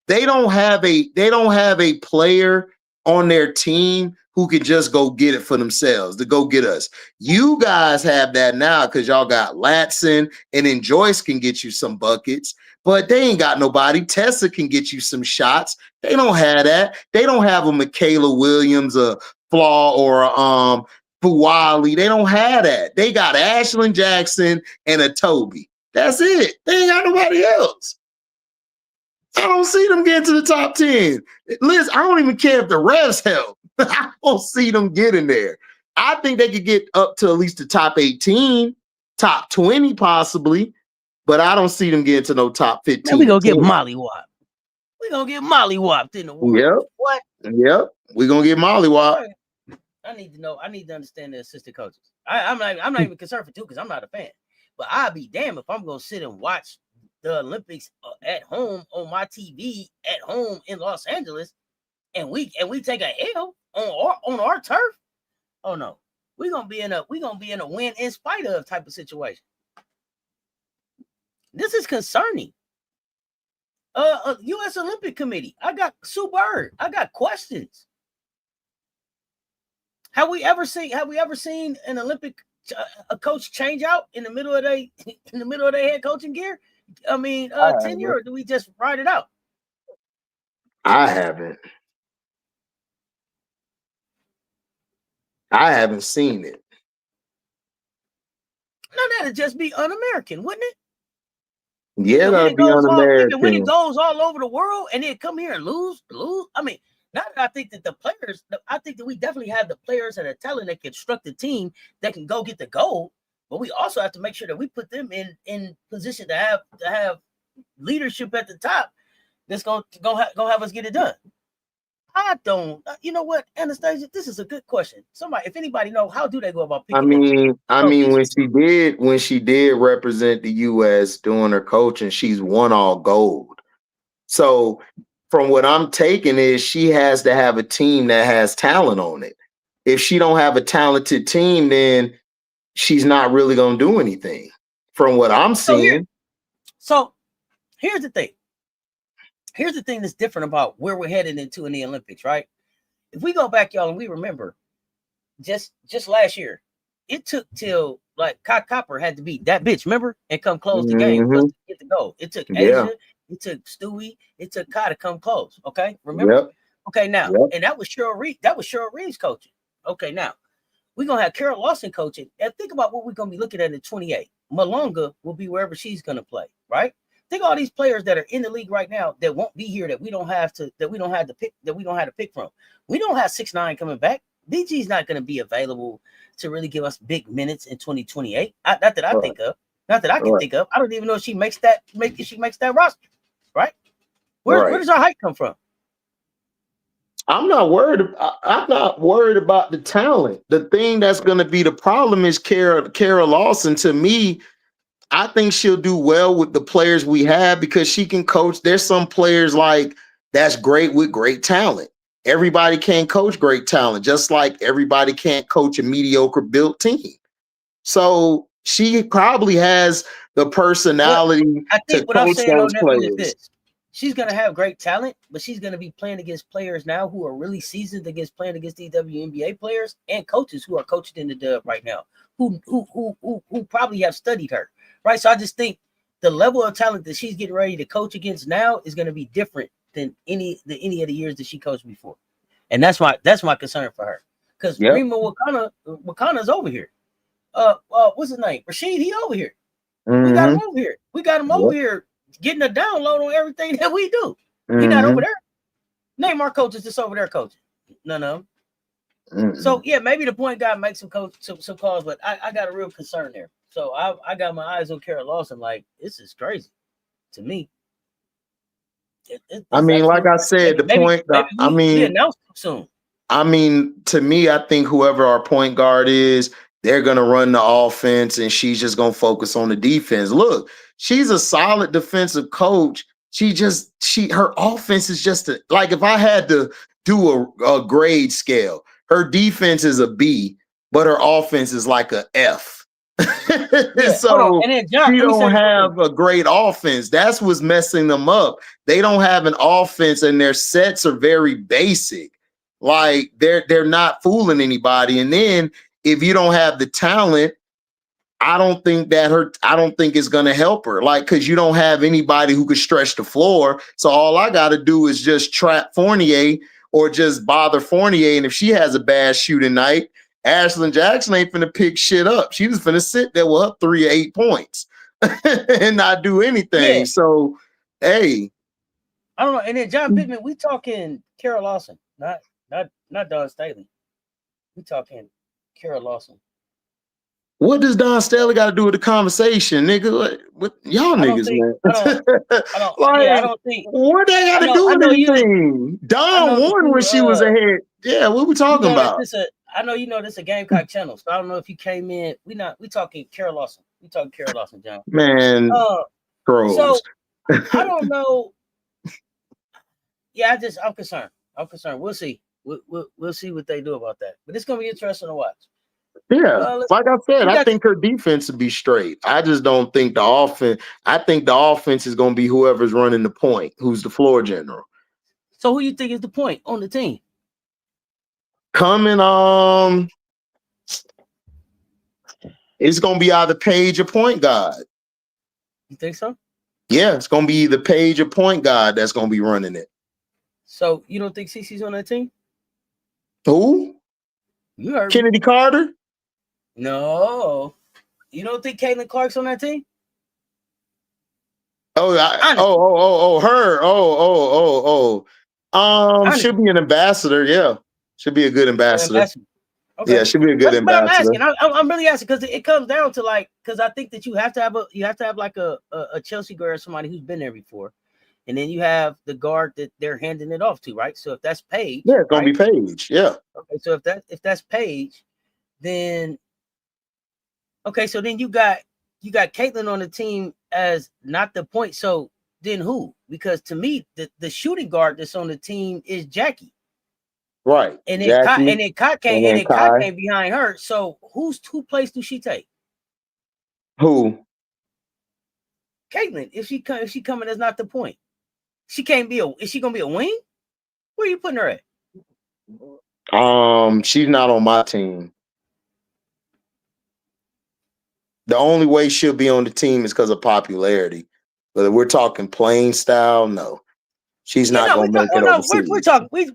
They don't have a player on their team who can just go get it for themselves, to go get us. You guys have that now because y'all got Latson, and then Joyce can get you some buckets. But they ain't got nobody. Tessa can get you some shots. They don't have that. They don't have a Michaela Williams, a Flaw, or a Fuwali. They don't have that. They got Ashlyn Jackson and a Toby. That's it. They ain't got nobody else. I don't see them getting to the top 10. Liz, I don't even care if the refs help. I don't see them getting there. I think they could get up to at least the top 18, top 20 possibly. But I don't see them getting to no top 15. We're going to get mollywopped. We're going to get mollywopped in the world. Yep. What? Yep. We're going to get mollywopped. I need to know. I need to understand the assistant coaches. I'm not even concerned for two because I'm not a fan. But I'll be damned if I'm going to sit and watch the Olympics at home on my TV at home in Los Angeles and we take a L on our turf. Oh no. We're going to be in a win in spite of type of situation. This is concerning. U.S. Olympic Committee. I got Sue Bird. I got questions. Have we ever seen an Olympic a coach change out in the middle of their head coaching gear? I mean, tenure, or do we just ride it out? I haven't seen it. No, that'd just be un-American, wouldn't it? Yeah, that'd be un-American. When it goes all over the world and then come here and lose. I mean, not that I think that I think that we definitely have the players and the talent that construct the team that can go get the gold, but we also have to make sure that we put them in position to have leadership at the top that's gonna have us get it done. I don't. You know what, Anastasia? This is a good question. Somebody, if anybody know, how do they go about picking? I mean, when she did represent the U.S. doing her coaching, she's won all gold. So, from what I'm taking is she has to have a team that has talent on it. If she don't have a talented team, then she's not really gonna do anything. From what I'm seeing. So here's the thing. Here's the thing that's different about where we're headed into in the Olympics, right? If we go back, y'all, and we remember just last year, it took till like Kai Copper had to beat that bitch, remember, and come close the game for us to get the goal. It took Asia, it took Stewie, it took Kai to come close. Okay, remember? Okay, now, and that was Cheryl Reed. That was Cheryl Reeves coaching. Okay, now we're gonna have Carol Lawson coaching, and think about what we're gonna be looking at in 28. Malonga will be wherever she's gonna play, right? Think all these players that are in the league right now that won't be here, that we don't have to pick from. We don't have 6ix9ine coming back. BG's not going to be available to really give us big minutes in 2028. Not that I think of. Not that I can think of. I don't even know if she makes that roster. Right? Where does our height come from? I'm not worried about the talent. The thing that's going to be the problem is Kara Lawson. To me, I think she'll do well with the players we have because she can coach. There's some players like that's great with great talent. Everybody can't coach great talent, just like everybody can't coach a mediocre built team. So she probably has the personality to coach those players. She's going to have great talent, but she's going to be playing against players now who are really seasoned playing against these WNBA players and coaches who are coaching in the dub right now, who probably have studied her. Right. So I just think the level of talent that she's getting ready to coach against now is going to be different than any of the years that she coached before. And that's my concern for her. Because Rima Wakana's over here. What's his name? Rashid, he over here. We got him over here. We got him over here getting a download on everything that we do. He's not over there. Name our coaches that's over there coaching. None of them. So yeah, maybe the point guy makes some calls, but I got a real concern there. So I got my eyes on Kara Lawson. Like, this is crazy to me. I mean, like I said, we announce soon. I mean, to me, I think whoever our point guard is, they're gonna run the offense, and she's just gonna focus on the defense. Look, she's a solid defensive coach. Her offense is just like if I had to do a grade scale, her defense is a B, but her offense is like a F. So John, she don't have a great offense. That's what's messing them up. They don't have an offense, and their sets are very basic. Like they're not fooling anybody. And then if you don't have the talent, I don't think it's gonna help her. Like, because you don't have anybody who could stretch the floor. So all I gotta do is just trap Fournier or just bother Fournier. And if she has a bad shooting night, Ashlyn Jackson ain't finna pick shit up. She just finna sit there with her 3 or 8 points and not do anything. Yeah. So, hey. I don't know. And then John Pittman, we talking Kara Lawson, not Dawn Staley. We talking Kara Lawson. What does Dawn Staley got to do with the conversation, nigga? What y'all niggas, man? I don't think. What they got to do with anything? Dawn won when she was ahead. Yeah, what we talking about? I know you know this is a Gamecock channel, so I don't know if you came in. We talking Kara Lawson. We talking Kara Lawson, John. Man, so I don't know. Yeah, I'm concerned. We'll see. We'll see what they do about that. But it's gonna be interesting to watch. Yeah, like I said, I think her defense will be straight. I just don't think the offense. I think the offense is gonna be whoever's running the point, who's the floor general. So who you think is the point on the team? Coming, it's gonna be either Paige or point guard. You think so? Yeah, it's gonna be either Paige or point guard that's gonna be running it. So you don't think CeCe's on that team? Who? You heard Kennedy Carter? No. You don't think Caitlin Clark's on that team? Her. Should be an ambassador. Yeah, should be a good ambassador. Okay. Yeah, should be a good ambassador. But I'm really asking because it comes down to because I think that you have to have like a Chelsea guard or somebody who's been there before, and then you have the guard that they're handing it off to, right? So if that's Paige, yeah, it's gonna be Paige. Yeah. Okay, so if that's Paige, then so then you got Caitlin on the team as not the point. So then who? Because to me, the shooting guard that's on the team is Jackie. Right. And then Kai came behind her. So who place do she take? Who? Caitlin. If she coming as not the point, she can't be is she gonna be a wing? Where are you putting her at? She's not on my team. The only way she'll be on the team is because of popularity. But if we're talking playing style, no. She's not going to make it overseas. We're talking. We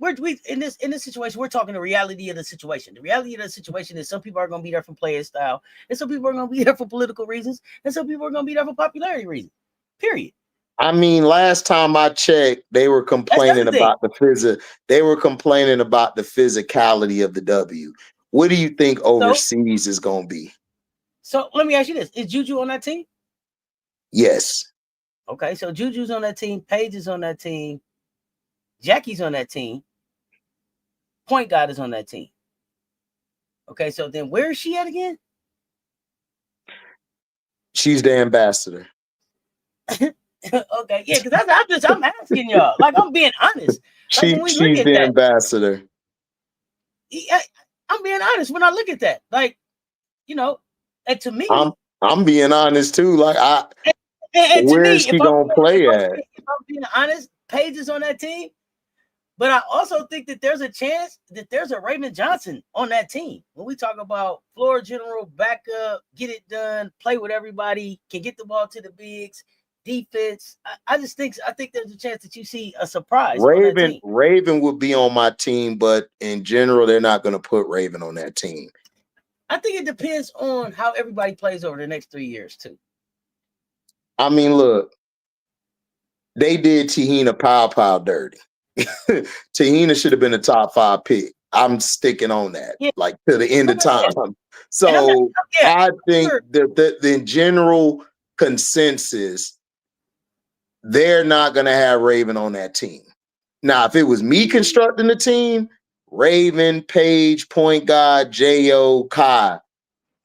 in this situation. We're talking the reality of the situation. The reality of the situation is some people are going to be there for playing style, and some people are going to be there for political reasons, and some people are going to be there for popularity reasons. Period. I mean, last time I checked, they were complaining about They were complaining about the physicality of the W. What do you think overseas is going to be? So let me ask you this: is Juju on that team? Yes. Okay, so Juju's on that team. Paige is on that team. Jackie's on that team. Point guard is on that team. Okay, so then where is she at again? She's the ambassador. Okay, yeah, because I'm asking y'all. Like, I'm being honest. Like, She's the ambassador. I'm being honest when I look at that. Like, you know, and to me, I'm being honest too. Like, and where is she gonna play at? If I'm being honest, Paige is on that team. But I also think that there's a chance that there's a Raymond Johnson on that team. When we talk about floor general, backup, get it done, play with everybody, can get the ball to the bigs, defense. I think there's a chance that you see a surprise. Raven would be on my team, but in general, they're not going to put Raven on that team. I think it depends on how everybody plays over the next 3 years too. I mean, look, they did Tahina Pow dirty. Tahina should have been a top 5 pick. I'm sticking on that, like to the end of time. So I think that the general consensus, they're not going to have Raven on that team. Now, if it was me constructing the team, Raven, Paige, point guard, J.O., Kai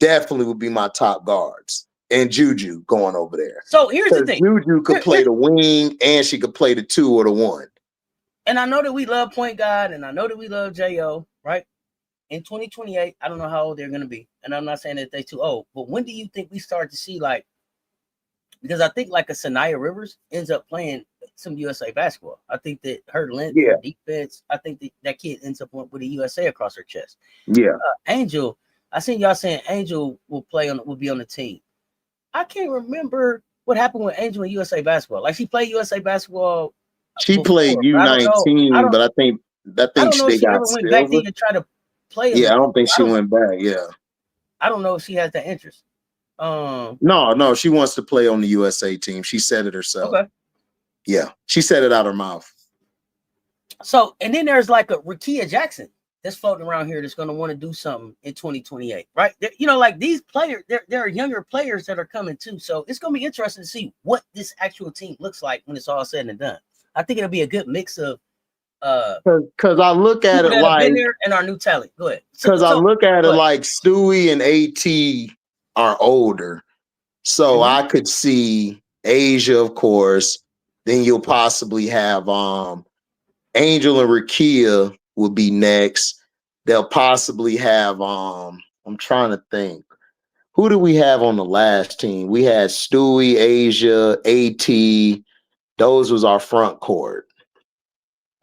definitely would be my top guards. And Juju going over there. So here's the thing. Juju could play the wing and she could play the 2 or the 1. And I know that we love point guard and I know that we love J.O., right? In 2028, I don't know how old they're going to be. And I'm not saying that they're too old. But when do you think we start to see, like, because I think like a Sanaya Rivers ends up playing some USA basketball. I think that her length, her defense, I think that kid ends up with a USA across her chest. Yeah. Angel, I seen y'all saying Angel will be on the team. I can't remember what happened with Angel in USA basketball. Like, she played USA basketball. She played U19, but I think I don't know if she ever went back there to try to play. Yeah, I don't think she went back. Yeah. I don't know if she has that interest. No, she wants to play on the USA team. She said it herself. Okay. Yeah, she said it out her mouth. So, and then there's like a Rakia Jackson that's floating around here that's going to want to do something in 2028, right? You know, like these players, there are younger players that are coming too. So it's going to be interesting to see what this actual team looks like when it's all said and done. I think it'll be a good mix of because I look at it like been there and our new talent. Go ahead. Because I look at it like Stewie and AT are older. So I could see Asia, of course. Then you'll possibly have Angel and Rakia will be next. They'll possibly have I'm trying to think. Who do we have on the last team? We had Stewie, Asia, AT. Those was our front court.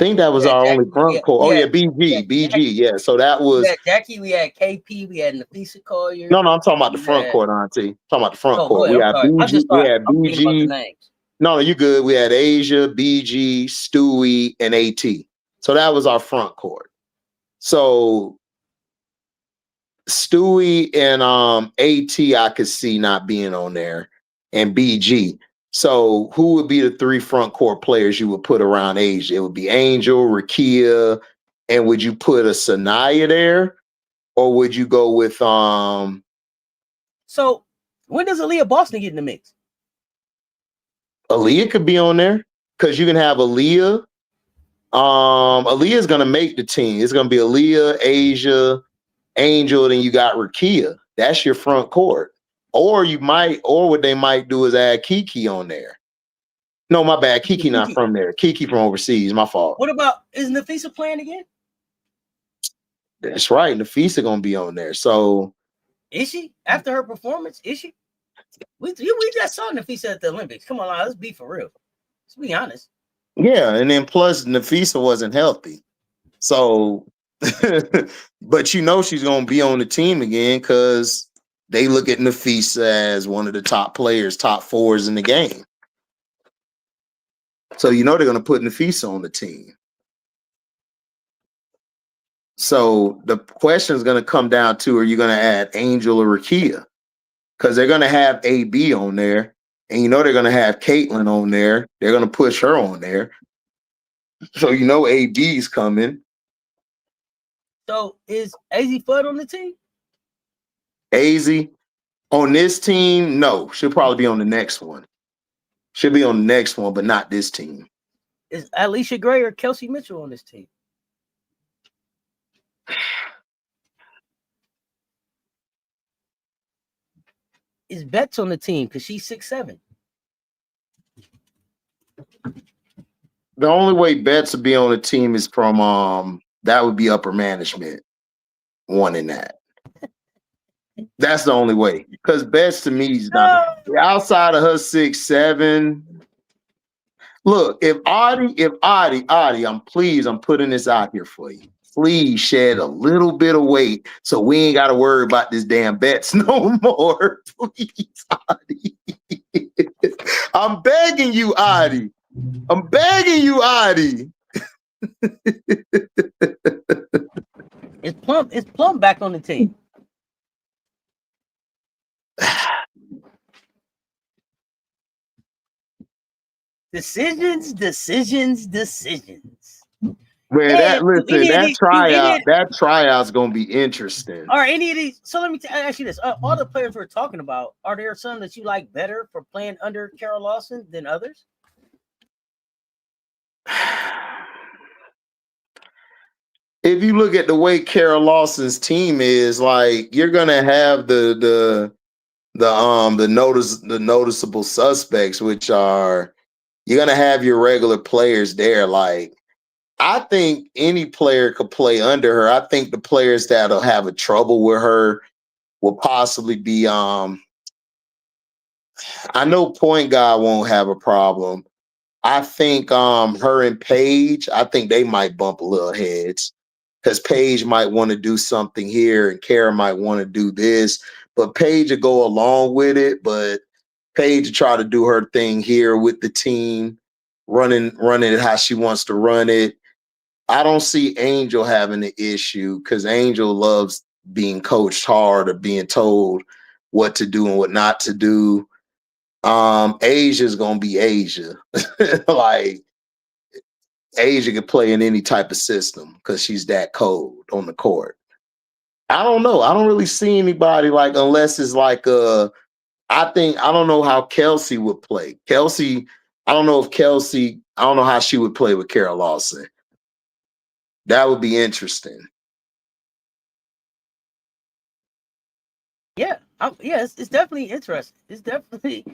I think that was our only front court. BG. Yeah. So that was. We had Jackie, we had KP, we had Nafisa Collier. No, I'm talking about the front court, Auntie. Talking about the front court. We had BG. We had BG. No, you good. We had Asia, BG, Stewie, and AT. So that was our front court. So Stewie and AT, I could see not being on there, and BG. So who would be the 3 front court players you would put around Asia? It would be Angel, Rakia, and would you put a Sanaya there, or would you go with So when does Aaliyah Boston get in the mix? Aaliyah could be on there because you can have Aaliyah. Aaliyah's gonna make the team. It's gonna be Aaliyah, Asia, Angel, then you got Rakia. That's your front court. Or what they might do is add Kiki on there. No, my bad. Kiki not from there. Kiki from overseas. My fault. What about, is Nafisa playing again? That's right. Nafisa gonna be on there. So is she? After her performance, is she? We just saw Nafisa at the Olympics. Come on, let's be for real. Let's be honest. Yeah, and then plus Nafisa wasn't healthy. So but she's gonna be on the team again because they look at Nafisa as one of the top players, top fours in the game. So you know they're going to put Nafisa on the team. So the question is going to come down to, are you going to add Angel or Rakia? Because they're going to have AB on there. And you know they're going to have Caitlyn on there. They're going to push her on there. So you know AB's coming. So is AZ Fudd on the team? AZ on this team? No. She'll probably be on the next one. She'll be on the next one, but not this team. Is Alicia Gray or Kelsey Mitchell on this team? Is Betts on the team because she's 6'7"? The only way Betts would be on the team is from that would be upper management wanting that. That's the only way. Because Betts to me is not outside of her 6'7". Look, if Audie, I'm putting this out here for you. Please shed a little bit of weight so we ain't got to worry about this damn Betts no more. Please, Audie. I'm begging you, Audie. I'm begging you, Audie. Is Plum back on the team? Decisions. Man, that tryout's gonna be interesting. Are any of these? So let me ask you this: all the players we're talking about, are there some that you like better for playing under Carol Lawson than others? If you look at the way Carol Lawson's team is, like, you're gonna have the noticeable suspects, which are, you're gonna have your regular players there. Like, I think any player could play under her. I think the players that'll have a trouble with her will possibly be I know point guard won't have a problem. I think her and Paige, I think they might bump a little heads because Paige might want to do something here and Kara might want to do this, but Paige will go along with it. But Paige will try to do her thing here with the team, running it how she wants to run it. I don't see Angel having an issue because Angel loves being coached hard or being told what to do and what not to do. Asia's gonna be Asia. Like, Asia can play in any type of system because she's that cold on the court. I don't know. I don't really see anybody, like, unless it's like I don't know how Kelsey would play. I don't know how she would play with Carol Lawson. That would be interesting. Yeah, it's definitely interesting. It's definitely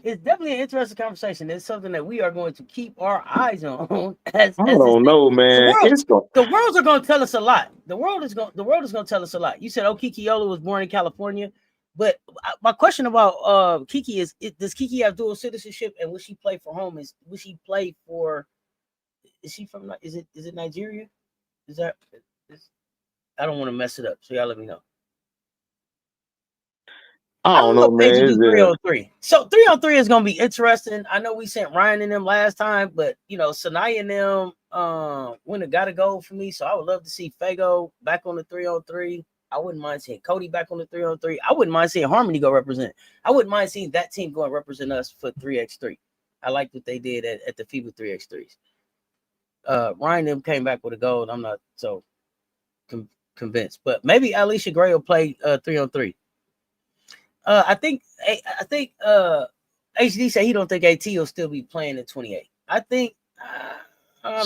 an interesting conversation. It's something that we are going to keep our eyes on. I don't know, man. The world's are going to tell us a lot. The world is going to tell us a lot. You said, Kiki Ola was born in California, but my question about Kiki is, does Kiki have dual citizenship, and will she play for home? Is she from? Is it Nigeria? I don't want to mess it up, so y'all let me know. I don't know, man. 3-on-3. So 3-on-3 is gonna be interesting. I know we sent Ryan and them last time, but Sanaya and them wouldn't have got to go for me. So I would love to see Fago back on the 3-on-3. I wouldn't mind seeing Cody back on the 3-on-3. I wouldn't mind seeing Harmony go represent. I wouldn't mind seeing that team go and represent us for 3x3. I liked what they did at the FIBA 3x3s. Ryan and them came back with a gold. I'm not so convinced, but maybe Alicia Gray will play 3-on-3. I think HD said he don't think AT will still be playing in 28. I think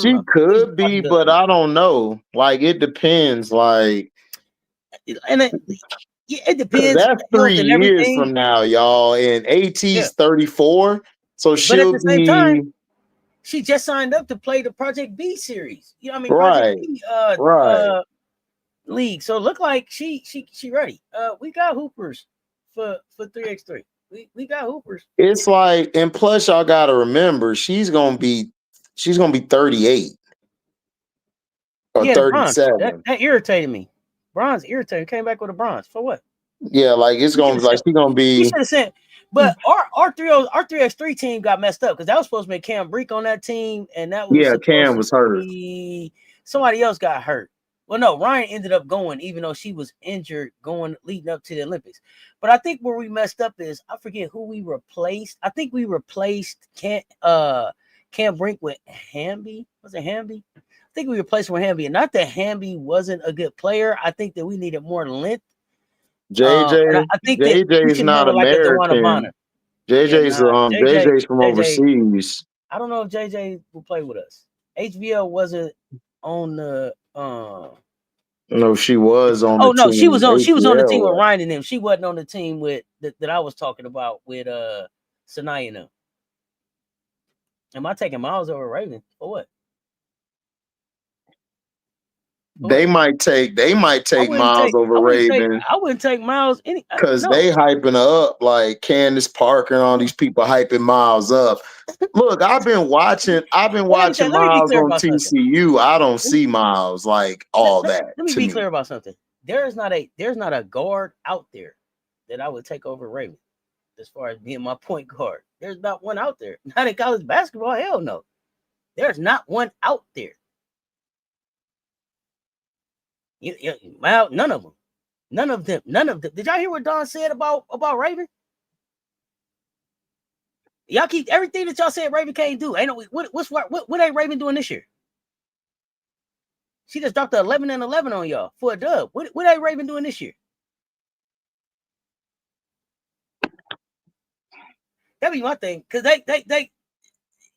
she could be, but I don't know. Like, it depends. Like, and it depends. That's 3 years from now, y'all. And AT's 34, so she'll but at the same time, she just signed up to play the Project B series. Project B league. So it look like she ready. We got hoopers for 3x3. We got hoopers. It's like, and plus y'all gotta remember, she's gonna be 38 or 37. That irritated me. Bronze irritated. Came back with a bronze for what? Yeah, like it's gonna like she's gonna He be. should have said, but our 3x3 team got messed up because that was supposed to be Cam Breek on that team, and that was Yeah, supposed Cam to was hurt. be somebody else got hurt. Well, no, Ryan ended up going, even though she was injured going leading up to the Olympics. But I think where we messed up is I forget who we replaced. I think we replaced Cam Brink with Hamby. Was it Hamby? I think we replaced him with Hamby. And not that Hamby wasn't a good player. I think that we needed more length. And I think that we JJ's should have not went with like a DeWanna American. Bonner. JJ's Yeah, nah, JJ's from overseas. I don't know if JJ will play with us. HBL wasn't on the No, she was on oh the no, team. she was on the team with ATL. Ryan and them. She wasn't on the team with that I was talking about with Sanaya and them. Am I taking Miles over Raven or what? They might take Miles over Raven. I wouldn't take Miles Because no. they hyping her up like Candace Parker and all these people hyping Miles up. Look, I've been watching Let me Miles clear on about something. TCU. I don't see Miles like all that. Let me be clear about something. There's not a guard out there that I would take over Raven as far as being my point guard. There's not one out there. Not in college basketball. Hell no. There's not one out there. None of them. None of them. Did y'all hear what Don said about Raven? Y'all keep everything that y'all said Raven can't do. Ain't no what ain't Raven doing this year? She just dropped the 11 and 11 on y'all for a dub. What ain't Raven doing this year? That'd be my thing, because they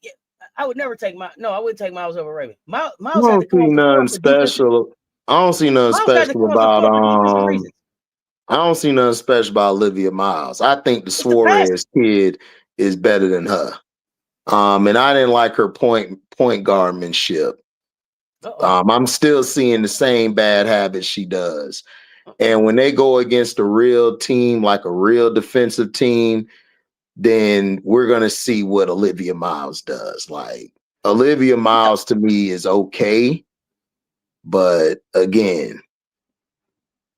yeah, I would never take I wouldn't take Miles over Raven. Miles I don't see nothing special. I don't see nothing special about I don't see nothing special about Olivia Miles. I think the Suarez kid is better than her. And I didn't like her point guardmanship. I'm still seeing the same bad habits she does. And when they go against a real team, like a real defensive team, then we're going to see what Olivia Miles does. Like, Olivia Miles to me is okay. But again,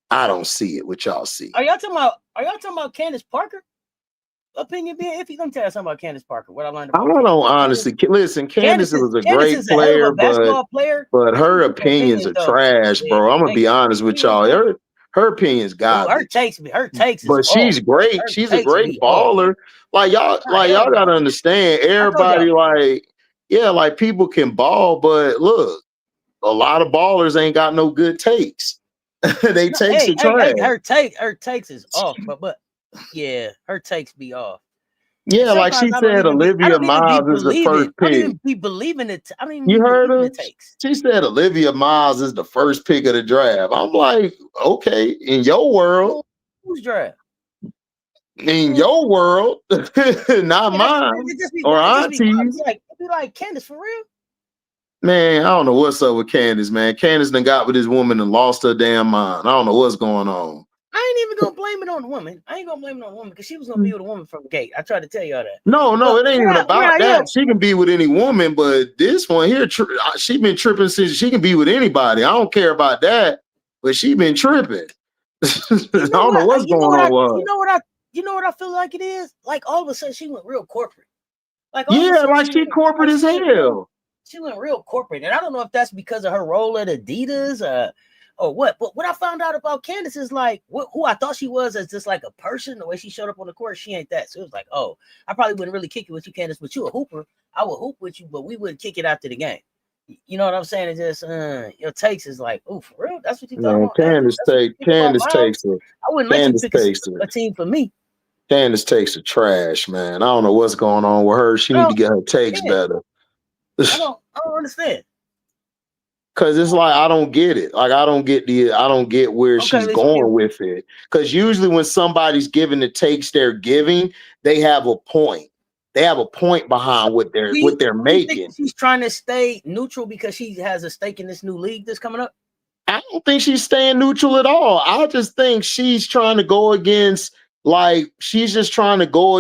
I don't see it. What y'all see? Are y'all talking about Candace Parker? Opinion being iffy. Let me tell you something about Candace Parker. What I learned about I don't know, honestly. Listen, Candace was a great player, but her opinions are trash, bro. I'm gonna be honest with y'all. Her opinions garbage. Her takes but she's great. She's a great baller. Like y'all gotta understand. Everybody like people can ball, but look, a lot of ballers ain't got no good takes. They takes are trash. Her takes is off, but yeah, her takes be off. Yeah, like she said, Olivia Miles is the first pick. I don't even be believing it. I don't even you be heard her? It takes. She said Olivia Miles is the first pick of the draft. I'm like, okay, in your world. Who's draft? In your world, not mine. Or aunties. It'd be like Candace for real. Man, I don't know what's up with Candace, man. Candace done got with this woman and lost her damn mind. I don't know what's going on. I ain't even gonna blame it on the woman. I ain't gonna blame it on the woman because she was gonna be with a woman from the gate. I tried to tell y'all that. No, it ain't even about that. She can be with any woman, but this one here, she been tripping since she can be with anybody. I don't care about that, but she been tripping. I don't know what's going on with her. You know what I feel like it is? Like all of a sudden she went real corporate. Like she corporate as hell. She went real corporate, and I don't know if that's because of her role at Adidas or what. But what I found out about Candace is like who I thought she was as just like a person. The way she showed up on the court, she ain't that. So it was like, oh, I probably wouldn't really kick it with you, Candace, but you a hooper. I would hoop with you, but we wouldn't kick it after the game. You know what I'm saying? It's just your takes is like, oh, for real? That's what you thought about? Candace takes her. I wouldn't let you pick a team for me. Candace takes the trash, man. I don't know what's going on with her. She need to get her takes better. I don't understand. Cause it's like I don't get it. Like I don't get where she's going with it. Cause usually when somebody's giving the takes they're giving, they have a point. They have a point behind what they're making. She's trying to stay neutral because she has a stake in this new league that's coming up. I don't think she's staying neutral at all. I just think she's trying to go against Like she's just trying to go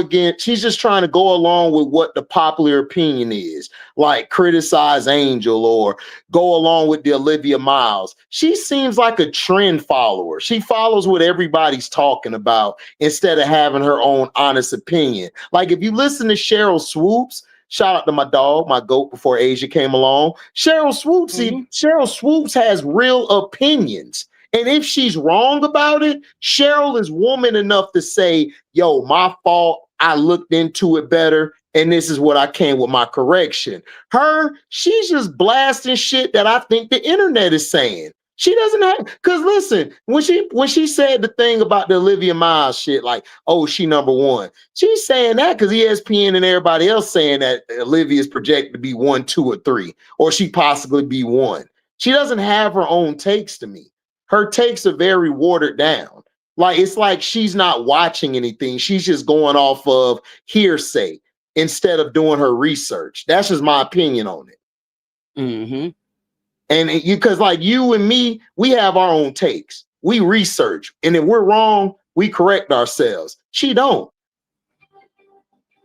along with what the popular opinion is, like criticize Angel or go along with the Olivia Miles. She seems like a trend follower. She follows what everybody's talking about instead of having her own honest opinion. Like if you listen to Cheryl Swoops, shout out to my dog, my goat before Asia came along. Cheryl Swoops has real opinions. And if she's wrong about it, Cheryl is woman enough to say, yo, my fault. I looked into it better. And this is what I came with my correction. She's just blasting shit that I think the internet is saying. She doesn't have, because listen, when she said the thing about the Olivia Miles shit, like, oh, she number one. She's saying that because ESPN and everybody else saying that Olivia is projected to be 1, 2, or 3, or she possibly be 1. She doesn't have her own takes to me. Her takes are very watered down. Like it's like she's not watching anything. She's just going off of hearsay instead of doing her research. That's just my opinion on it. Mm-hmm. And because like you and me, we have our own takes. We research, and if we're wrong, we correct ourselves. She don't.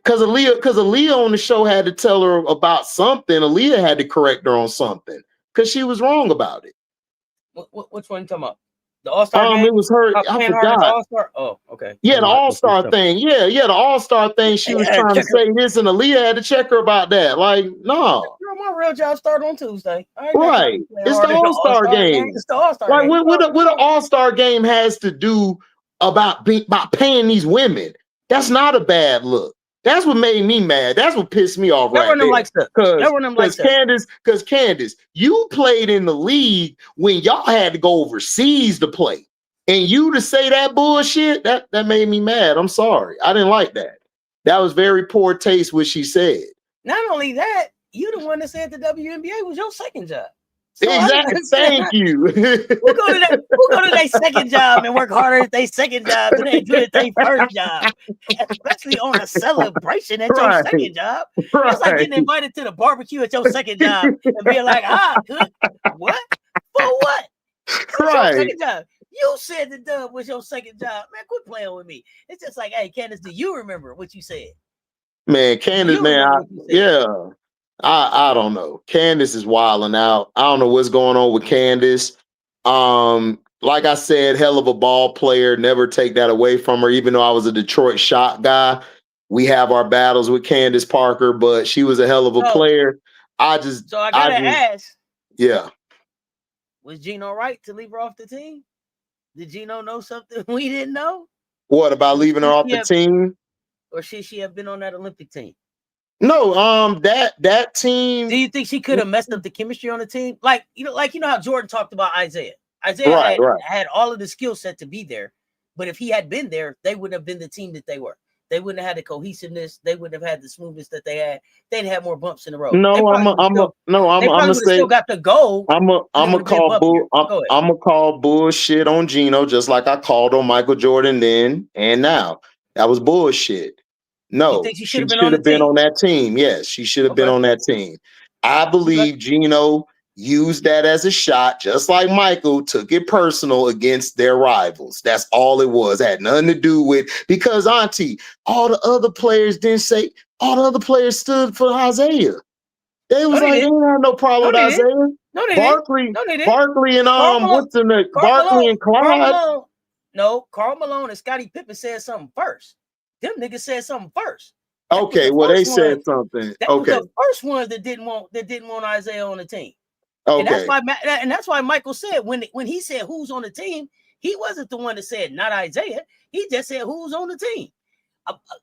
Because Aaliyah on the show had to tell her about something. Aaliyah had to correct her on something because she was wrong about it. Which one you talking about? The All-Star game? It was her. I forgot. All-Star? Oh, okay. Yeah, the All-Star thing. Yeah, the All-Star thing. She was trying to say this, and Aaliyah had to check her about that. Like, no. My real job started on Tuesday. Right. It's the All-Star game. It's the All-Star game. Like, what the All-Star game has to do about paying these women. That's not a bad look. That's what made me mad. That's what pissed me off right there. Because Candace, you played in the league when y'all had to go overseas to play. And you to say that bullshit, that made me mad. I'm sorry. I didn't like that. That was very poor taste what she said. Not only that, you the one that said the WNBA was your second job. So exactly. Thank you. Who go to their second job and work harder at their second job than they do at their first job, especially on a celebration at your second job. Right. It's like getting invited to the barbecue at your second job and being like, what? For what? Right. Your second job. You said the dub was your second job. Man, quit playing with me. It's just like, hey, Candace, do you remember what you said? Man, Candace, I don't know. Candace is wilding out. I don't know what's going on with Candace. Like I said, hell of a ball player. Never take that away from her. Even though I was a Detroit shot guy, we have our battles with Candace Parker, but she was a hell of a player. I gotta ask. Yeah. Was Gino right to leave her off the team? Did Gino know something we didn't know? What about leaving her off the team? Or should she have been on that Olympic team? No, that team. Do you think she could have messed up the chemistry on the team? Like you know how Jordan talked about Isaiah. Isaiah had all of the skill set to be there, but if he had been there, they wouldn't have been the team that they were. They wouldn't have had the cohesiveness. They wouldn't have had the smoothness that they had. They'd have more bumps in the road. No, I'm gonna say still got the goal. I'm gonna call bullshit on Gino, just like I called on Michael Jordan then and now. That was bullshit. No, she should have been on that team. Yes, she should have been on that team. I believe Gino used that as a shot, just like Michael took it personal against their rivals. That's all it was. It had nothing to do with, because Auntie, all the other players didn't say, all the other players stood for Isaiah. They was they didn't have no problem with Isaiah. No, they Barkley, didn't. Barkley and what's in the Barkley and Clyde. Karl Malone and Scottie Pippen said something first. Them niggas said something first. Okay, well they said something. That was the first ones that didn't want Isaiah on the team. Okay, and that's why Michael said when he said who's on the team, he wasn't the one that said not Isaiah. He just said who's on the team.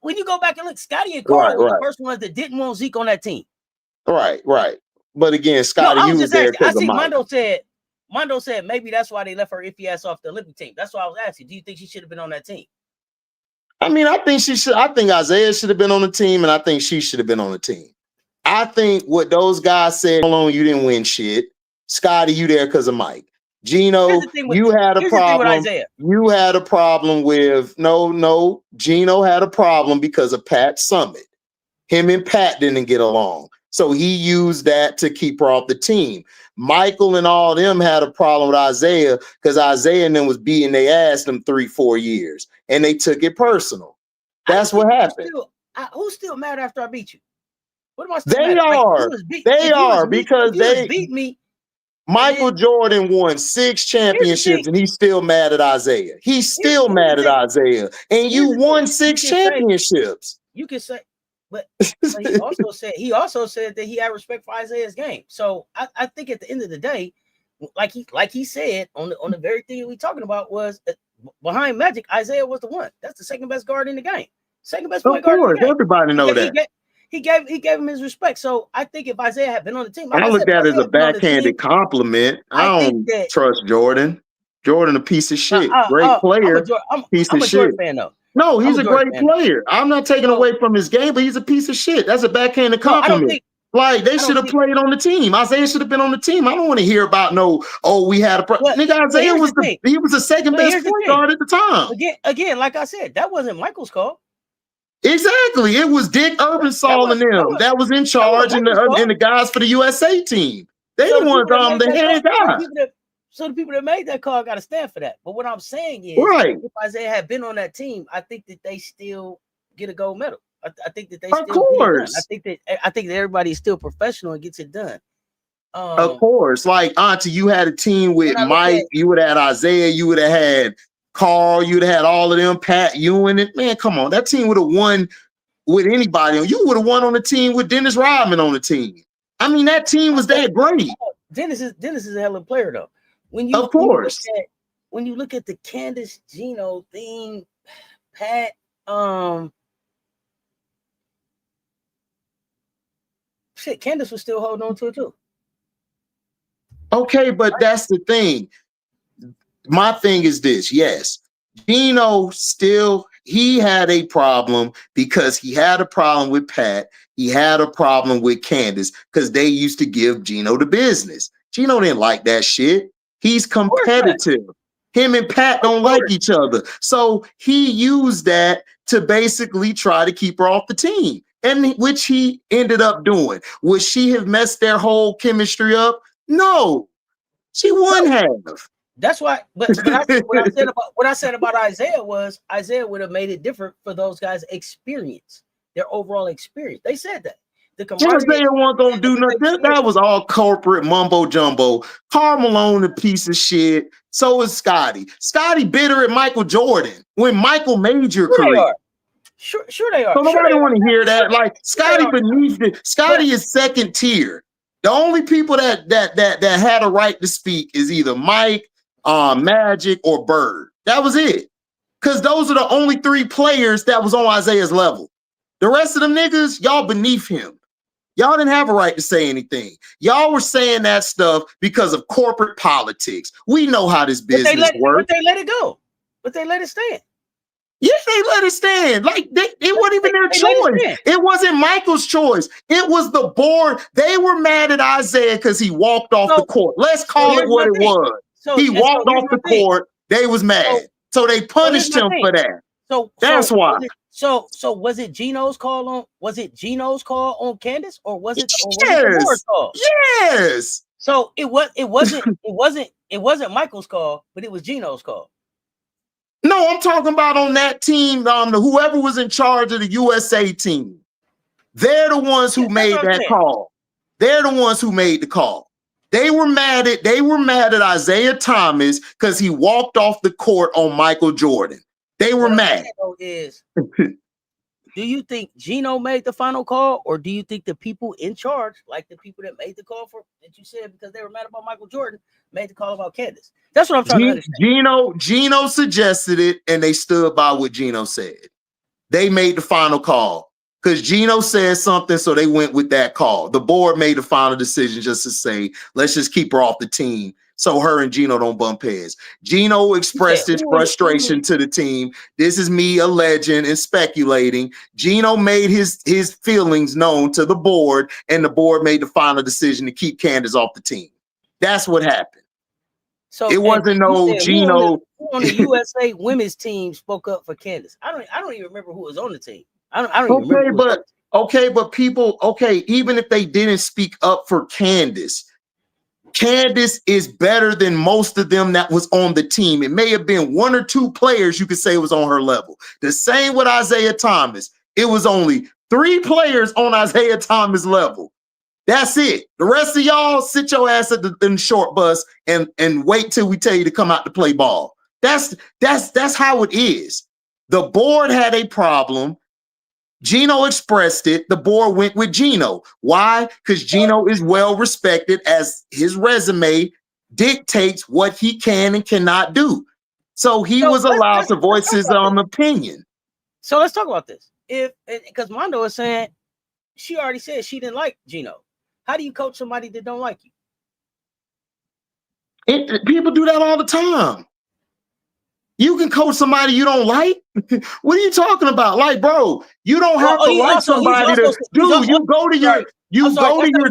When you go back and look, Scottie and Karl were the first ones that didn't want Zeke on that team. Right. But again, Scottie, you was there because of Mike. Mondo said maybe that's why they left her iffy ass off the Olympic team. That's why I was asking. Do you think she should have been on that team? I mean, I think she should. I think Isaiah should have been on the team, and I think she should have been on the team. I think what those guys said, hold on, you didn't win shit. Scottie, you there because of Mike. Gino, you had a problem. You had a problem with Gino had a problem because of Pat Summitt. Him and Pat didn't get along. So he used that to keep her off the team. Michael and all them had a problem with Isaiah because Isaiah and them was beating their ass them 3-4 years, and they took it personal. That's what happened. Who's still mad after I beat you? What am I still they mad? are. They are because they beat me. Michael Jordan won 6 championships, and he's still mad at Isaiah. He's still mad at Isaiah, and you won 6 championships. You can say, but he also said that he had respect for Isaiah's game. So I think at the end of the day, like he said on the very thing we talking about was behind Magic, Isaiah was the one. That's the second best guard in the game. Second best point guard in the game. Everybody know that. He gave him his respect. So I think if Isaiah had been on the team, I look at it as a backhanded compliment. I don't trust Jordan. Jordan, a piece of shit. Great player. Piece of shit. Fan, though. No, he's a great player. I'm not taking away from his game, but he's a piece of shit. That's a backhanded compliment. Like they should have played on the team. Isaiah should have been on the team. I don't want to hear about we had a nigga. Isaiah was the second best point guard at the time. Again, like I said, that wasn't Michael's call. Exactly. It was Dick Urbensall and them that was in charge, and the guys for the USA team. They the ones the head guys. So the people that made that call got to stand for that. But what I'm saying is, if Isaiah had been on that team, I think that they still get a gold medal. I think that they still get it done. I think that everybody is still professional and gets it done. Of course, like Auntie, you had a team with Mike, you would have had Isaiah, you would have had Carl, you'd have had all of them, Pat Ewing. And man, come on, that team would have won with anybody. You would have won on the team with Dennis Rodman on the team. I mean, that team was that great. Dennis is a hell of a player, though. When you look at the Candace Gino thing, Pat, Candace was still holding on to it too. Okay, but that's the thing. My thing is this: yes, Gino he had a problem because he had a problem with Pat. He had a problem with Candace because they used to give Gino the business. Gino didn't like that shit. He's competitive. Him and Pat don't like each other. So he used that to basically try to keep her off the team, and which he ended up doing. Would she have messed their whole chemistry up? No, she wouldn't have. That's why. But what I said about Isaiah was Isaiah would have made it different for those guys' experience, their overall experience. They said that. Isaiah wasn't gonna do nothing. That was all corporate mumbo jumbo. Karl Malone, a piece of shit. So is Scotty. Scotty bitter at Michael Jordan when Michael made your career. Sure they are. So nobody want to hear that. Like Scotty beneath it. Scotty is second tier. The only people that had a right to speak is either Mike, Magic, or Bird. That was it. Because those are the only 3 players that was on Isaiah's level. The rest of them niggas, y'all beneath him. Y'all didn't have a right to say anything. Y'all were saying that stuff because of corporate politics. We know how this business works. But they let it go. But they let it stand. Yeah, they let it stand. Like it wasn't even their choice. It wasn't Michael's choice. It was the board. They were mad at Isaiah because he walked off the court. Let's call it what it was. He walked off the court. They was mad. So they punished him for that. So that's why. So was it Gino's call on Candace, or was it the board's call? Yes. So it wasn't Michael's call, but it was Gino's call. No, I'm talking about on that team, whoever was in charge of the USA team. They're the ones who made that call. They're the ones who made the call. They were mad at Isaiah Thomas because he walked off the court on Michael Jordan. They were mad. Do you think Gino made the final call, or do you think the people in charge, like the people that made the call that you said because they were mad about Michael Jordan, made the call about Candace? That's what I'm trying to understand. Gino suggested it, and they stood by what Gino said. They made the final call because Gino said something, so they went with that call. The board made the final decision just to say, let's just keep her off the team so her and Gino don't bump heads. Gino expressed his frustration to the team. This is me alleging and speculating. Gino made his feelings known to the board, and the board made the final decision to keep Candace off the team. That's what happened. So it wasn't no Gino. Who on the USA women's team spoke up for Candace? I don't even remember who was on the team. I don't even remember. Okay, but people, okay, even if they didn't speak up for Candace is better than most of them that was on the team. It may have been one or two players you could say was on her level. The same with Isaiah Thomas. It was only 3 players on Isaiah Thomas level. That's it. The rest of y'all sit your ass in the short bus and wait till we tell you to come out to play ball. That's how it is. The board had a problem. Gino expressed it. The board went with Gino. Why? Because Gino is well respected, as his resume dictates what he can and cannot do. So he was allowed to voice his opinion. So let's talk about this. Because Mondo is saying she already said she didn't like Gino. How do you coach somebody that don't like you? People do that all the time. You can coach somebody you don't like. What are you talking about? Like, bro, you don't have to like somebody to do. You go to your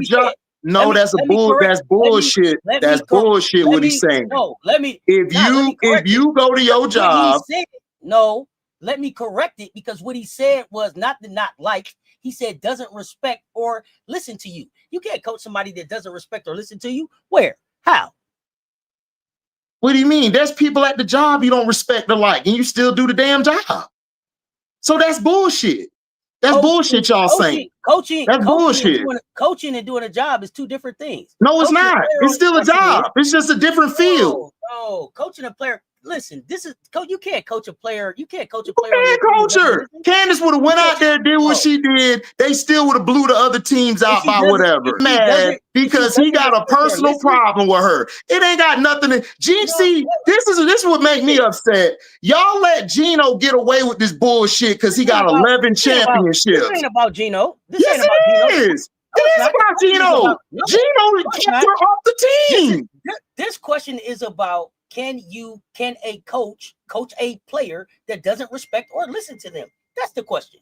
job. No, that's bullshit. That's bullshit. What he's saying. No, if you go to your job. No, let me correct it, because what he said was not like. He said doesn't respect or listen to you. You can't coach somebody that doesn't respect or listen to you. Where? How? What do you mean? There's people at the job you don't respect or like, and you still do the damn job. So that's bullshit. That's bullshit y'all saying. That's bullshit. Coaching and doing a job is two different things. No, it's not. It's still a job. It's just a different field. No, coaching a player. Listen, this is you can't coach a player. You can't coach a player. You can't coach her. Candace would have went out there and did what she did. They still would have blew the other teams out by whatever. Mad because he got a personal problem with her. It ain't got nothing to GC. This is what make me upset. Y'all let Gino get away with this bullshit because he got 11 championships. This ain't about Gino. Yes, it is. It is about Gino. Gino kept her off the team. This question is about can a coach a player that doesn't respect or listen to them? That's the question.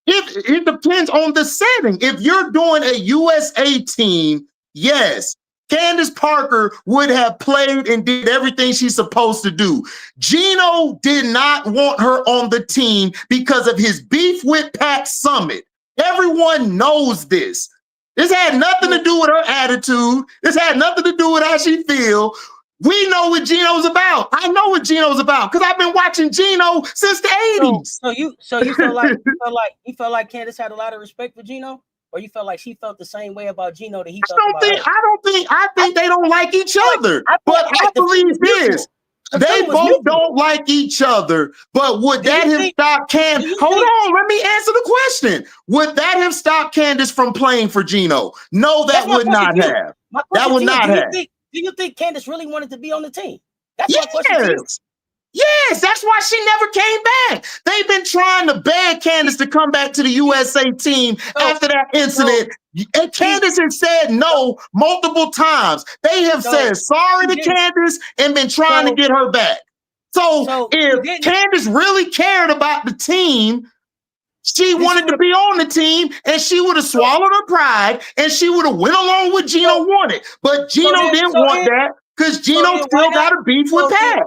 It depends on the setting. If you're doing a USA team, yes, Candace Parker would have played and did everything she's supposed to do. Gino did not want her on the team because of his beef with Pat Summitt. Everyone knows this. This had nothing to do with her attitude. This had nothing to do with how she feels. We know what Gino's about. I know what Gino's about because I've been watching Gino since the 80s. So you felt like Candace had a lot of respect for Gino, or you felt like she felt the same way about Gino that he felt about her? I think they don't like each other. But I believe this. They both don't like each other. But would that have stopped Candace? Hold on, let me answer the question. Would that have stopped Candace from playing for Gino? No, that would not have. That would not have. Do you think Candace really wanted to be on the team? That's my question to you. Yes, that's why she never came back. They've been trying to beg Candace to come back to the USA team after that incident. And Candace has said no multiple times. They have said sorry to Candace and been trying to get her back. So if Candace really cared about the team, she wanted to be on the team, and she would have swallowed her pride, and she would have went along with Gino wanted. But Gino didn't want that because Gino still got a beef with Pat.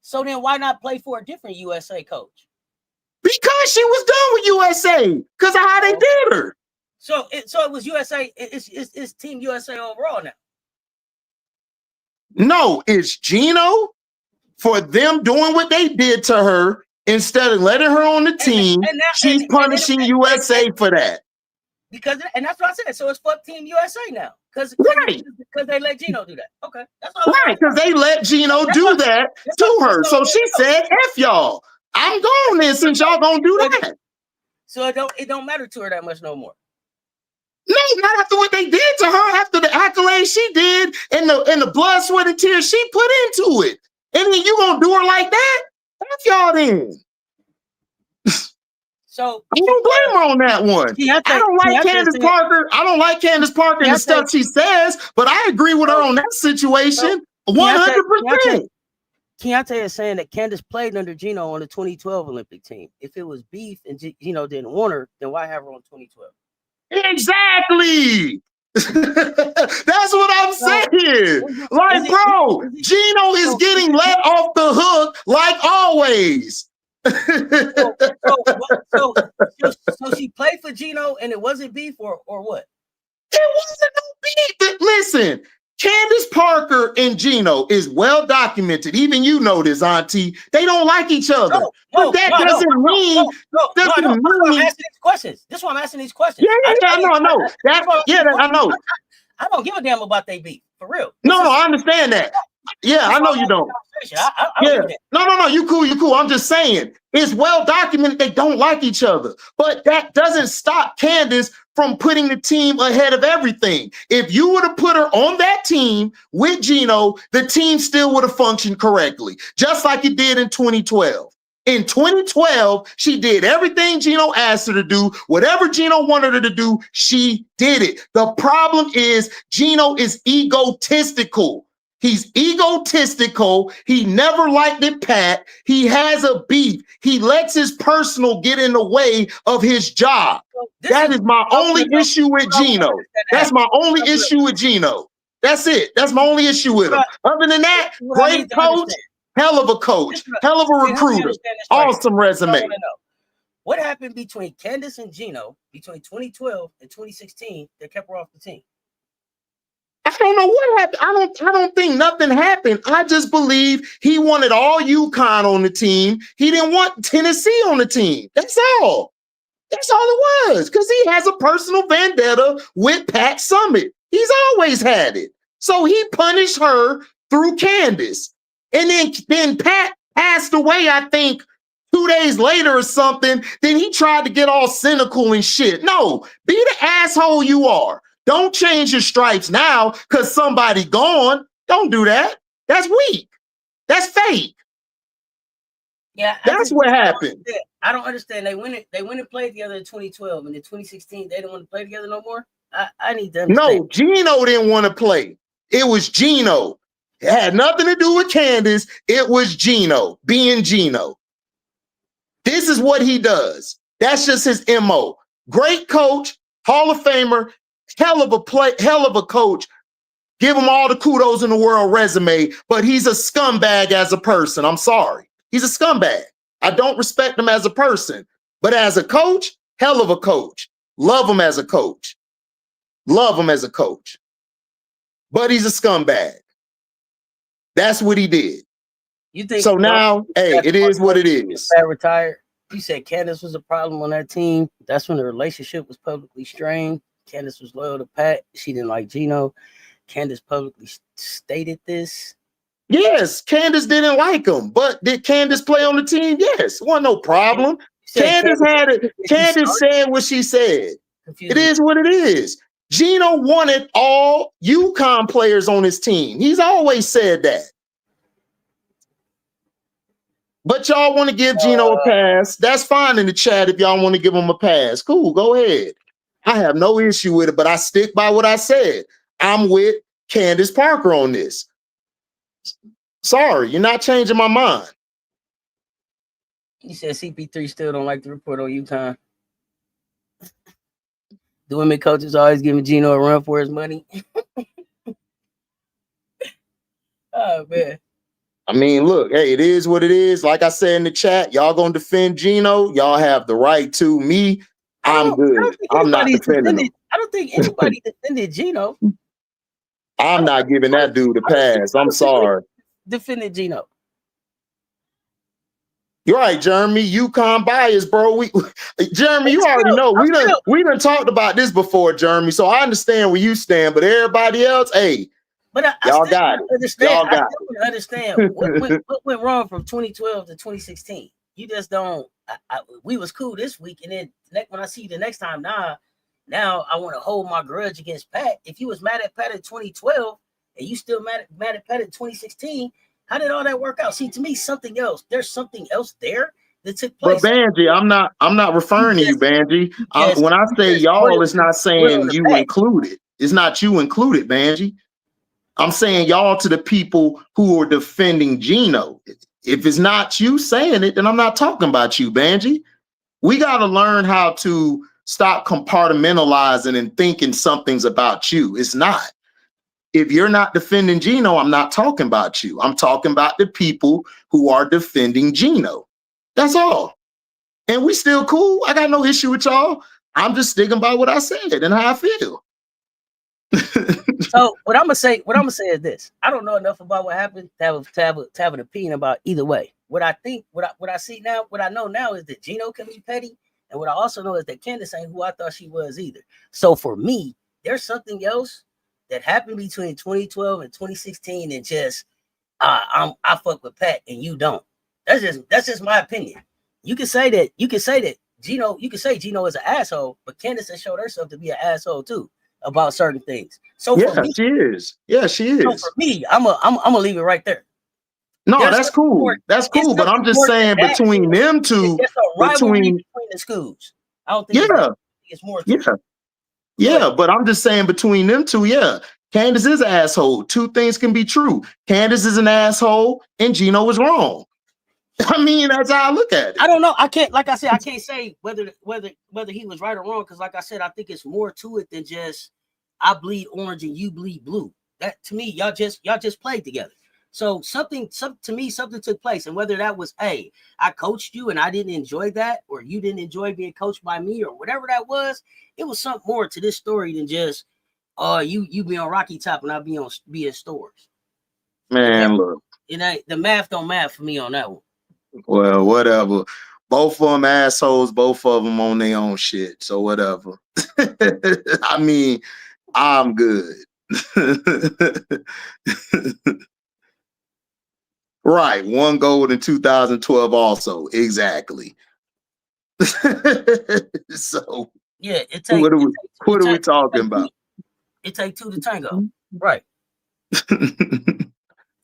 So then why not play for a different USA coach? Because she was done with USA because of how they did her. So it was USA. It's Team USA overall now. No, it's Gino for them doing what they did to her. Instead of letting her on the team, she's punishing USA for that. Because that's what I said. So it's fuck Team USA now. Because they let Gino do that. Okay. That's all right, because they let Gino do that to her. So she said, F y'all. I'm gone then since y'all gonna do that. So it don't matter to her that much no more. No, not after what they did to her, after the accolades she did and the blood, sweat, and tears she put into it. And then you gonna do her like that? F y'all then. So I don't blame her on that one. I don't like Candace Parker. I don't like Candace Parker and the stuff she says, but I agree with her on that situation 100%. Keontae is saying that Candace played under Gino on the 2012 Olympic team. If it was beef and Gino didn't want her, then why have her on 2012? Exactly. That's what I'm saying. Like, bro, Gino is getting let off the hook like always. So she played for Gino and it wasn't beef or what? It wasn't no beef. Listen, Candace Parker and Gino is well documented. Even you know this, Auntie. They don't like each other. But that doesn't mean. That's why I'm asking these questions. This is why I'm asking these questions. Yeah, I know. I know. I don't give a damn about they beef. For real. No, I understand that. Yeah, I know you don't. No, you cool. I'm just saying it's well documented they don't like each other, but that doesn't stop Candace from putting the team ahead of everything. If you would have put her on that team with Gino, the team still would have functioned correctly, just like it did in 2012. In 2012, she did everything Gino asked her to do. Whatever Gino wanted her to do, she did it. The problem is Gino is egotistical. He's egotistical. He never liked it, Pat. He has a beef. He lets his personal get in the way of his job. That is my only issue with Gino. That's my only issue with Gino. That's it. That's my only issue with him. Other than that, great coach, hell of a coach, hell of a recruiter, awesome resume. What happened between Candace and Gino between 2012 and 2016 that kept her off the team? I don't know what happened. I don't think nothing happened. I just believe he wanted all UConn on the team. He didn't want Tennessee on the team. That's all. That's all it was. Because he has a personal vendetta with Pat Summitt. He's always had it. So he punished her through Candace. And then Pat passed away, I think, 2 days later or something. Then he tried to get all cynical and shit. No, be the asshole you are. Don't change your stripes now because somebody gone. Don't do that. That's weak. That's fake. Yeah, that's what happened. I don't understand. They went and played together in 2012, and in 2016 they didn't want to play together no more. I need to understand. No, Gino didn't want to play. It was Gino. It had nothing to do with Candace. It was Gino being Gino. This is what he does. That's just his MO. Great coach, Hall of Famer. Hell of a coach. Give him all the kudos in the world resume, but he's a scumbag as a person. I'm sorry. He's a scumbag. I don't respect him as a person, but as a coach, hell of a coach. Love him as a coach. Love him as a coach. But he's a scumbag. That's what he did. You think so now, hey, it is what it is. Retired. You said Candace was a problem on that team. That's when the relationship was publicly strained. Candace was loyal to Pat. She didn't like Gino. Candace publicly stated this. Yes, Candace didn't like him, but did Candace play on the team? Yes, wasn't no problem. Candace had it. Candace said what she said. It is what it is. Gino wanted all UConn players on his team. He's always said that. But y'all want to give Gino a pass. That's fine in the chat if y'all want to give him a pass. Cool, go ahead. I have no issue with it, but I stick by what I said. I'm with Candace Parker on this. Sorry, you're not changing my mind. You said CP3 still don't like to report on UConn. The women coaches always giving Gino a run for his money. Oh, man. I mean, look, hey, it is what it is. Like I said in the chat, y'all gonna defend Gino. Y'all have the right to. Me, I'm good. I'm not defending him. I don't think anybody defended Gino. I'm not giving that dude a pass. I'm sorry. Defended Gino. You're right, Jeremy. UConn bias, bro. Jeremy, you already know. We done talked about this before, Jeremy. So I understand where you stand, but everybody else, hey, but y'all got it. Y'all got it. Understand what went wrong from 2012 to 2016. You just don't. We was cool this week, and then when I see you the next time, now I want to hold my grudge against Pat. If you was mad at Pat in 2012 and you still mad at Pat in 2016, how did all that work out? See, to me, something else. There's something else there that took place. But Banji, I'm not referring to you, Banji. When I say y'all, it's not saying you included. It's not you included, Banji. I'm saying y'all to the people who are defending Gino. If it's not you saying it, then I'm not talking about you, Banji. We got to learn how to stop compartmentalizing and thinking something's about you. It's not. If you're not defending Gino, I'm not talking about you. I'm talking about the people who are defending Gino. That's all. And we still cool. I got no issue with y'all. I'm just sticking by what I said and how I feel. So what I'm gonna say is this: I don't know enough about what happened to have an opinion about either way. What I think, what I see now, what I know now is that Gino can be petty, and what I also know is that Candace ain't who I thought she was either. So for me, there's something else that happened between 2012 and 2016, and just I fuck with Pat and you don't. That's just my opinion. You can say that Gino, you can say Gino is an asshole, but Candace has showed herself to be an asshole too about certain things. So yeah, for me, she is. Yeah, she is. so for me, I'm gonna leave it right there. No, There's that's cool. more, That's cool. But I'm just saying between them two, there's a rivalry between the schools. I don't think it's more. Yeah. But I'm just saying between them two, yeah. Candace is an asshole. Two things can be true. Candace is an asshole and Gino was wrong. I mean, that's how I look at it. I don't know. I can't, like I said, I can't say whether he was right or wrong, because like I said, I think it's more to it than just I bleed orange and you bleed blue. That to me, y'all just played together. So something took place, and whether that was, hey, I coached you and I didn't enjoy that, or you didn't enjoy being coached by me, or whatever that was, it was something more to this story than just you be on Rocky Top and I be in stores. Man, look, the math don't math for me on that one. Well, whatever. Both of them assholes, both of them on their own shit. So whatever. I mean, I'm good. Right. One gold in 2012 also. Exactly. So yeah, what are we talking about? It take two to tango. Right.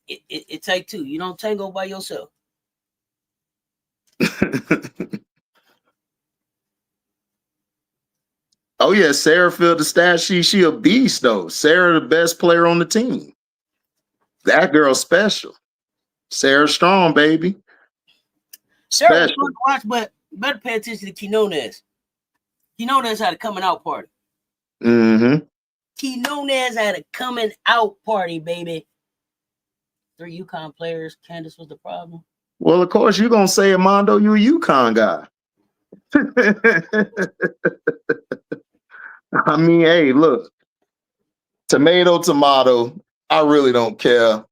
it take two. You don't tango by yourself. Oh yeah, Sarah filled the stat sheet. She a beast though. Sarah the best player on the team. That girl's special. Sarah Strong, baby. Sarah was fun to watch, but better pay attention to Quinones. Quinones had a coming out party. Mm-hmm. Quinones had a coming out party, baby. 3 UConn players. Candace was the problem. Well, of course, you're going to say, Armando, you a UConn guy. I mean, hey, look. Tomato. I really don't care.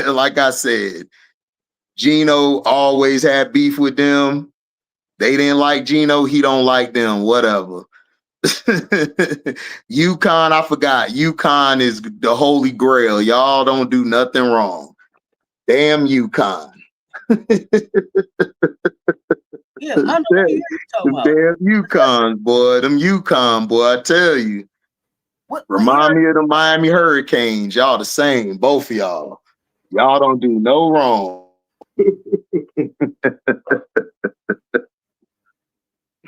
Like I said, Gino always had beef with them. They didn't like Gino. He don't like them. Whatever. UConn, I forgot. UConn is the holy grail. Y'all don't do nothing wrong. Damn UConn. Yeah, I know what you're talking about. Damn UConn, boy. Them UConn, boy, I tell you. Remind me of the Miami Hurricanes. Y'all the same, both of y'all. Y'all don't do no wrong.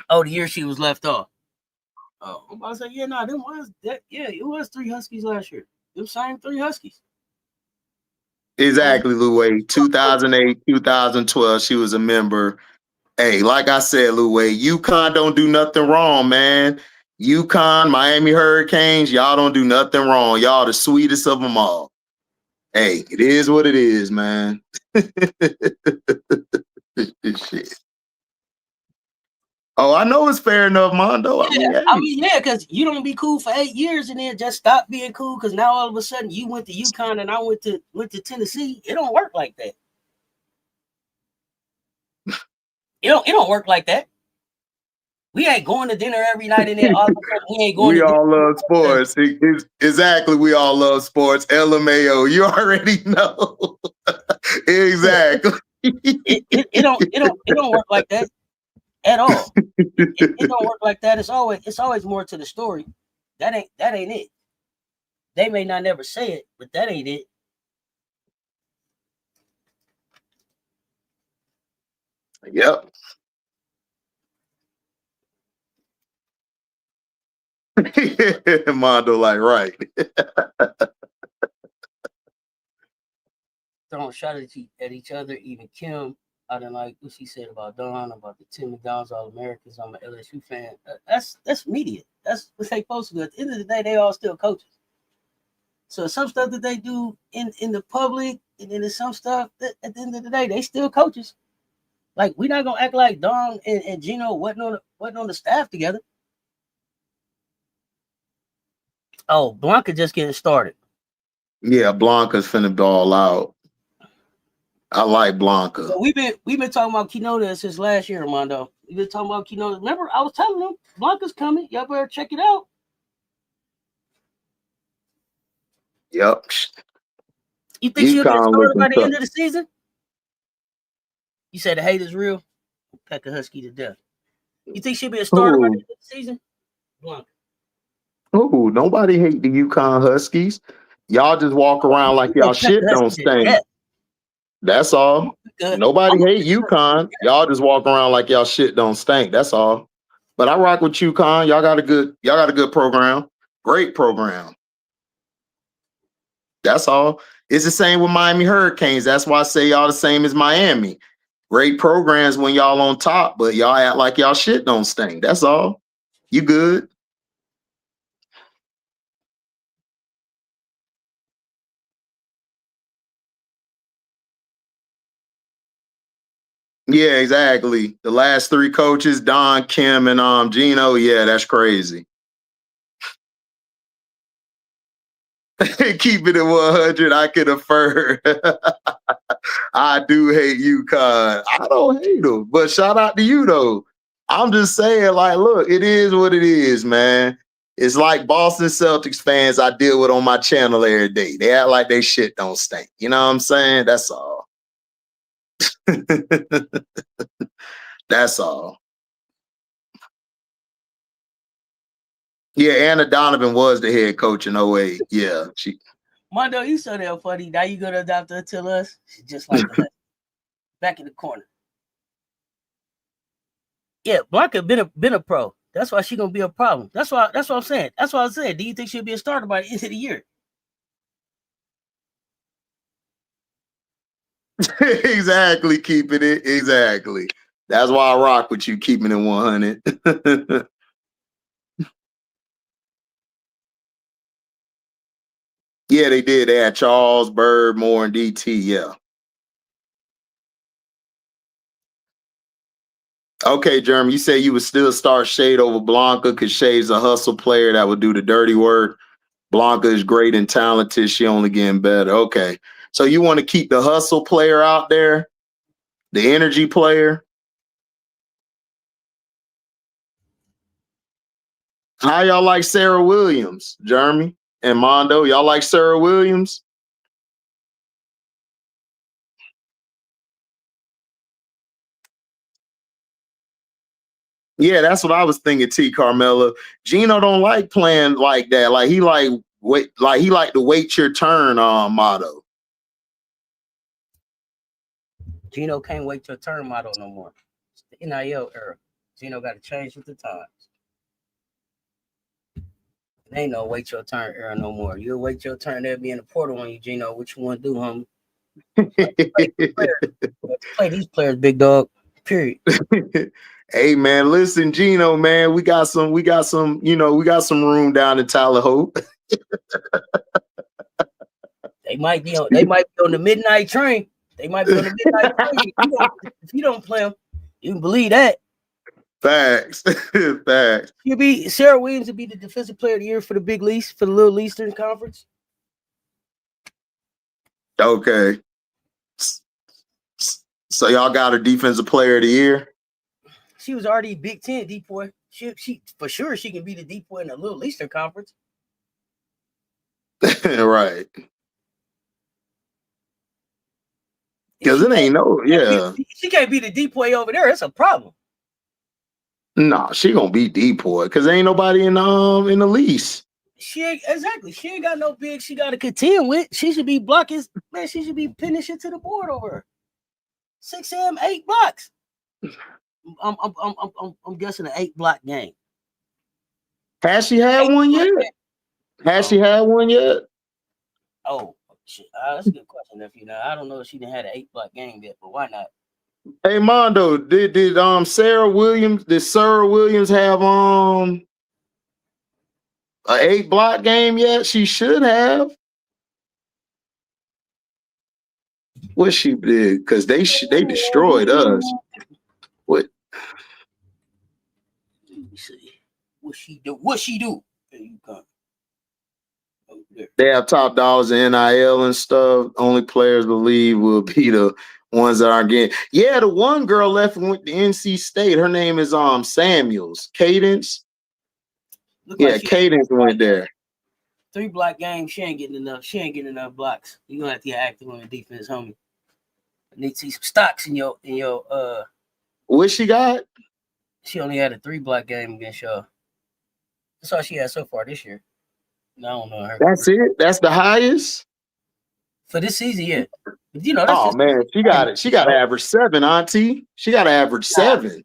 Oh, the year she was left off. Oh, I'm about to say, yeah, no, it was 3 Huskies last year. Them same 3 Huskies. Exactly, Louie. 2008, 2012, she was a member. Hey, like I said, Louie, UConn don't do nothing wrong, man. UConn, Miami Hurricanes, y'all don't do nothing wrong. Y'all the sweetest of them all. Hey, it is what it is, man. Shit. Oh, I know it's fair enough, Mondo. Yeah, I mean, because you don't be cool for 8 years and then just stop being cool because now all of a sudden you went to UConn and I went to Tennessee. It don't work like that. It don't work like that. We ain't going to dinner every night and then all of a sudden we ain't going. We all love sports. Exactly, we all love sports. LMAO, you already know. Exactly. It don't work like that at all. It don't work like that. It's always more to the story. That ain't it. They may not never say it, but that ain't it. Yep. Mondo, like, right. Throwing shots at each other. Even Kim, I didn't like what she said about Dawn, about the Tim McDonald's All-Americans. I'm an LSU fan. That's media. That's what they supposed to do. At the end of the day, they all still coaches. So some stuff that they do in the public, and then there's some stuff that at the end of the day, they still coaches. Like, we not gonna act like Dom and Gino wasn't on the staff together. Oh, Blanca just getting started. Yeah, Blanca's finna ball out. I like Blanca. So we've been talking about Quinoda since last year, Armando. We've been talking about Quinoda. Remember, I was telling them Blanca's coming. Y'all better check it out. Yep. You think she'll be a UConn starter by the looking end of the season? You said the hate is real. Peck a Husky to death. You think she'll be a starter by the end of the season? Blanca. Oh, nobody hate the UConn Huskies. Y'all just walk around like y'all shit don't stink. That's all. Nobody hate UConn. Y'all just walk around like y'all shit don't stink. That's all. But I rock with UConn. Y'all got a good program. Great program. That's all. It's the same with Miami Hurricanes. That's why I say y'all the same as Miami. Great programs when y'all on top, but y'all act like y'all shit don't stink. That's all. You good? Yeah, exactly. The last three coaches, Don, Kim, and Gino. Yeah, that's crazy. Keeping it 100, I can affirm. I do hate UConn. I don't hate them, but shout out to you though. I'm just saying, like, look, it is what it is, man. It's like Boston Celtics fans I deal with on my channel every day. They act like they shit don't stink. You know what I'm saying? That's all. That's all. Yeah, Anna Donovan was the head coach in 08. Yeah, she. Mondo, you so damn funny. Now you gonna adopt her to us? She's just like the back in the corner. Yeah, Blanca been a pro. That's why she's gonna be a problem. That's what I'm saying. That's what I said. Do you think she'll be a starter by the end of the year? Exactly, keeping it. Exactly. That's why I rock with you, keeping it 100. Yeah, they did. They had Charles, Bird, Moore, and DT. Yeah. Okay, Jeremy, you say you would still start Shade over Blanca because Shade's a hustle player that would do the dirty work. Blanca is great and talented. She only getting better. Okay. So you want to keep the hustle player out there, the energy player. How y'all like Sarah Williams, Jeremy and Mondo? Y'all like Sarah Williams? Yeah, that's what I was thinking, T. Carmella. Gino don't like playing like that. Like he like to wait your turn motto. Gino can't wait your turn motto no more. It's the NIL era. Gino got to change with the times. It ain't no wait your turn era no more. You'll wait your turn. They'll be in the portal on you, Gino. What you want to do, homie? Play these players, big dog. Period. Hey man, listen, Gino, man, we got some room down in Tyler Hope. They might be on the midnight train. They might be on the midnight train. If you don't play them, you can believe that. Facts. Facts. Sarah Williams would be the defensive player of the year for the Big East, for the Little Eastern Conference. Okay. So y'all got a defensive player of the year? She was already Big Ten depoy. She for sure she can be the depoy in the Little Eastern Conference. Right. Because it ain't no, yeah. She can't be the depoy over there. It's a problem. Nah, she gonna be depoy because ain't nobody in the lease. She ain't got no big she got to contend with. She should be blocking, man. She should be pinning shit to the board over her. 6M, 8 blocks. I'm guessing an 8 block game. Has she had one yet? Has she had one yet? Oh, shit. That's a good question, nephew. Now I don't know if she didn't have an 8 block game yet, but why not? Hey Mondo, did Sarah Williams have an 8 block game yet? She should have. What she did, because they destroyed us. Let me see. What she do? What she do? There you come. Over there. They have top dollars in NIL and stuff. Only players believe will be the ones that aren't getting. Yeah, the one girl left and went to NC State. Her name is Samuels. Cadence. Yeah, Cadence went there. 3 block games. She ain't getting enough. She ain't getting enough blocks. You're gonna have to get active on the defense, homie. I need to see some stocks in your What she got? She only had a 3 block game against y'all. That's all she had so far this year. No, I don't know her. That's it. That's the highest for this season, yeah. But, you know, that's man, she got it. She got to average 7, Auntie. She got to average 7.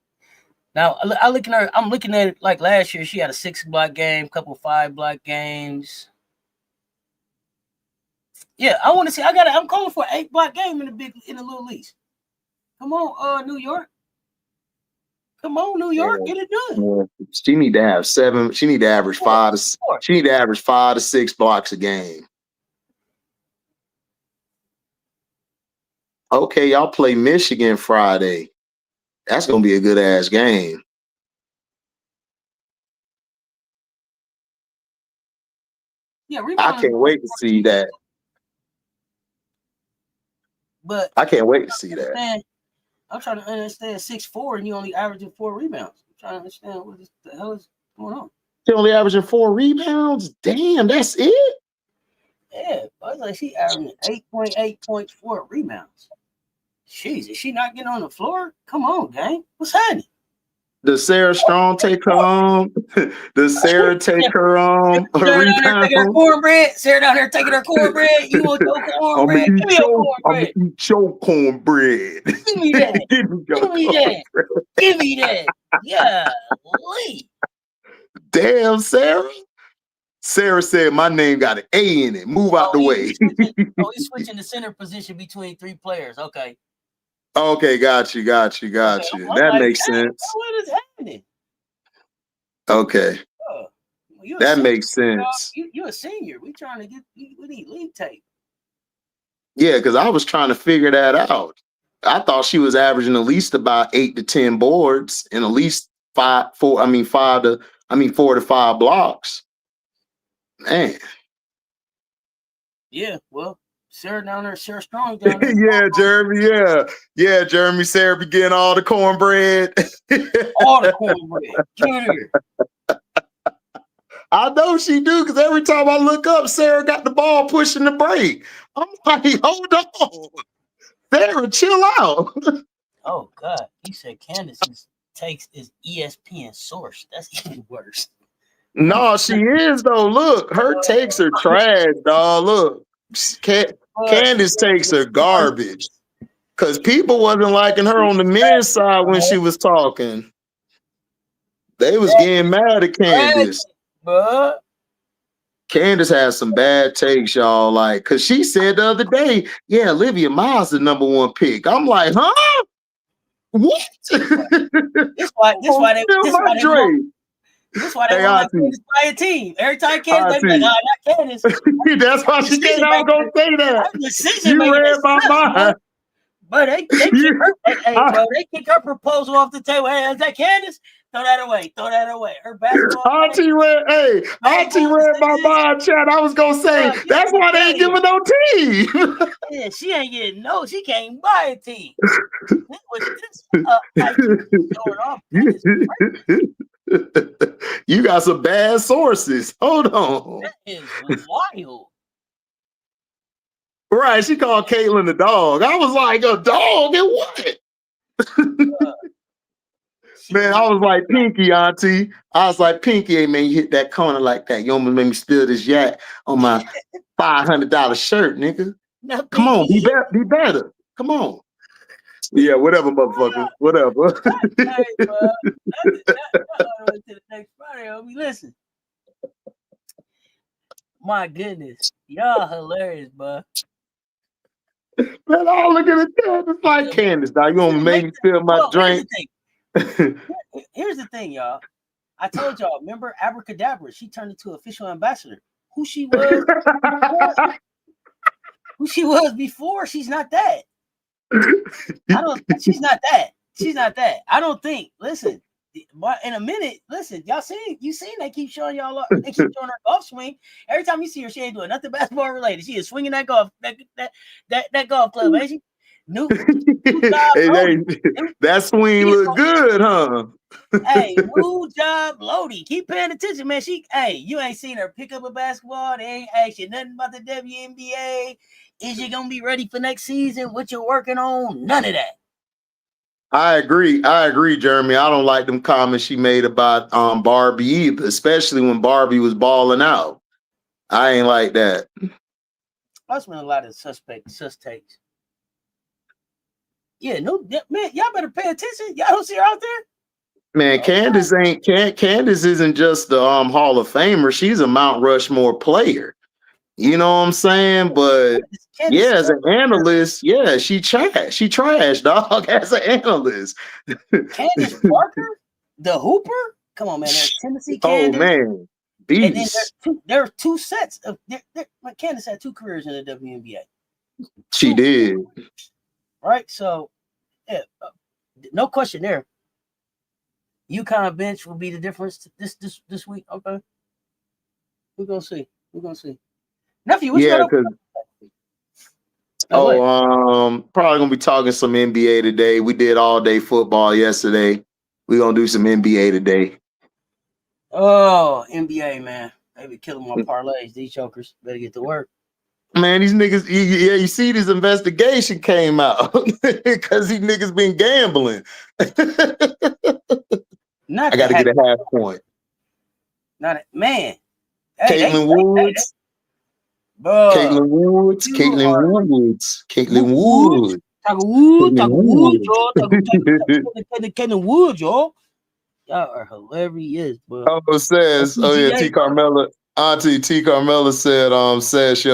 Now I look at her. I'm looking at it like last year. She had a 6 block game, couple 5 block games. Yeah, I want to see. I'm calling for an 8 block game in the little leagues. Come on, New York. Come on, New York, get it done. Yeah. She need to have 7. She need to average 5 to. She need to average 5 to 6 blocks a game. Okay, y'all play Michigan Friday. That's gonna be a good ass game. Yeah, I can't wait to see that. But I can't wait to see that. I'm trying to understand 6'4" and you only averaging 4 rebounds. I'm trying to understand what the hell is going on. She only averaging 4 rebounds? Damn, that's it? Yeah, I was like, she averaging 8.4 rebounds. Jeez, is she not getting on the floor? Come on, gang. What's happening? Does Sarah Strong take her on? Does Sarah take her rebound? Taking her cornbread. Sarah down there taking her cornbread. You want your cornbread? Give me your cornbread. I'm gonna eat your cornbread. Give me that. Give me that. Give me that. Yeah. Damn, Sarah. Sarah said my name got an A in it. Move out the way. He's switching the center position between 3 players. Okay. Okay, got you. That makes sense. What is happening? Okay. That makes sense. You're a senior. We need league tape. Yeah, because I was trying to figure that out. I thought she was averaging at least about 8 to 10 boards and at least 4 to 5 blocks. Man. Yeah, well. Sarah down there, Sarah Strong down there. Yeah, Jeremy, yeah, Jeremy, Sarah be getting all the cornbread. All the cornbread. Get here. I know she do, because every time I look up, Sarah got the ball pushing the break. I'm like, hold on. Sarah, chill out. Oh, God. You said Candace's takes is ESPN source. That's even worse. No, she is, though. Look, her takes are trash, dog. Look. Candace takes her garbage because people wasn't liking her on the men's side when she was talking. They was getting mad at Candace. Candace has some bad takes, y'all. Like, cause she said the other day, yeah, Olivia Miles the #1 pick. I'm like, huh? What? This why they want to buy a team. Every time Candace, they be like, oh, not Candace. That's why she said I was gonna say that. You read my mind. But they kick her proposal off the table. Hey, is that Candace? Throw that away. Her basketball. Auntie read my mind, chat. I was gonna say that's why they ain't giving no team. Yeah, she ain't getting she can't buy a team. You got some bad sources. Hold on. That is wild. Right, she called Caitlyn a dog. I was like, a dog and what? Man, I was like, Pinky, Auntie. I was like, Pinky, hey, man, you hit that corner like that. You almost made me steal this yak on my $500 shirt, nigga. No, come on, be better. Come on. Yeah, whatever, motherfucker. Whatever. Hey, bro. To the next Friday, homie. Listen. My goodness. Y'all hilarious, bro. Man, I look at it. It's like Candace, dog. You gonna make me spill my drink. Here's the thing, y'all. I told y'all, remember Abracadabra? She turned into official ambassador. Who she was before, she's not that. She's not that. She's not that. I don't think. Listen, but in a minute, listen, y'all seen they keep showing y'all. They keep showing her golf swing. Every time you see her, she ain't doing nothing basketball related. She is swinging that golf that golf club, ain't she? New job, Hey, that swing look good, huh? Hey, new job, Lodi. Keep paying attention, man. You ain't seen her pick up a basketball. They ain't asked you nothing about the WNBA. Is you gonna be ready for next season? What you're working on? None of that. I agree, Jeremy. I don't like them comments she made about Barbie either, especially when Barbie was balling out. I ain't like that. I spent a lot of sus takes. Yeah, no, man, y'all better pay attention. Y'all don't see her out there. Man, Candace isn't just the Hall of Famer. She's a Mount Rushmore player. You know what I'm saying? But Candace as an analyst, she trash, dog. As an analyst. Candace Parker, the Hooper. Come on, man. There's Tennessee Candace. Oh man, beast. And then there are two sets of. Candace had 2 careers in the WNBA. She did. Right, so yeah, no question there. UConn bench will be the difference this week. Okay, we're gonna see. Nephew, what you got up? Probably gonna be talking some NBA today. We did all day football yesterday. We're gonna do some NBA today. Oh, NBA, man. They be killing my parlays. These chokers better get to work. Man, these niggas, you see this investigation came out because these niggas been gambling. I got to get a half point. Man. Caitlin Woods. Caitlin Woods. Caitlin Woods, y'all. Y'all are hilarious, bro. Oh, says, T. Carmella. Auntie T. Carmella said, yo,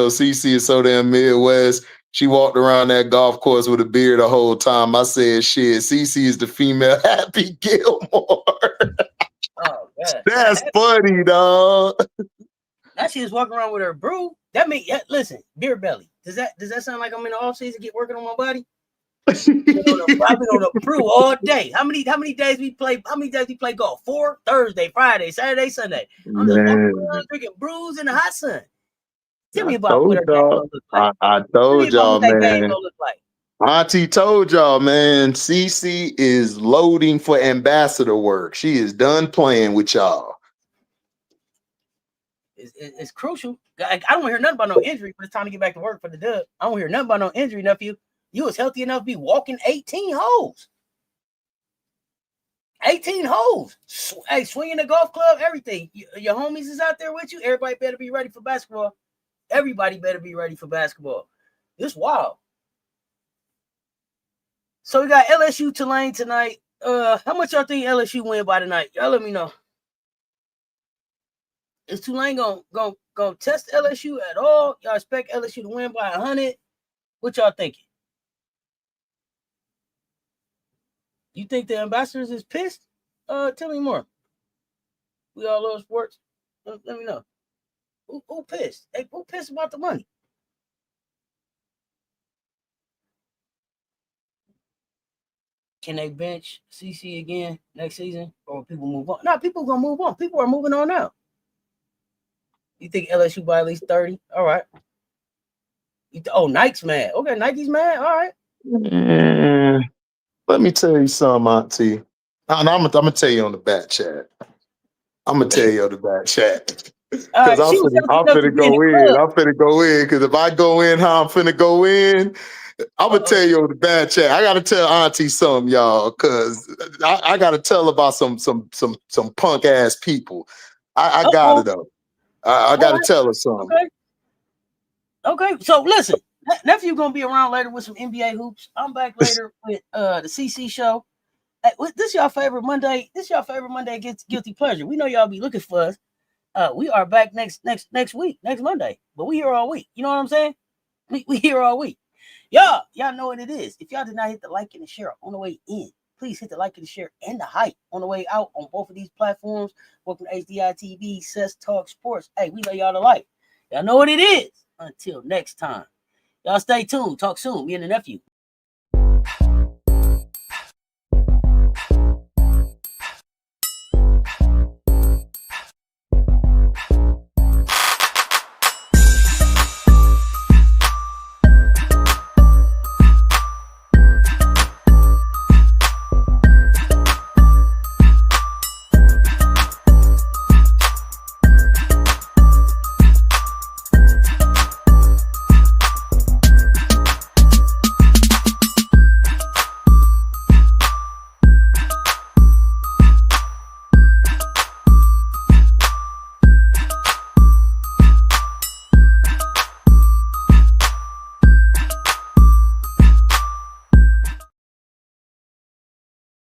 CC is so damn Midwest. She walked around that golf course with a beard the whole time. I said, shit, CC is the female Happy Gilmore. Oh, God. That's funny, dog. Now she was walking around with her brew. That means, listen, beer belly. Does that sound like I'm in the off season get working on my body? I've been on a brew all day. How many days we play? How many days we play golf? 4, Thursday, Friday, Saturday, Sunday. I'm just walking around drinking brews in the hot sun. Tell me about what her game gonna look like. I told y'all, man. Game gonna look like. Auntie told y'all, man. CC is loading for ambassador work. She is done playing with y'all. It's crucial. I don't want to hear nothing about no injury, but it's time to get back to work for the dub. I don't want to hear nothing about no injury, nephew. You was healthy enough to be walking 18 holes. 18 holes. Hey, swinging the golf club, everything. Your homies is out there with you. Everybody better be ready for basketball. Everybody better be ready for basketball. It's wild. So we got LSU Tulane tonight. How much y'all think LSU win by tonight? Y'all let me know. Is Tulane gonna test LSU at all? Y'all expect LSU to win by 100? What y'all thinking? You think the ambassadors is pissed? Tell me more. We all love sports. Let me know. Who pissed? Hey, who pissed about the money? Can they bench CC again next season? Or people move on? No, people gonna move on. People are moving on now. You think LSU by at least 30? All right. Nike's mad. Okay, Nike's mad. All right. Let me tell you something, Auntie. I'm gonna tell you on the back chat. I'm gonna tell you on the back chat. Because I'm finna go in. Because if I go in how I'm finna go in, I'm gonna tell you on the bad chat. I gotta tell Auntie something, y'all, because I gotta tell about some punk ass people. I got it though. I gotta tell her something. Okay. So listen, nephew gonna be around later with some NBA hoops. I'm back later with the CC show. Hey, this y'all favorite Monday. This y'all favorite Monday gets guilty pleasure. We know y'all be looking for us. We are back next week, next Monday. But we here all week. You know what I'm saying? We here all week. Y'all know what it is. If y'all did not hit the like and the share on the way in, please hit the like and the share and the hype on the way out on both of these platforms. Welcome to HDiiTV, Cess Talk Sports. Hey, we lay y'all the light. Y'all know what it is. Until next time. Y'all stay tuned. Talk soon. Me and the nephew.